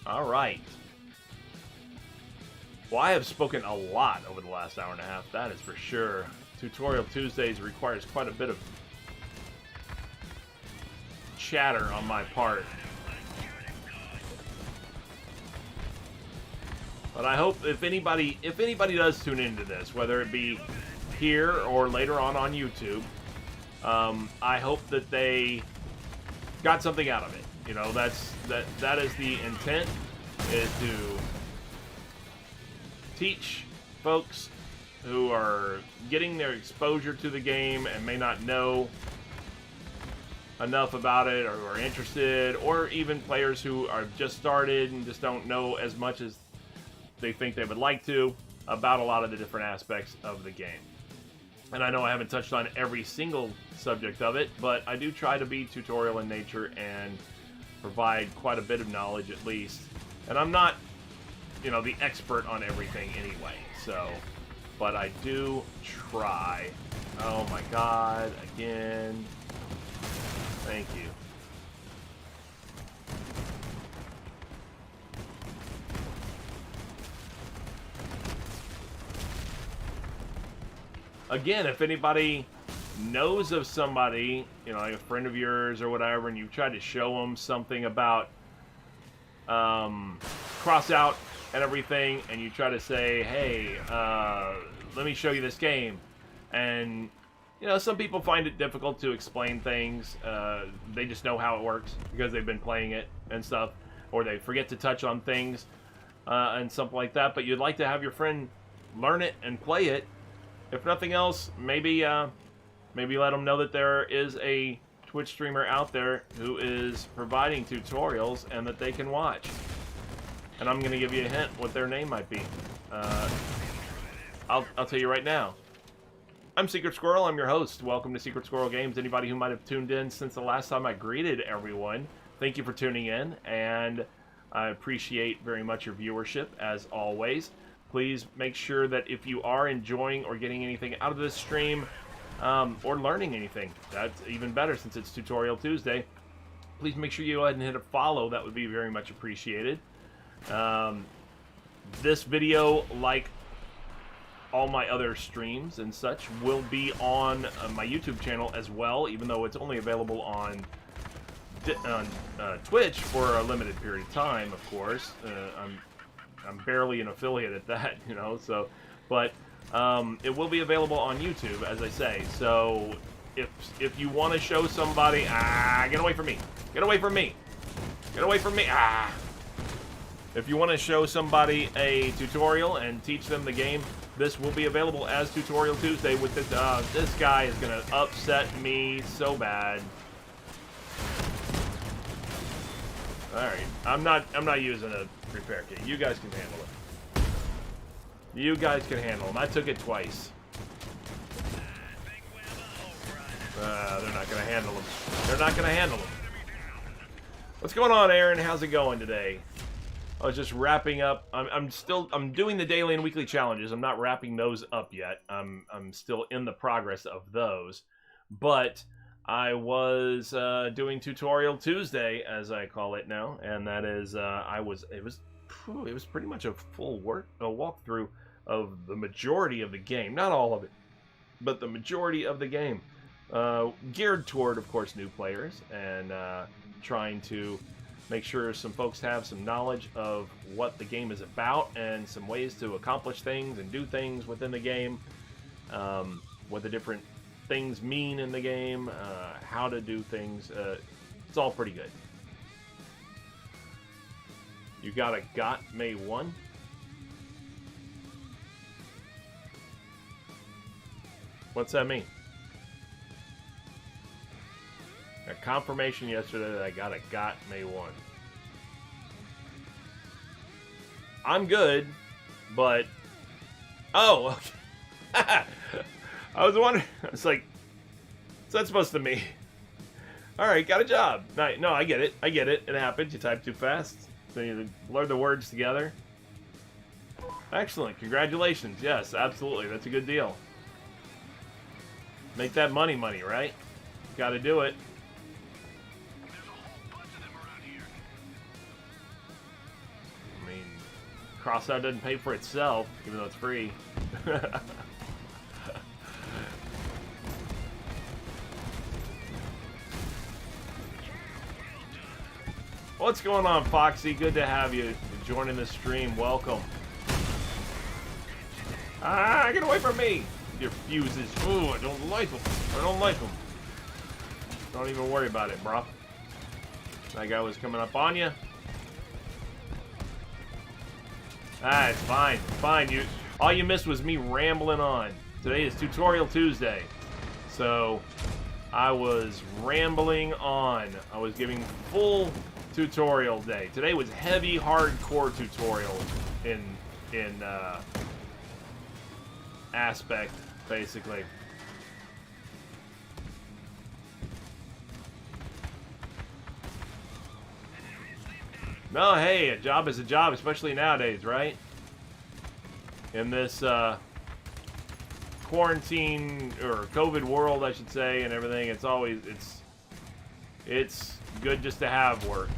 All right. Well, I have spoken a lot over the last hour and a half, that is for sure. Tutorial Tuesdays requires quite a bit of chatter on my part. But I hope if anybody does tune into this, whether it be here or later on YouTube, I hope that they got something out of it. You know, that is the intent, is to teach folks who are getting their exposure to the game and may not know enough about it or are interested, or even players who are just started and just don't know as much as they think they would like to about a lot of the different aspects of the game. And I know I haven't touched on every single subject of it, but I do try to be tutorial in nature and provide quite a bit of knowledge at least. And I'm not, you know, the expert on everything anyway, so, but I do try. Oh my god, again. Thank you. Again, if anybody knows of somebody, you know, like a friend of yours or whatever, and you've tried to show them something about cross out and everything, and you try to say, hey, let me show you this game, and you know, some people find it difficult to explain things. They just know how it works because they've been playing it and stuff, or they forget to touch on things and something like that. But you'd like to have your friend learn it and play it. If nothing else, maybe let them know that there is a Twitch streamer out there who is providing tutorials and that they can watch. And I'm going to give you a hint what their name might be. I'll tell you right now. I'm Secret Squirrel. I'm your host. Welcome to Secret Squirrel Games. Anybody who might have tuned in since the last time I greeted everyone, thank you for tuning in, and I appreciate very much your viewership, as always. Please make sure that if you are enjoying or getting anything out of this stream, or learning anything, that's even better since it's Tutorial Tuesday, please make sure you go ahead and hit a follow. That would be very much appreciated. This video, like all my other streams and such, will be on my YouTube channel as well, even though it's only available on Twitch for a limited period of time, of course. I'm barely an affiliate at that, you know, so, but it will be available on YouTube, as I say. So if you want to show somebody, get away from me, get away from me, get away from me, If you want to show somebody a tutorial and teach them the game, this will be available as Tutorial Tuesday. With this, this guy is gonna upset me so bad. All right, I'm not using a repair kit. You guys can handle it. You guys can handle them. I took it twice. they're not going to handle them. They're not going to handle them. What's going on, Aaron? How's it going today? I was just wrapping up. I'm doing the daily and weekly challenges. I'm not wrapping those up yet. I'm still in the progress of those. But I was doing Tutorial Tuesday, as I call it now, and that is it was pretty much a full walkthrough of the majority of the game. Not all of it, but the majority of the game. Geared toward, of course, new players, and trying to make sure some folks have some knowledge of what the game is about and some ways to accomplish things and do things within the game, what the different things mean in the game, how to do things. It's all pretty good. You got May 1? What's that mean? A confirmation yesterday that I got May 1. I'm good, but... Oh, okay. I was wondering... It's like... What's that supposed to mean? Alright, got a job. No, I get it. I get it. It happens. You type too fast. So you blur the words together. Excellent. Congratulations. Yes, absolutely. That's a good deal. Make that money, right? Got to do it. I mean, Crossout doesn't pay for itself, even though it's free. What's going on, Foxy? Good to have you joining the stream. Welcome. Ah, get away from me! Your fuses. Ooh, I don't like them. I don't like them. Don't even worry about it, bro. That guy was coming up on you. Ah, it's fine. It's fine. All you missed was me rambling on. Today is Tutorial Tuesday. So, I was rambling on. I was giving full tutorial day. Today was heavy, hardcore tutorial in aspect, basically. No, hey, a job is a job, especially nowadays, right? In this quarantine or COVID world, I should say, and everything, it's good just to have work.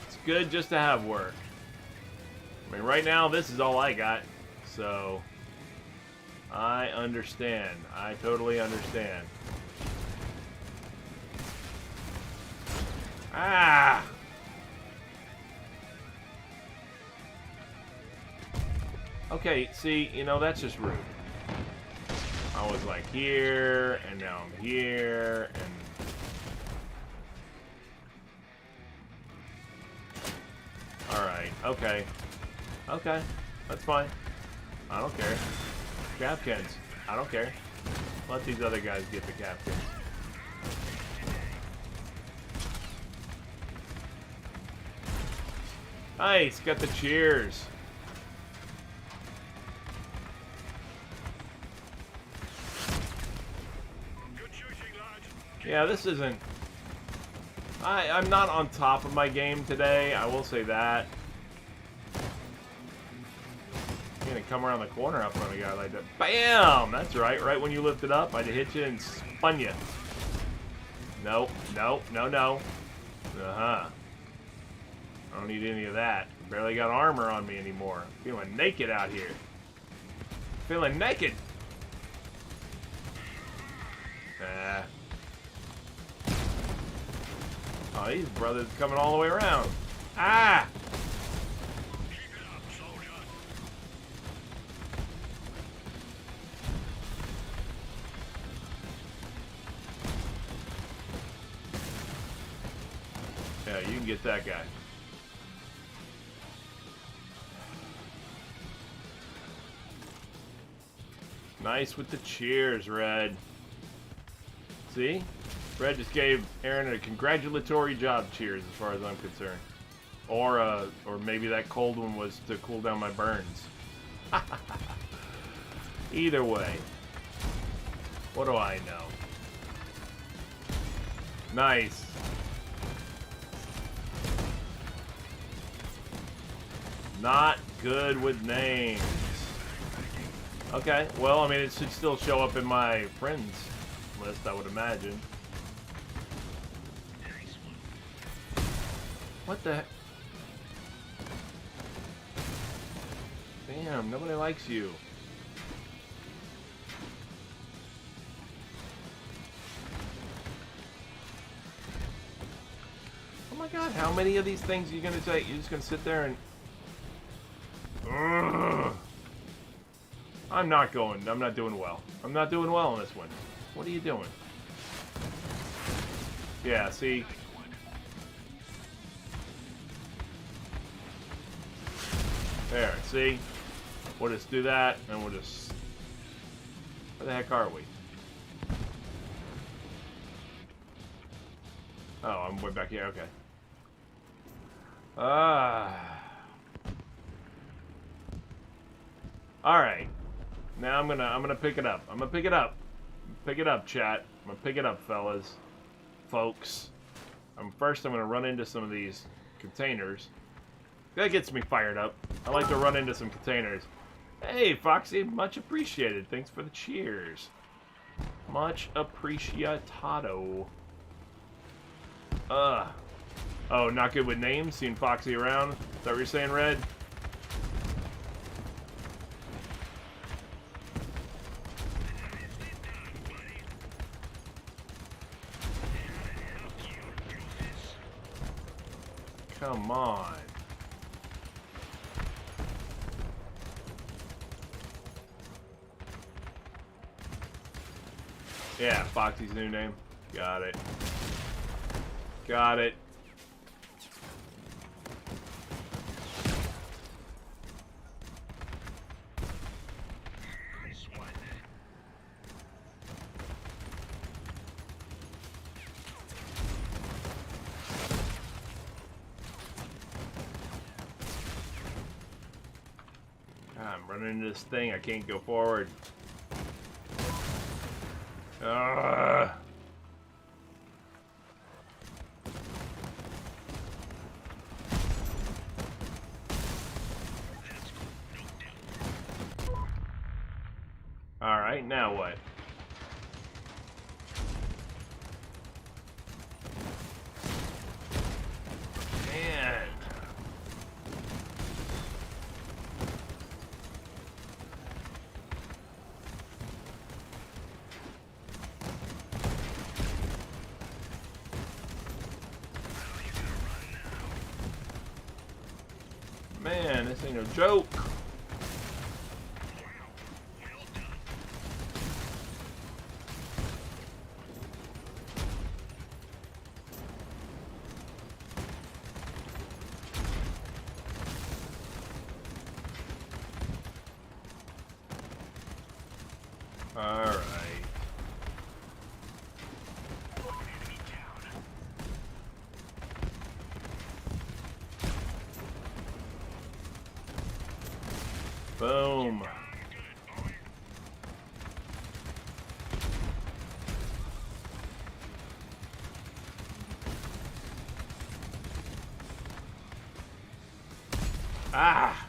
It's good just to have work. I mean, right now, this is all I got, so I understand. I totally understand. Ah! Okay, see, that's just rude. I was like here, and now I'm here, and... Alright, okay. Okay, that's fine. I don't care. Capkins. I don't care. Let these other guys get the capkins. Nice, got the cheers. Yeah, this isn't... I'm not on top of my game today, I will say that. I'm gonna come around the corner up on a guy like that. BAM! That's right, right when you lift it up, I'd hit you and spun you. Nope, nope, no, no. Uh-huh. I don't need any of that. Barely got armor on me anymore. Feeling naked out here. Feeling naked. Oh, these brothers coming all the way around. Ah! Yeah, you can get that guy. Nice with the cheers, Red. See? Red just gave Aaron a congratulatory job cheers as far as I'm concerned. Or maybe that cold one was to cool down my burns. Either way. What do I know? Nice. Not good with names. Okay, well, I mean, it should still show up in my friends list, I would imagine. What the heck? Damn, nobody likes you. Oh my god, how many of these things are you gonna take? You're just gonna sit there and... Ugh. I'm not doing well. I'm not doing well on this one. What are you doing? Yeah, see? There, see? We'll just do that, and we'll just... Where the heck are we? Oh, I'm way back here, okay. Alright. Now I'm gonna pick it up. I'm gonna pick it up. Pick it up, chat. I'm gonna pick it up, fellas. Folks. First I'm gonna run into some of these containers. That gets me fired up. I like to run into some containers. Hey, Foxy, much appreciated. Thanks for the cheers. Much appreciatado. Oh, not good with names? Seen Foxy around? Is that what you're saying, Red? Come on. Yeah, Foxy's new name. Got it. Got it. I'm running into this thing. I can't go forward. Alright, now what? Man. Man, this ain't no joke. Alright. Boom. Ah!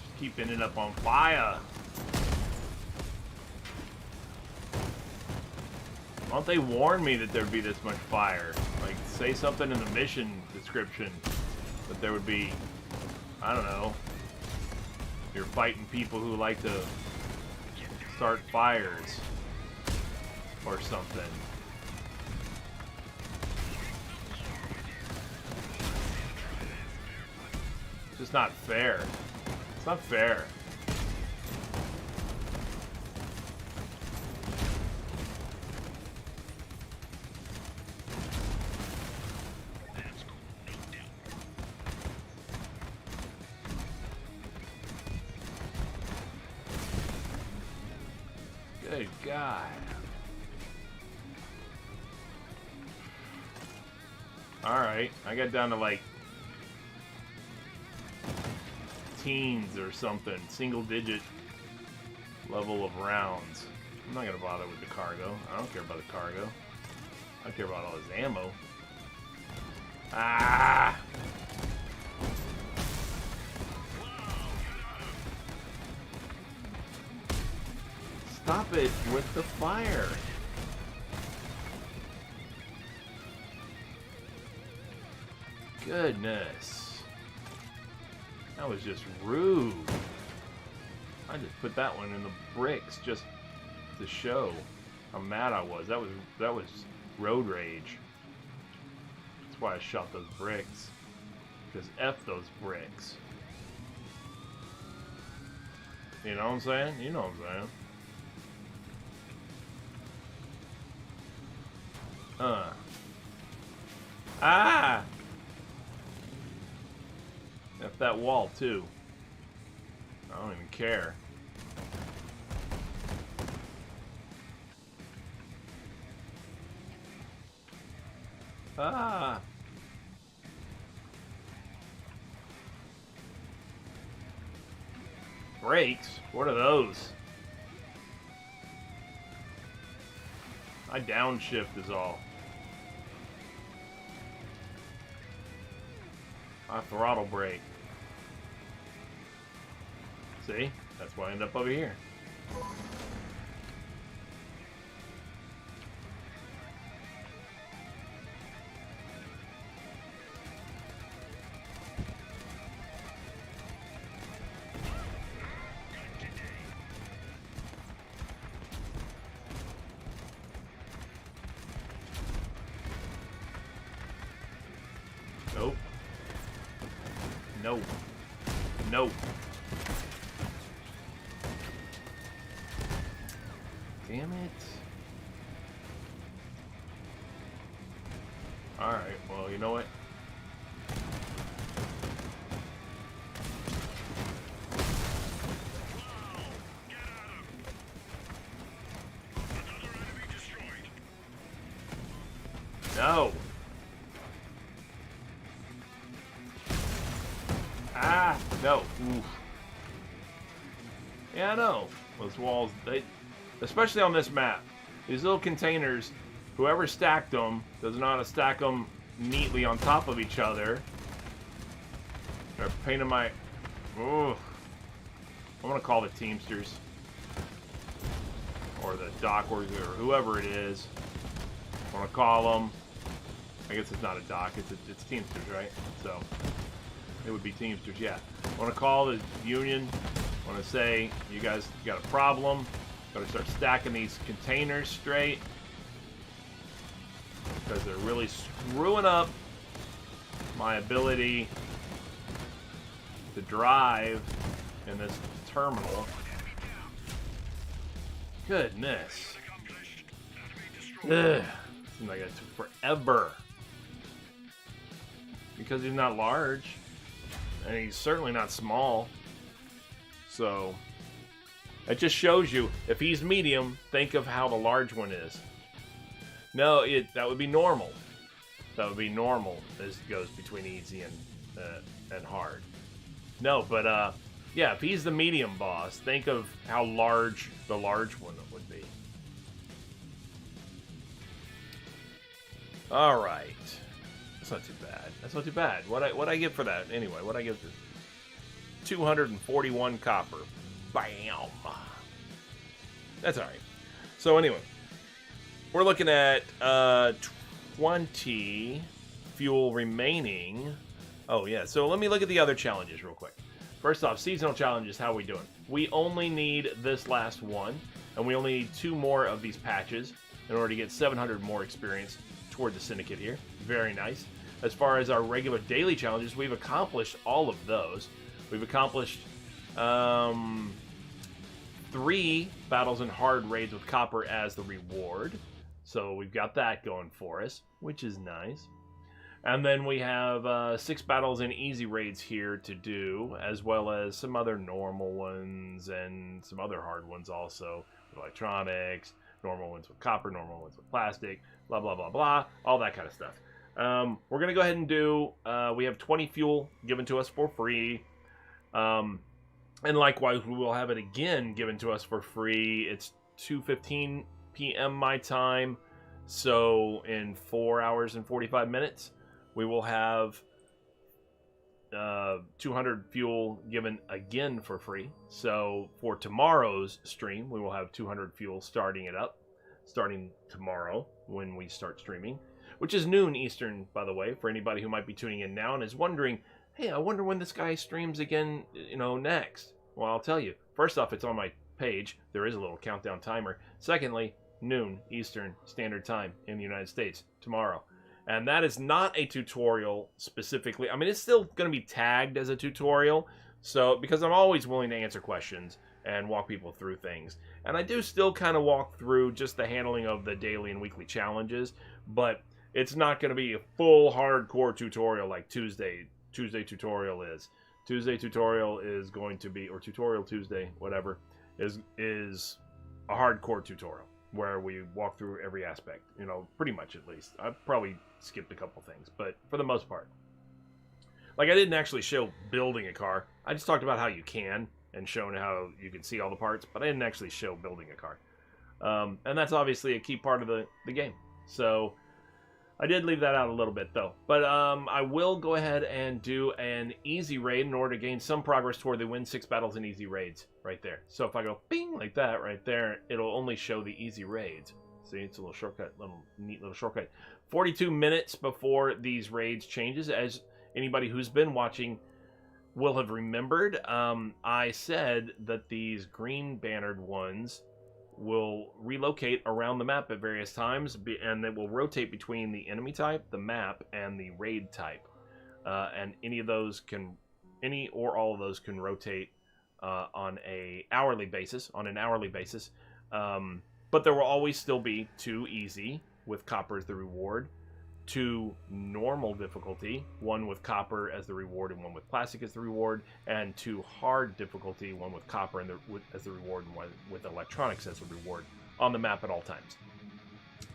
Just keep ending up on fire. Why don't they warn me that there'd be this much fire? Like, say something in the mission description that there would be, I don't know, you're fighting people who like to start fires or something. It's just not fair. It's not fair. Good God. Alright, I got down to like teens or something. Single digit level of rounds. I'm not gonna bother with the cargo. I don't care about the cargo. I care about all his ammo. Ah! Stop it with the fire. Goodness. That was just rude. I just put that one in the bricks just to show how mad I was. That was road rage. That's why I shot those bricks. Because F those bricks. You know what I'm saying? You know what I'm saying. Ah! F that wall too. I don't even care. Ah! Brakes? What are those? My downshift is all. My throttle brake. See? That's why I end up over here. Nope. No. No. Damn it. Alright, well, you know what? No. Ah, no. Oof. Yeah, I know. Those walls, they, especially on this map, these little containers, whoever stacked them doesn't know how to stack them neatly on top of each other. They're a pain in my... Ooh. I'm gonna call the Teamsters. Or the dock workers, or whoever it is. I wanna call them. I guess it's not a dock, it's Teamsters, right? So, it would be Teamsters, yeah. I wanna call the union. I wanna say, you guys got a problem. Gotta start stacking these containers straight. Because they're really screwing up my ability to drive in this terminal. Goodness. Ugh. Seems like it took forever. Because he's not large. And he's certainly not small. So, it just shows you, if he's medium, think of how the large one is. No, that would be normal. That would be normal as it goes between easy and hard. No, but yeah, if he's the medium boss, think of how large the large one would be. All right, that's not too bad. That's not too bad. What I get for that anyway? What I give for 241 copper. Bam. That's all right. So anyway. We're looking at 20 fuel remaining. Oh, yeah. So let me look at the other challenges real quick. First off, seasonal challenges. How are we doing? We only need this last one, and we only need 2 more of these patches in order to get 700 more experience toward the Syndicate here. Very nice. As far as our regular daily challenges, we've accomplished all of those. We've accomplished 3 battles in hard raids with copper as the reward. So we've got that going for us, which is nice. And then we have 6 battles in easy raids here to do, as well as some other normal ones and some other hard ones also. With electronics, normal ones with copper, normal ones with plastic, blah, blah, blah, blah. All that kind of stuff. We're going to go ahead and do, we have 20 fuel given to us for free. And likewise, we will have it again given to us for free. It's 2:15 p.m. my time. So in 4 hours and 45 minutes, we will have 200 fuel given again for free. So for tomorrow's stream, we will have 200 fuel starting tomorrow when we start streaming, which is noon Eastern, by the way, for anybody who might be tuning in now and is wondering, hey, I wonder when this guy streams again, next. Well, I'll tell you. First off, it's on my page. There is a little countdown timer. Secondly, noon Eastern Standard Time in the United States tomorrow. And that is not a tutorial specifically. I mean, it's still going to be tagged as a tutorial. So, because I'm always willing to answer questions and walk people through things. And I do still kind of walk through just the handling of the daily and weekly challenges. But it's not going to be a full hardcore tutorial like Tuesday tutorial is. Tuesday tutorial is going to be, or Tutorial Tuesday, whatever, is a hardcore tutorial where we walk through every aspect, pretty much at least. I've probably skipped a couple things, but for the most part. Like, I didn't actually show building a car. I just talked about how you can and shown how you can see all the parts, but I didn't actually show building a car. And that's obviously a key part of the game. So I did leave that out a little bit, though. But I will go ahead and do an easy raid in order to gain some progress toward the win 6 battles in easy raids right there. So if I go bing like that right there, it'll only show the easy raids. See, it's a little shortcut, neat little shortcut. 42 minutes before these raids changes, as anybody who's been watching will have remembered, I said that these green bannered ones will relocate around the map at various times, and they will rotate between the enemy type, the map, and the raid type. And any or all of those can rotate on an hourly basis. But there will always still be 2 easy with copper as the reward, 2 normal difficulty, 1 with copper as the reward and 1 with plastic as the reward, and 2 hard difficulty, 1 with copper as the reward and 1 with electronics as the reward on the map at all times.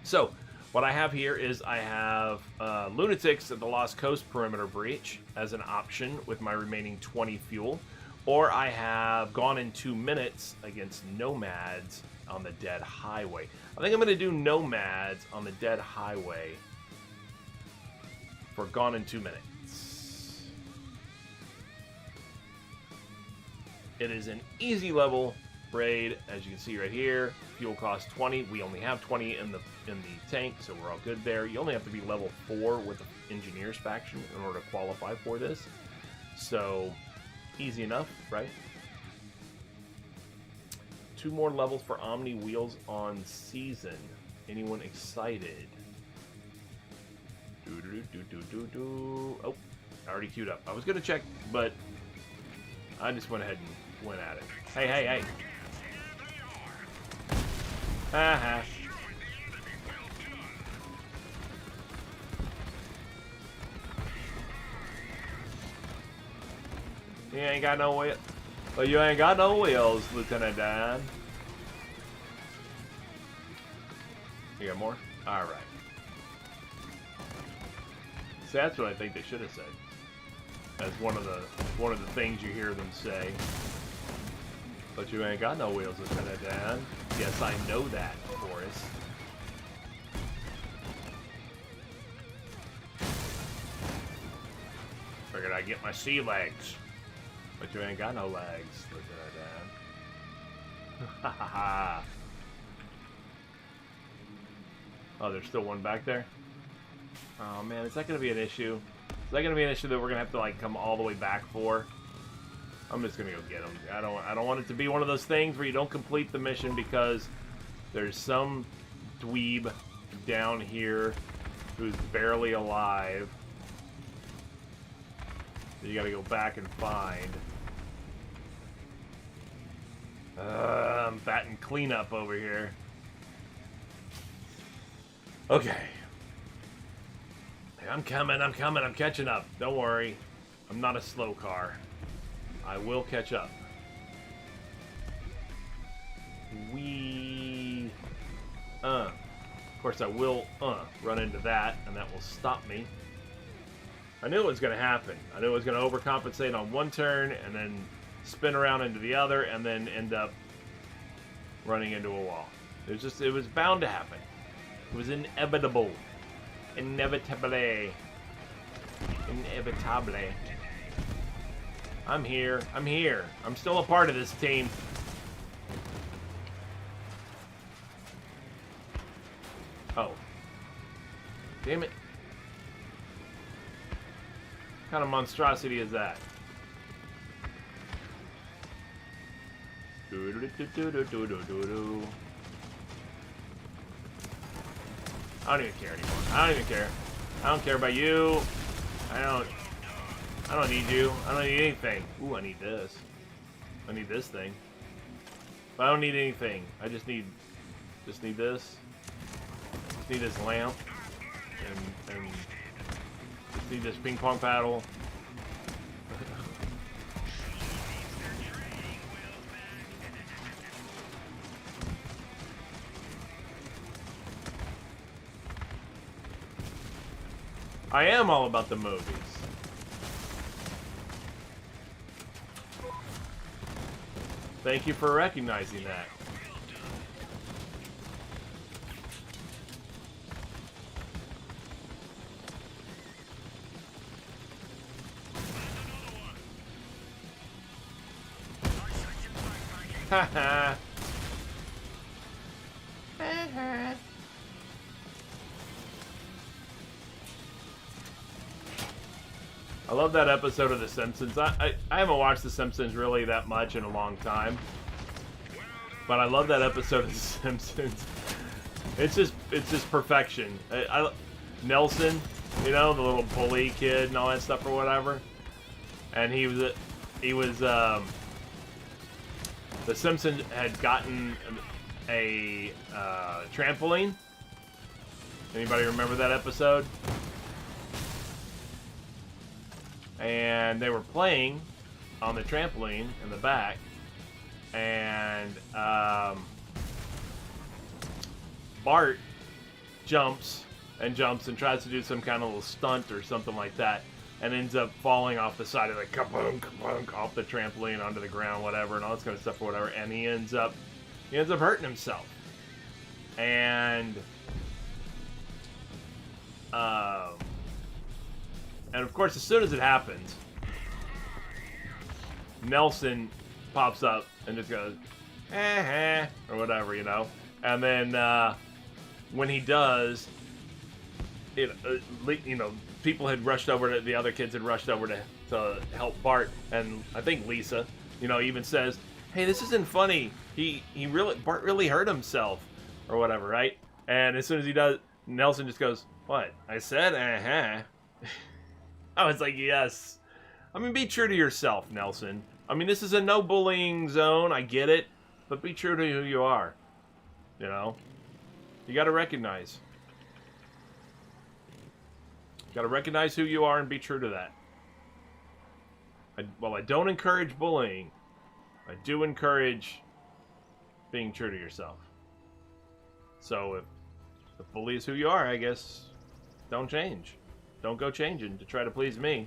So what I have here is I have Lunatics at the Lost Coast Perimeter Breach as an option with my remaining 20 fuel, or I have Gone in 2 minutes against Nomads on the Dead Highway. I think I'm going to do Nomads on the Dead Highway for Gone in 2 minutes. It is an easy level raid, as you can see right here. Fuel cost 20. We only have 20 in the tank, so we're all good there. You only have to be level 4 with the Engineers faction in order to qualify for this. So easy enough, right? 2 more levels for Omni Wheels on Season. Anyone excited? Oh, I already queued up. I was going to check, but I just went ahead and went at it. Hey. Haha. You ain't got no wheels. Well, you ain't got no wheels, Lieutenant Dan. You got more? Alright. See, that's what I think they should have said. As one of the things you hear them say. But you ain't got no wheels, Lieutenant Dan. Yes, I know that, Forrest. Figured I'd get my sea legs. But you ain't got no legs, Lieutenant Dan. Ha ha ha. Oh, there's still one back there? Oh man, is that going to be an issue? Is that going to be an issue that we're going to have to like come all the way back for? I'm just going to go get them. I don't want it to be one of those things where you don't complete the mission because there's some dweeb down here who's barely alive that you got to go back and find. I'm batting cleanup over here. Okay. I'm coming, I'm catching up. Don't worry. I'm not a slow car. I will catch up. course, I will run into that, and that will stop me. I knew it was going to happen. I knew it was going to overcompensate on one turn, and then spin around into the other, and then end up running into a wall. It was bound to happen. It was inevitable. Inevitably. Inevitably. I'm here. I'm here. I'm still a part of this team. Oh. Damn it. What kind of monstrosity is that? I don't even care anymore. I don't even care. I don't care about you. I don't need you. I don't need anything. Ooh, I need this. I need this thing. But I don't need anything. I just need this. Just need this lamp. And just need this ping pong paddle. I am all about the movies. Thank you for recognizing that. Haha. I love that episode of The Simpsons. I haven't watched The Simpsons really that much in a long time. But I love that episode of The Simpsons. It's just perfection. Nelson, you know, the little bully kid and all that stuff or whatever. And The Simpsons had gotten a trampoline. Anybody remember that episode? And they were playing on the trampoline in the back, and Bart jumps and tries to do some kind of little stunt or something like that, and ends up falling off the side of the kabunk off the trampoline onto the ground, whatever, and all this kind of stuff or whatever, and he ends up hurting himself. And of course, as soon as it happens, Nelson pops up and just goes, or whatever, you know. And then when he does, people had rushed over the other kids had rushed over to help Bart, and I think Lisa, even says, "Hey, this isn't funny. Bart really hurt himself," or whatever, right? And as soon as he does, Nelson just goes, "What? I said, I was like, yes. I mean, be true to yourself, Nelson. I mean, this is a no bullying zone. I get it. But be true to who you are. You know? You got to recognize. You got to recognize who you are and be true to that. I don't encourage bullying. I do encourage being true to yourself. So if the bully is who you are, I guess don't change. Don't go changing to try to please me,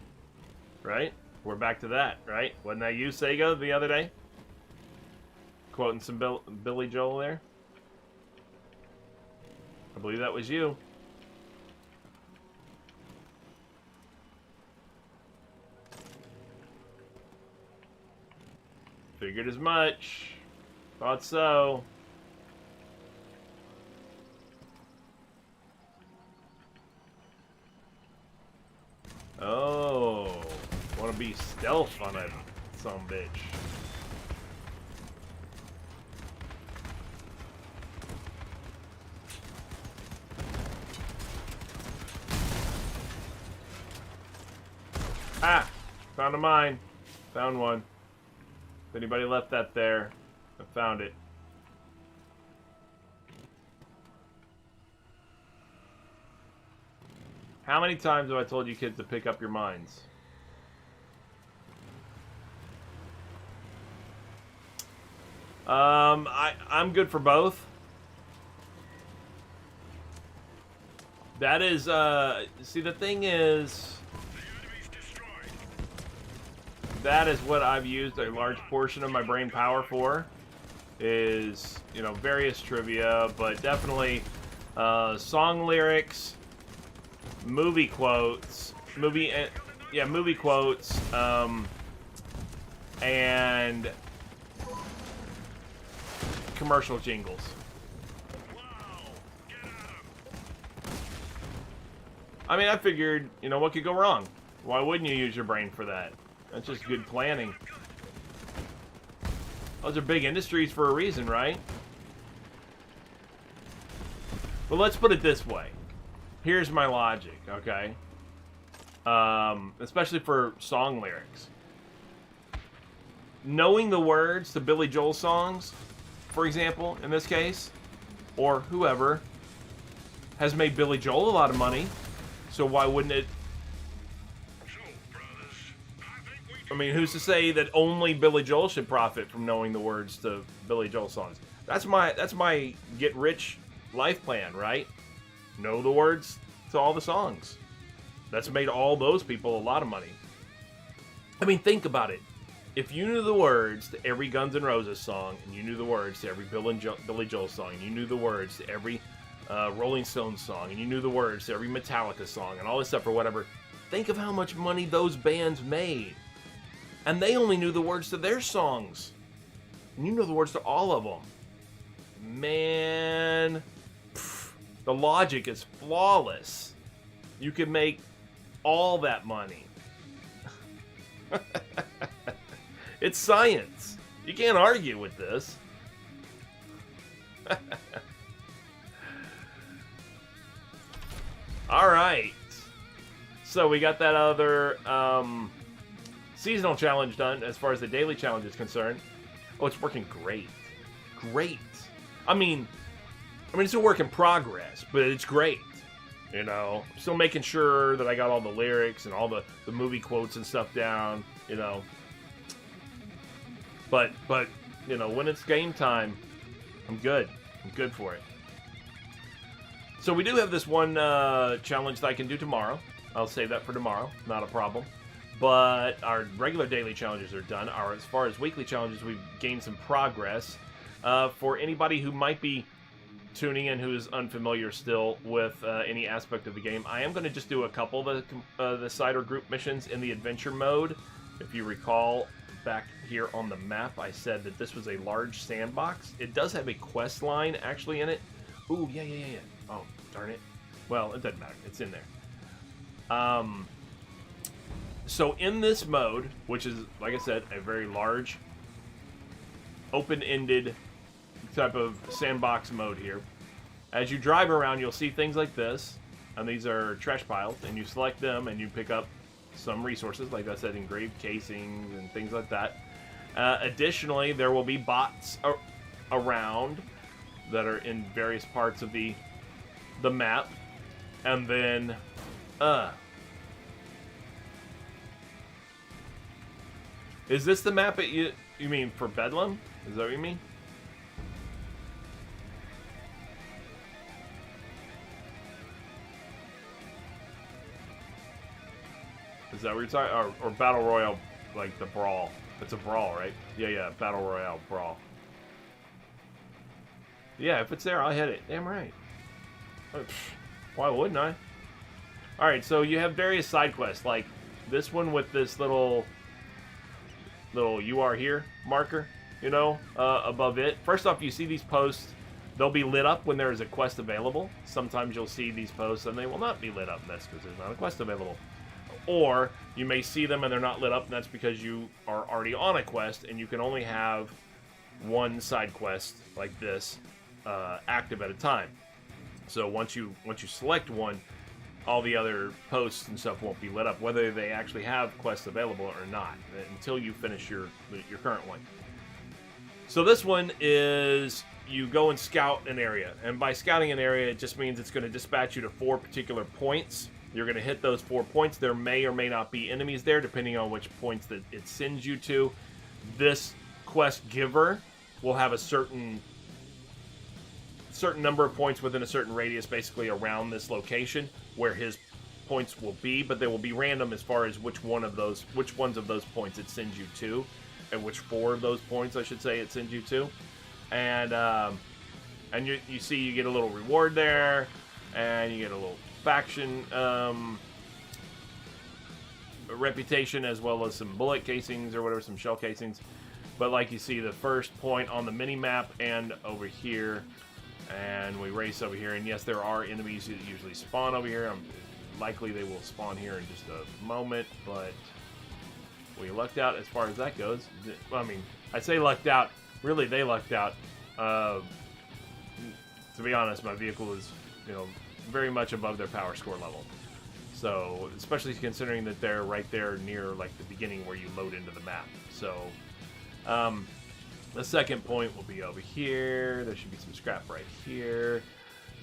right? We're back to that, right? Wasn't that you, Sega, the other day? Quoting some Billy Joel there? I believe that was you. Figured as much. Thought so. Oh, want to be stealth on it, some bitch. Ah, found a mine. Found one. If anybody left that there, I found it. How many times have I told you kids to pick up your mines? I'm good for both. That is, see, the thing is, that is what I've used a large portion of my brain power for, is, you know, various trivia, but definitely song lyrics, movie quotes, movie quotes, and commercial jingles. I mean, I figured, you know, what could go wrong? Why wouldn't you use your brain for that? That's just good planning. Those are big industries for a reason, right? But let's put it this way. Here's my logic, okay? Especially for song lyrics. Knowing the words to Billy Joel songs, for example, in this case, or whoever, has made Billy Joel a lot of money. So why wouldn't it? I mean, who's to say that only Billy Joel should profit from knowing the words to Billy Joel songs? That's my get rich life plan, right? Know the words to all the songs. That's made all those people a lot of money. I mean, think about it. If you knew the words to every Guns N' Roses song, and you knew the words to every Billy Joel song, and you knew the words to every Rolling Stones song, and you knew the words to every Metallica song, and all this stuff or whatever, think of how much money those bands made. And they only knew the words to their songs. And you know the words to all of them. Man, the logic is flawless. You could make all that money. It's science. You can't argue with this. All right. So we got that other seasonal challenge done as far as the daily challenge is concerned. Oh, it's working great. Great. I mean, it's a work in progress, but it's great. You know, I'm still making sure that I got all the lyrics and all the movie quotes and stuff down, you know. But you know, when it's game time, I'm good. I'm good for it. So we do have this one challenge that I can do tomorrow. I'll save that for tomorrow. Not a problem. But our regular daily challenges are done. As far as weekly challenges, we've gained some progress. For anybody who might be tuning in who is unfamiliar still with any aspect of the game, I am going to just do a couple of the side or group missions in the adventure mode. If you recall, back here on the map, I said that this was a large sandbox. It does have a quest line actually in it. Ooh, yeah. Oh, darn it. Well, it doesn't matter. It's in there. So in this mode, which is, like I said, a very large, open-ended type of sandbox mode here, as you drive around, you'll see things like this, and these are trash piles, and you select them, and you pick up some resources, like I said, engraved casings and things like that. Additionally, there will be bots around that are in various parts of the map, and then is this the map that you mean for Bedlam? Is that what you mean? Is that what you're talking? Or Battle Royale, like the Brawl? It's a Brawl, right? Yeah, Battle Royale Brawl. Yeah, if it's there, I'll hit it. Damn right. Why wouldn't I? Alright, so you have various side quests, like this one with this little "you are here" marker, you know, above it. First off, you see these posts, they'll be lit up when there is a quest available. Sometimes you'll see these posts and they will not be lit up, and that's because there's not a quest available. Or you may see them and they're not lit up, and that's because you are already on a quest and you can only have one side quest like this active at a time. So once you select one, all the other posts and stuff won't be lit up, whether they actually have quests available or not, until you finish your current one. So this one is, you go and scout an area, and by scouting an area, it just means it's going to dispatch you to 4 particular points. You're going to hit those 4 points. There may or may not be enemies there, depending on which points that it sends you to. This quest giver will have a certain certain number of points within a certain radius, basically around this location where his points will be, but they will be random as far as which ones of those points it sends you to, and which 4 of those points, I should say, it sends you to. And you see you get a little reward there, and you get a little faction reputation, as well as some bullet casings or whatever, some shell casings. But like you see the first point on the mini map and over here, and we race over here, and yes, there are enemies that usually spawn over here. Likely they will spawn here in just a moment, but we lucked out as far as that goes. I mean, I say lucked out, really they lucked out. To be honest, my vehicle is, you know, very much above their power score level. So, especially considering that they're right there near, like, the beginning where you load into the map. So, the second point will be over here. There should be some scrap right here.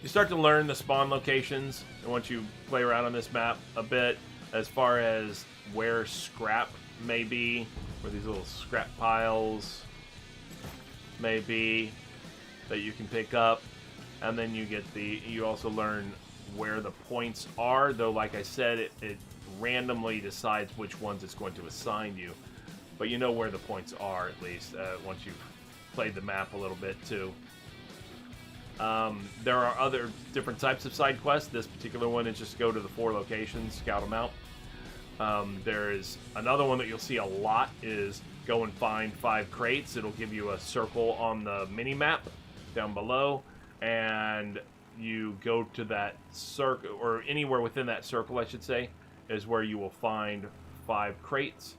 You start to learn the spawn locations, and once you play around on this map a bit, as far as where scrap may be, where these little scrap piles may be that you can pick up, and then you also learn where the points are, though like I said, it randomly decides which ones it's going to assign you, but you know where the points are at least once you've played the map a little bit too. There are other different types of side quests. This particular one is just go to the 4 locations, scout them out. There is another one that you'll see a lot is go and find 5 crates. It'll give you a circle on the mini map down below, and you go to that circle, or anywhere within that circle I should say, is where you will find 5 crates.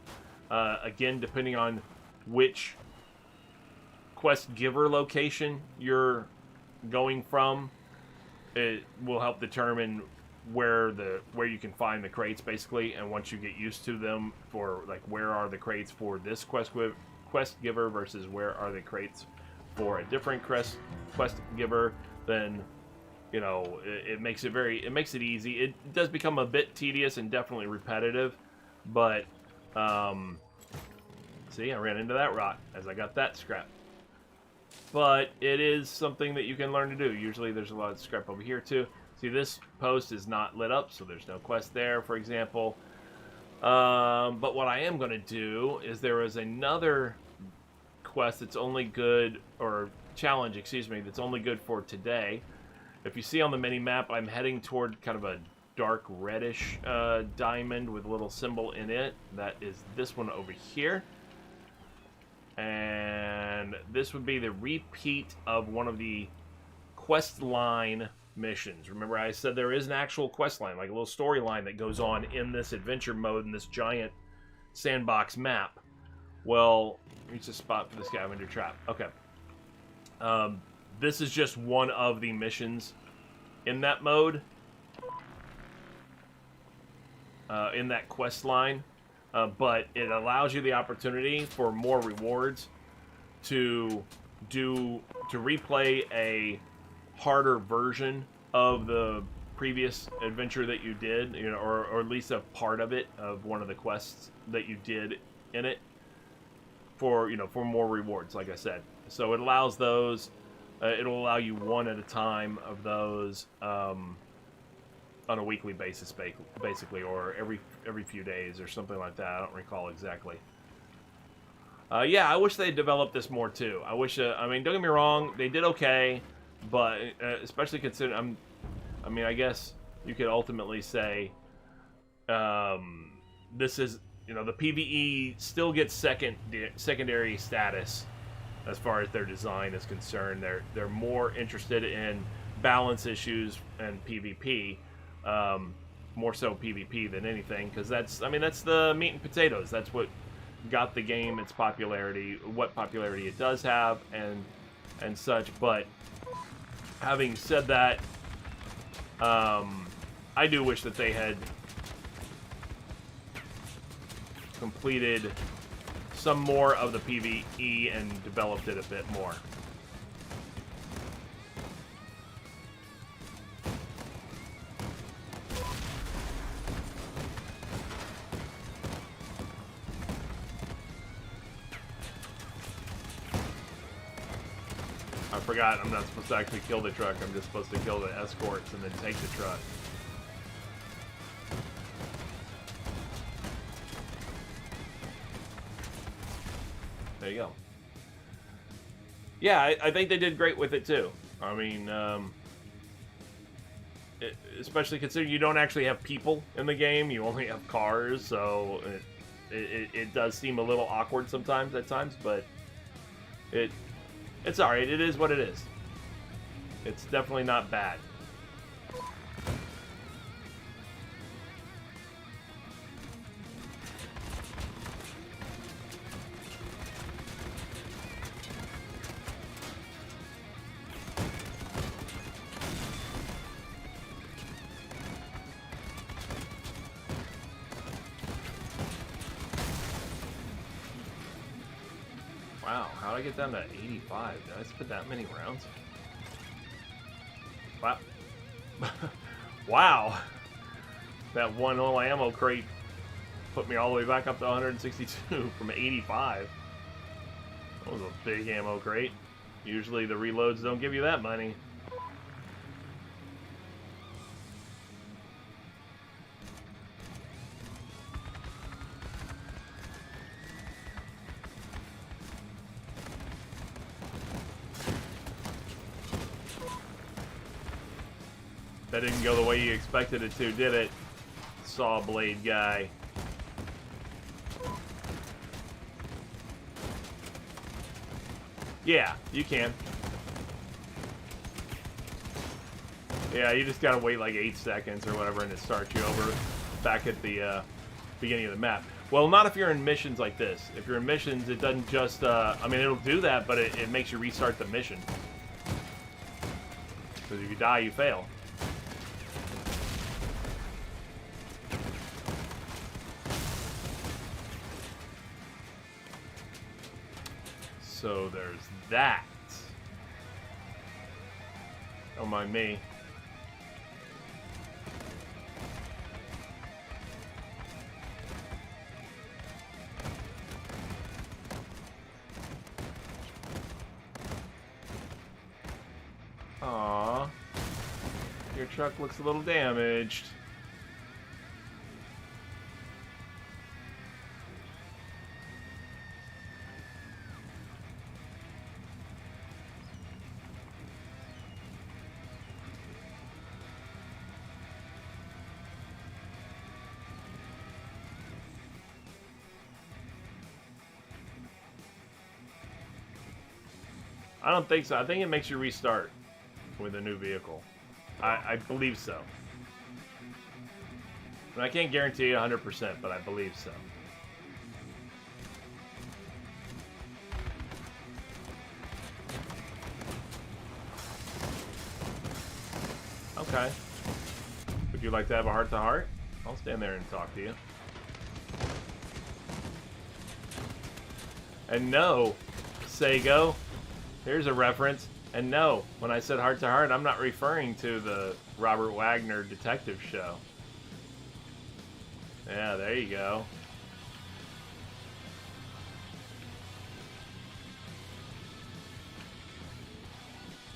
Again, depending on which quest giver location you're going from, it will help determine where you can find the crates basically. And once you get used to them, for like where are the crates for this quest giver versus where are the crates for a different quest giver, then you know it makes it easy. It does become a bit tedious and definitely repetitive, but see, I ran into that rock as I got that scrap. But it is something that you can learn to do. Usually there's a lot of scrap over here too. See, this post is not lit up, so there's no quest there, for example. But what I am going to do is there is another quest that's only good, or challenge, excuse me, that's only good for today. If you see on the mini-map, I'm heading toward kind of a dark reddish diamond with a little symbol in it. That is this one over here. And this would be the repeat of one of the quest line missions. Remember I said there is an actual quest line, like a little storyline that goes on in this adventure mode in this giant sandbox map. Well, reach a spot for the scavenger trap. Okay. This is just one of the missions in that mode. In that quest line. But it allows you the opportunity for more rewards to replay a harder version of the previous adventure that you did, you know, or at least a part of it, of one of the quests that you did in it, for, you know, for more rewards, like I said. So it allows those. It'll allow you one at a time of those. On a weekly basis, basically, or every few days or something like that. I don't recall exactly. Yeah, I wish they developed this more too. I wish. I mean, don't get me wrong, they did okay, but especially considering, I mean, I guess you could ultimately say this is, you know, the PvE still gets secondary status as far as their design is concerned. They're more interested in balance issues and PvP. More so PvP than anything, because that's the meat and potatoes. That's what got the game its popularity, what popularity it does have, and such. But having said that, I do wish that they had completed some more of the PvE and developed it a bit more. forgot I'm not supposed to actually kill the truck. I'm just supposed to kill the escorts and then take the truck. There you go. Yeah, I think they did great with it too. I mean, especially considering you don't actually have people in the game, you only have cars, so it does seem a little awkward sometimes at times, but it's alright. It is what it is. It's definitely not bad. Wow, how'd I get down to 85? Did I spit that many rounds? Wow. Wow. That one all ammo crate put me all the way back up to 162 from 85. That was a big ammo crate. Usually the reloads don't give you that money. That didn't go the way you expected it to, did it? Saw blade guy. Yeah, you can. Yeah, you just gotta wait like 8 seconds or whatever and it starts you over back at the beginning of the map. Well, not if you're in missions like this. If you're in missions, it doesn't just, I mean, it'll do that, but it makes you restart the mission. Because if you die, you fail. So there's that. Don't mind me. Aww. Your truck looks a little damaged. I don't think so. I think it makes you restart with a new vehicle. I believe so. And I can't guarantee you 100%, but I believe so. Okay. Would you like to have a heart-to-heart? I'll stand there and talk to you. And no, Sego. Here's a reference. And no, when I said heart to heart, I'm not referring to the Robert Wagner detective show. Yeah, there you go.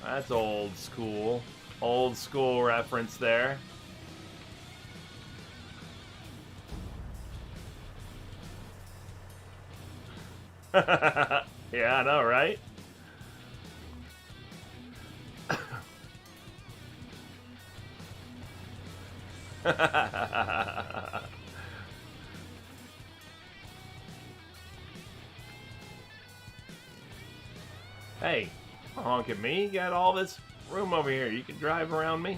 That's old school. Old school reference there. Yeah, I know, right? Hey, don't honk at me. You got all this room over here. You can drive around me.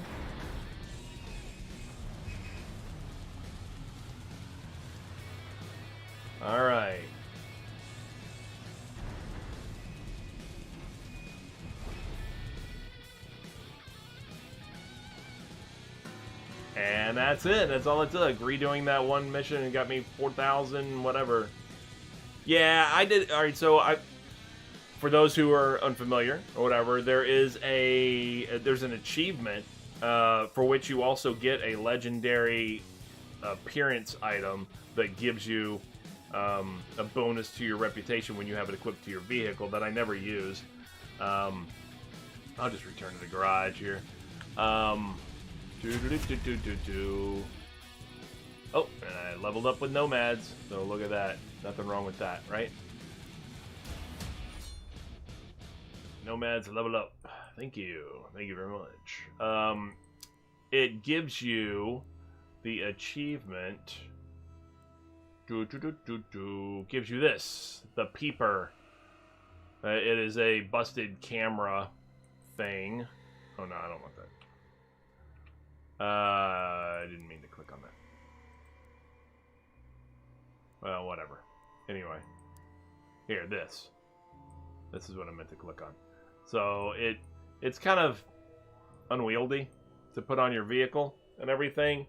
All right. And that's it. That's all it took. Redoing that one mission and got me 4,000, whatever. Yeah, I did. All right, so for those who are unfamiliar or whatever, there's an achievement for which you also get a legendary appearance item that gives you a bonus to your reputation when you have it equipped to your vehicle that I never use. I'll just return to the garage here. Oh, and I leveled up with nomads, so look at that. Nothing wrong with that, right? Nomads level up. Thank you. Thank you very much. It gives you the achievement. Gives you this, the peeper. It is a busted camera thing. Oh no, I don't want that. I didn't mean to click on that. Well, whatever. Anyway, here, this. This is what I meant to click on. So it's kind of unwieldy to put on your vehicle and everything.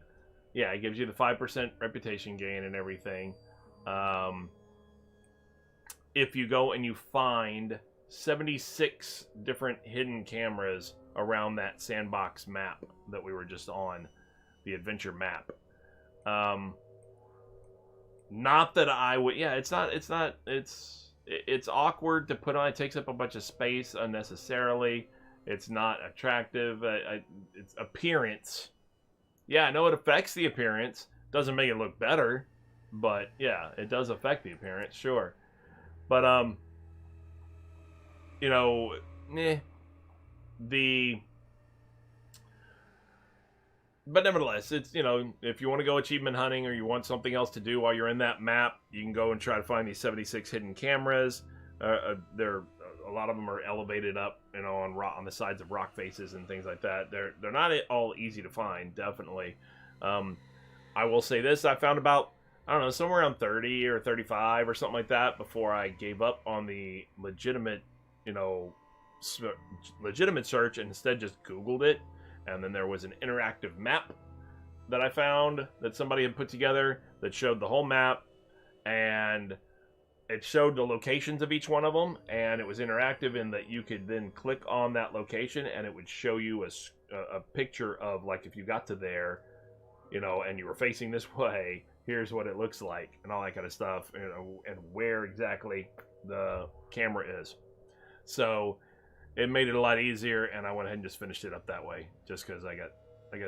Yeah, it gives you the 5% reputation gain and everything. If you go and you find 76 different hidden cameras around that sandbox map that we were just on, the adventure map. Not that I would, yeah, it's awkward to put on. It takes up a bunch of space unnecessarily. It's not attractive. It's appearance. Yeah, I know it affects the appearance. Doesn't make it look better, but yeah, it does affect the appearance, sure. But you know, but nevertheless, it's, you know, if you want to go achievement hunting or you want something else to do while you're in that map, you can go and try to find these 76 hidden cameras. They're a lot of them are elevated up, you know, on the sides of rock faces and things like that. They're not all easy to find, definitely. I will say this: I found about, I don't know, somewhere around 30 or 35 or something like that before I gave up on the legitimate, you know, legitimate search and instead just Googled it. And then there was an interactive map that I found that somebody had put together that showed the whole map, and it showed the locations of each one of them, and it was interactive in that you could then click on that location and it would show you a picture of, like, if you got to there, you know, and you were facing this way, here's what it looks like, and all that kind of stuff, you know, and where exactly the camera is. So it made it a lot easier, and I went ahead and just finished it up that way, just because I got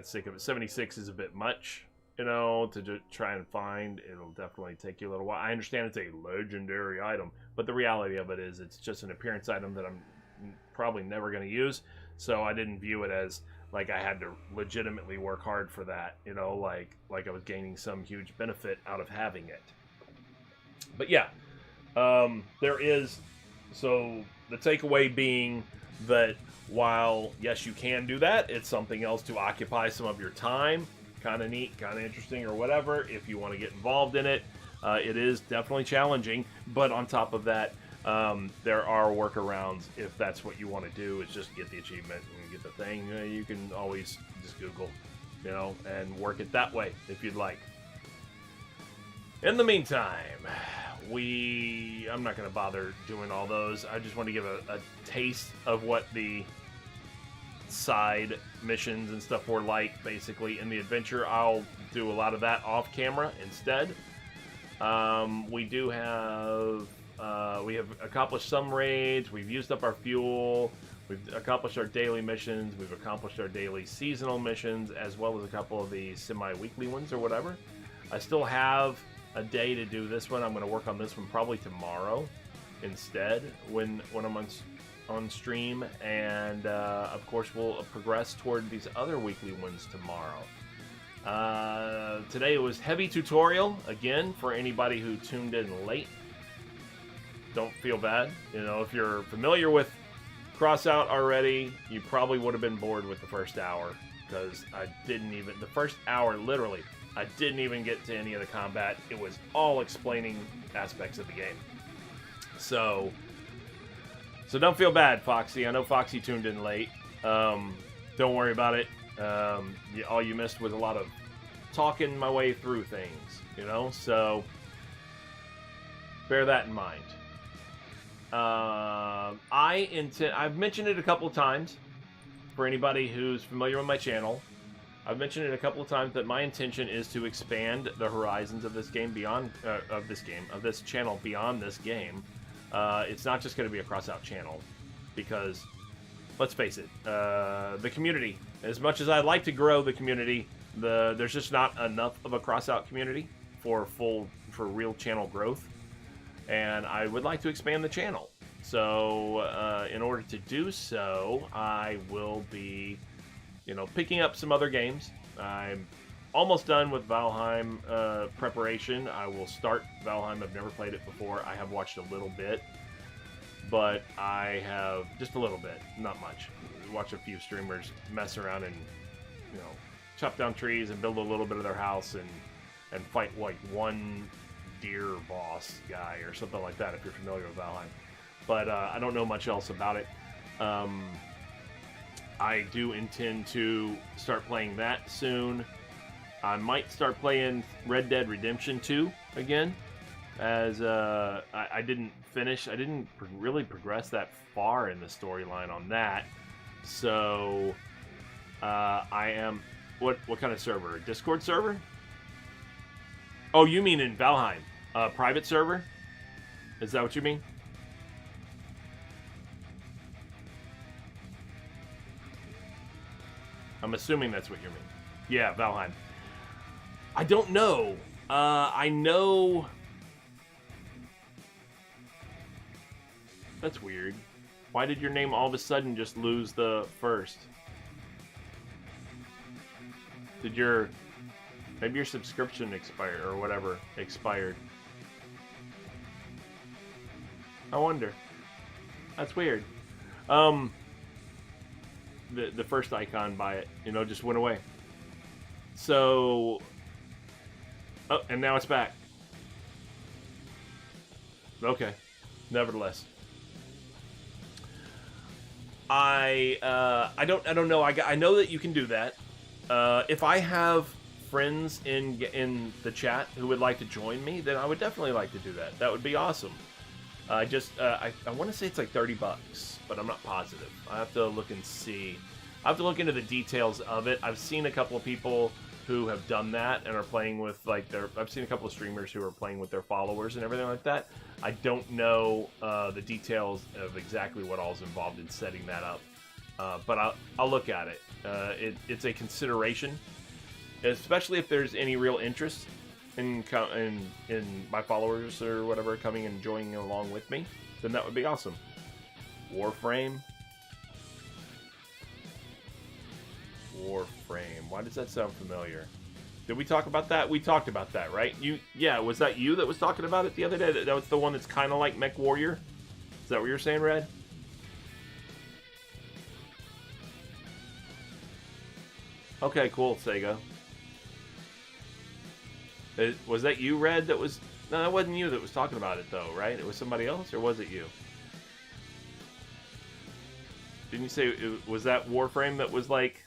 sick of it. 76 is a bit much, you know, to just try and find. It'll definitely take you a little while. I understand it's a legendary item, but the reality of it is it's just an appearance item that I'm probably never going to use, so I didn't view it as like I had to legitimately work hard for that, you know, like I was gaining some huge benefit out of having it. But yeah, there is, so the takeaway being that while, yes, you can do that, it's something else to occupy some of your time. Kind of neat, kind of interesting, or whatever, if you want to get involved in it. It is definitely challenging, but on top of that, there are workarounds if that's what you want to do. It's just get the achievement and get the thing. You can always just Google, you know, and work it that way if you'd like. In the meantime, I'm not going to bother doing all those. I just want to give a taste of what the side missions and stuff were like, basically, in the adventure. I'll do a lot of that off camera instead. We have accomplished some raids. We've used up our fuel. We've accomplished our daily missions. We've accomplished our daily seasonal missions, as well as a couple of the semi-weekly ones or whatever. I still have a day to do this one. I'm going to work on this one probably tomorrow instead when I'm on stream, and of course we'll progress toward these other weekly ones tomorrow. Today it was heavy tutorial again for anybody who tuned in late. Don't feel bad, you know, if you're familiar with Crossout already, you probably would have been bored with the first hour, because the first hour, literally, I didn't even get to any of the combat. It was all explaining aspects of the game. So don't feel bad, Foxy. I know Foxy tuned in late. Don't worry about it. All you missed was a lot of talking my way through things, you know? So bear that in mind. I've mentioned it a couple of times for anybody who's familiar with my channel. I've mentioned it a couple of times that my intention is to expand the horizons of this game beyond of this channel beyond this game. It's not just going to be a Crossout channel, because let's face it, the community. As much as I'd like to grow the community, there's just not enough of a crossout community for real channel growth, and I would like to expand the channel. So in order to do so, I will be, picking up some other games. I'm almost done with Valheim preparation. I will start Valheim. I've never played it before. I have watched a little bit, but I have just a little bit, not much. Watch a few streamers mess around and chop down trees and build a little bit of their house and fight like one deer boss guy or something like that, if you're familiar with Valheim. But I don't know much else about it. I do intend to start playing that soon. I might start playing Red Dead Redemption 2 again, as I didn't finish. I didn't really progress that far in the storyline on that. So I am... What kind of server? Discord server? Oh, you mean in Valheim? Private server? Is that what you mean? I'm assuming that's what you mean. Yeah, Valheim. I don't know. I know... That's weird. Why did your name all of a sudden just lose the first? Did your... Maybe your subscription expired, or whatever, expired. I wonder. That's weird. The first icon by it, just went away. So... Oh, and now it's back. Okay. Nevertheless. I don't know. I know that you can do that. If I have friends in the chat who would like to join me, then I would definitely like to do that. That would be awesome. I want to say it's like $30, but I'm not positive. I have to look and see. I have to look into the details of it. I've seen a couple of people who have done that and are playing with I've seen a couple of streamers who are playing with their followers and everything like that. I don't know the details of exactly what all's involved in setting that up, but I'll look at it. It's a consideration, especially if there's any real interest in my followers or whatever coming and joining along with me. Then that would be awesome. Warframe. Why does that sound familiar? Did we talk about that? We talked about that, right? Yeah, was that you that was talking about it the other day? That was the one that's kind of like Mech Warrior? Is that what you're saying, Red? Okay, cool, Sega. Was that you, Red, that was... No, that wasn't you that was talking about it, though, right? It was somebody else, or was it you? Didn't you say... Was that Warframe that was like...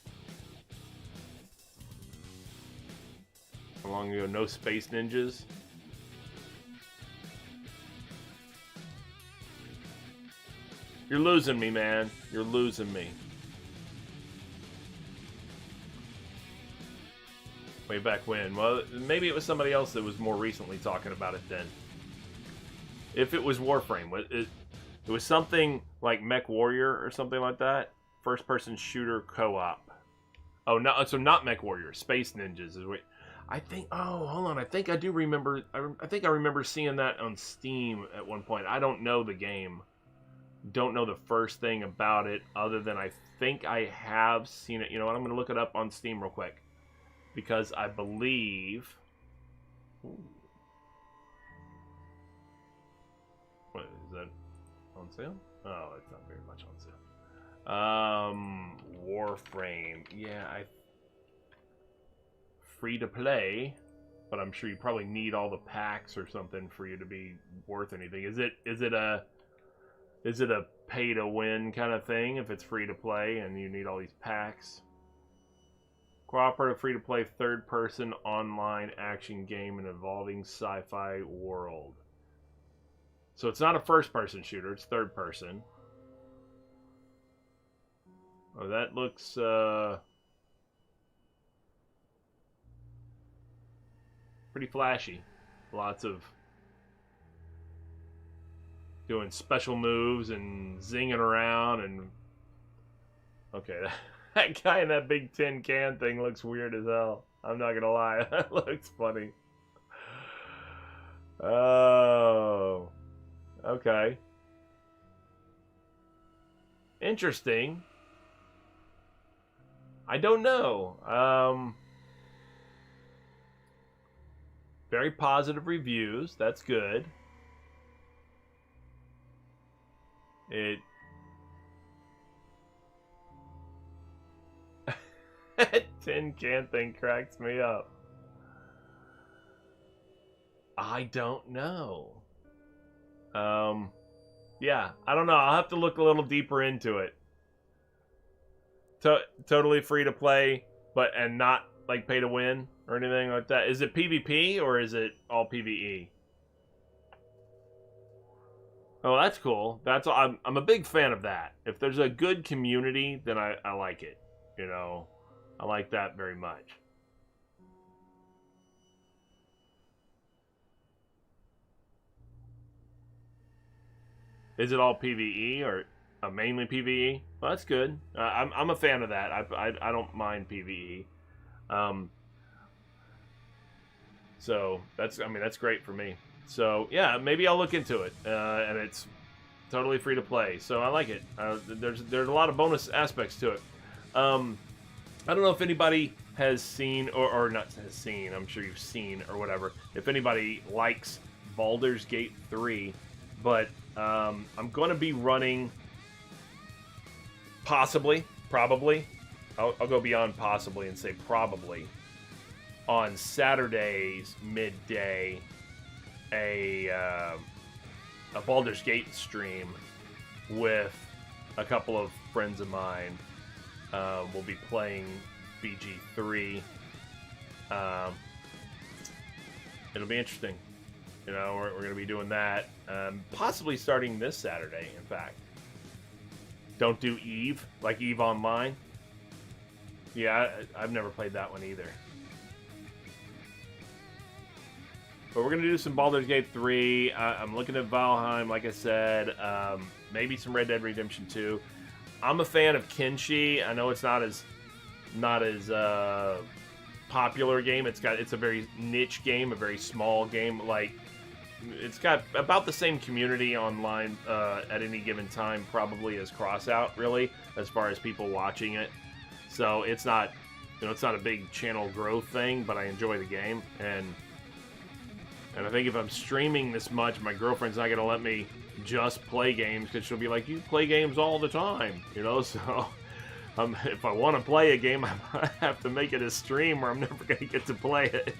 How long ago? No Space Ninjas? You're losing me, man. You're losing me. Way back when. Well, maybe it was somebody else that was more recently talking about it then. If it was Warframe, it was something like Mech Warrior or something like that. First-person shooter co-op. Oh, no, so not Mech Warrior. Space Ninjas is what... I think... Oh, hold on. I think I do remember... I think I remember seeing that on Steam at one point. I don't know the game. Don't know the first thing about it other than I think I have seen it. You know what? I'm going to look it up on Steam real quick. Because I believe... Ooh. What, is that on sale? Oh, it's not very much on sale. Warframe. Yeah, free to play, but I'm sure you probably need all the packs or something for you to be worth anything. Is it a pay to win kind of thing if it's free to play and you need all these packs? Cooperative free to play third person online action game in an evolving sci-fi world. So it's not a first person shooter, it's third person. Oh, that looks pretty flashy. Lots of doing special moves and zinging around and Okay, that guy in that big tin can thing looks weird as hell. I'm not gonna lie, that looks funny. Oh, okay. Interesting. I don't know. Very positive reviews. That's good. It tin can thing cracks me up. I don't know. Um, yeah, I don't know. I'll have to look a little deeper into it. Totally free to play, but and not like pay to win or anything like that. Is it PvP or is it all PvE? Oh, that's cool. I'm a big fan of that. If there's a good community, then I like it. You know, I like that very much. Is it all PVE or mainly PVE? Well, that's good. I'm a fan of that. I don't mind PVE. Um, so that's great for me. So yeah, maybe I'll look into it. And it's totally free to play, so I like it. There's a lot of bonus aspects to it. I don't know if anybody has seen or not has seen. I'm sure you've seen or whatever. If anybody likes Baldur's Gate 3, but I'm going to be running probably. I'll go beyond possibly and say probably on Saturdays midday a Baldur's Gate stream with a couple of friends of mine. We'll be playing BG3. It'll be interesting. You know, we're going to be doing that. Possibly starting this Saturday, in fact. Don't do Eve, like Eve Online. Yeah, I've never played that one either. But we're going to do some Baldur's Gate 3. I'm looking at Valheim, like I said. Maybe some Red Dead Redemption 2. I'm a fan of Kenshi. I know it's not as popular game. It's a very niche game, a very small game. Like, it's got about the same community online at any given time, probably as Crossout, really, as far as people watching it. So it's not, it's not a big channel growth thing, but I enjoy the game, and I think if I'm streaming this much, my girlfriend's not gonna let me just play games, because she'll be like, you play games all the time, so if I want to play a game, I have to make it a stream or I'm never going to get to play it.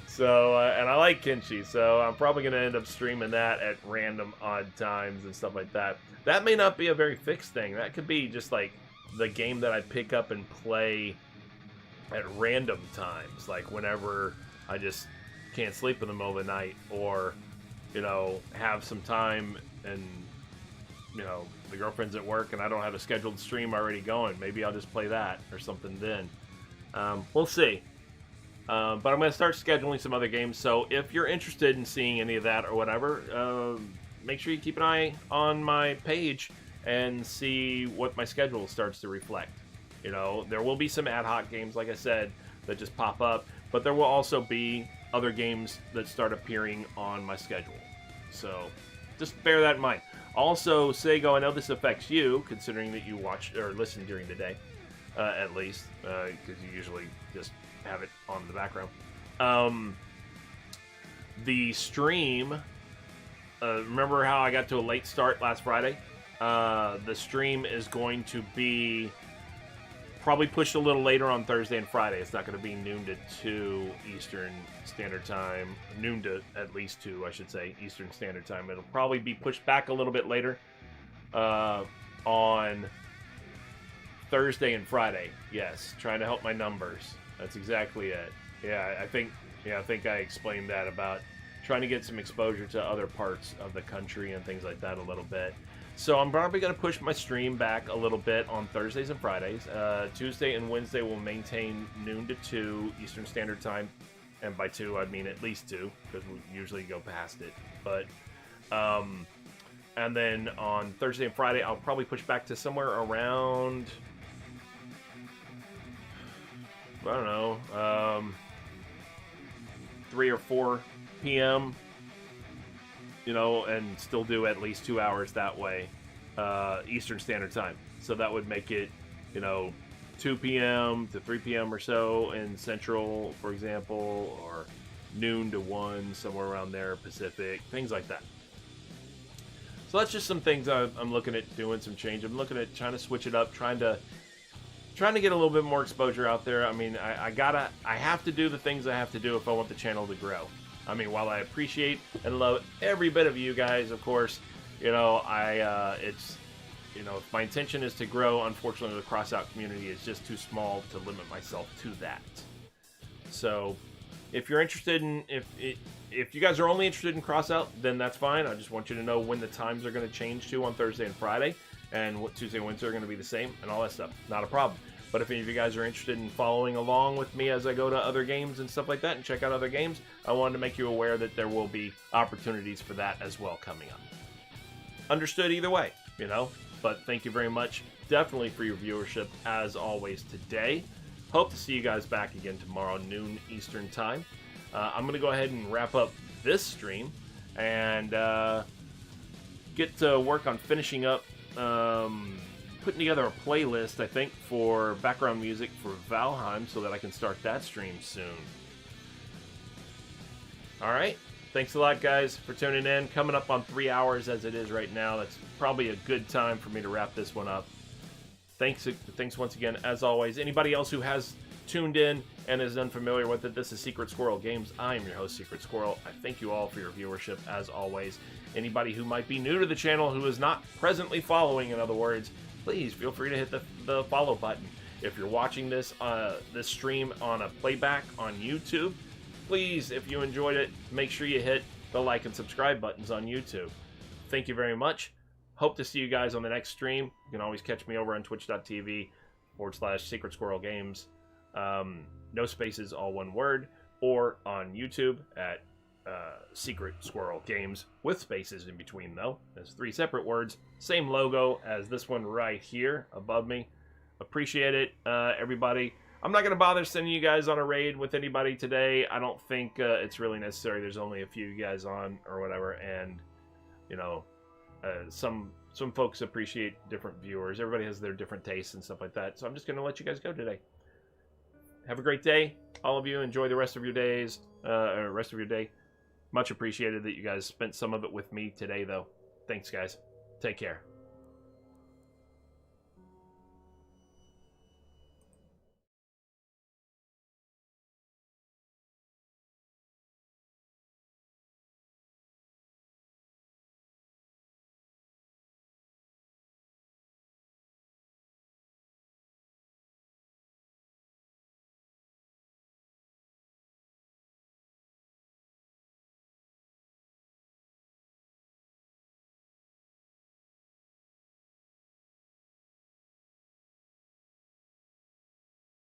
So, and I like Kenshi, so I'm probably going to end up streaming that at random odd times and stuff like that. That may not be a very fixed thing. That could be just like the game that I pick up and play at random times, like whenever I just can't sleep in the middle of the night, or have some time and the girlfriend's at work and I don't have a scheduled stream already going. Maybe I'll just play that or something then. We'll see. But I'm going to start scheduling some other games, so if you're interested in seeing any of that or whatever, make sure you keep an eye on my page and see what my schedule starts to reflect. There will be some ad hoc games, like I said, that just pop up, but there will also be other games that start appearing on my schedule. So just bear that in mind. Also, Sego, I know this affects you, considering that you watch or listen during the day, at least, because you usually just have it on in the background. The stream, remember how I got to a late start last Friday? The stream is going to be probably pushed a little later on Thursday and Friday. It's not going to be noon to 2 Eastern Standard Time. Noon to at least 2, I should say, Eastern Standard Time. It'll probably be pushed back a little bit later on Thursday and Friday. Yes, trying to help my numbers. That's exactly it. Yeah, I think I explained that about trying to get some exposure to other parts of the country and things like that a little bit. So I'm probably going to push my stream back a little bit on Thursdays and Fridays. Tuesday and Wednesday will maintain noon to 2 Eastern Standard Time. And by 2, I mean at least 2, because we usually go past it. But And then on Thursday and Friday, I'll probably push back to somewhere around, I don't know, 3 or 4 p.m., you know, and still do at least 2 hours that way, Eastern Standard Time. So that would make it, you know, 2 p.m. to 3 p.m. or so in Central, for example, or noon to 1, somewhere around there, Pacific, things like that. So that's just some things I'm looking at doing, some change. I'm looking at trying to switch it up, trying to get a little bit more exposure out there. I mean, I have to do the things I have to do if I want the channel to grow. I mean, while I appreciate and love every bit of you guys, of course, you know, it's, you know, if my intention is to grow, unfortunately, the crossout community is just too small to limit myself to that. So, if you're interested in, if you guys are only interested in crossout, then that's fine. I just want you to know when the times are going to change to on Thursday and Friday, and what Tuesday and Wednesday are going to be the same, and all that stuff. Not a problem. But if any of you guys are interested in following along with me as I go to other games and stuff like that and check out other games, I wanted to make you aware that there will be opportunities for that as well coming up. Understood either way, you know? But thank you very much, definitely, for your viewership, as always, today. Hope to see you guys back again tomorrow, noon Eastern Time. I'm going to go ahead and wrap up this stream and get to work on finishing up putting together a playlist, I think, for background music for Valheim so that I can start that stream soon. Alright, thanks a lot, guys, for tuning in. Coming up on 3 hours as it is right now. That's probably a good time for me to wrap this one up. Thanks once again, as always. Anybody else who has tuned in and is unfamiliar with it, this is Secret Squirrel Games. I am your host, Secret Squirrel. I thank you all for your viewership, as always. Anybody who might be new to the channel, who is not presently following, in other words, please feel free to hit the follow button. If you're watching this stream on a playback on YouTube, please, if you enjoyed it, make sure you hit the like and subscribe buttons on YouTube. Thank you very much. Hope to see you guys on the next stream. You can always catch me over on twitch.tv/Secret Squirrel Games. No spaces, all one word. Or on YouTube at Secret Squirrel Games, with spaces in between, though. There's 3 separate words. Same logo as this one right here above me. Appreciate it, everybody. I'm not going to bother sending you guys on a raid with anybody today. I don't think it's really necessary. There's only a few guys on or whatever, and, you know, some folks appreciate different viewers. Everybody has their different tastes and stuff like that. So I'm just going to let you guys go today. Have a great day, all of you. Enjoy the rest of your days, or rest of your day. Much appreciated that you guys spent some of it with me today, though. Thanks, guys. Take care.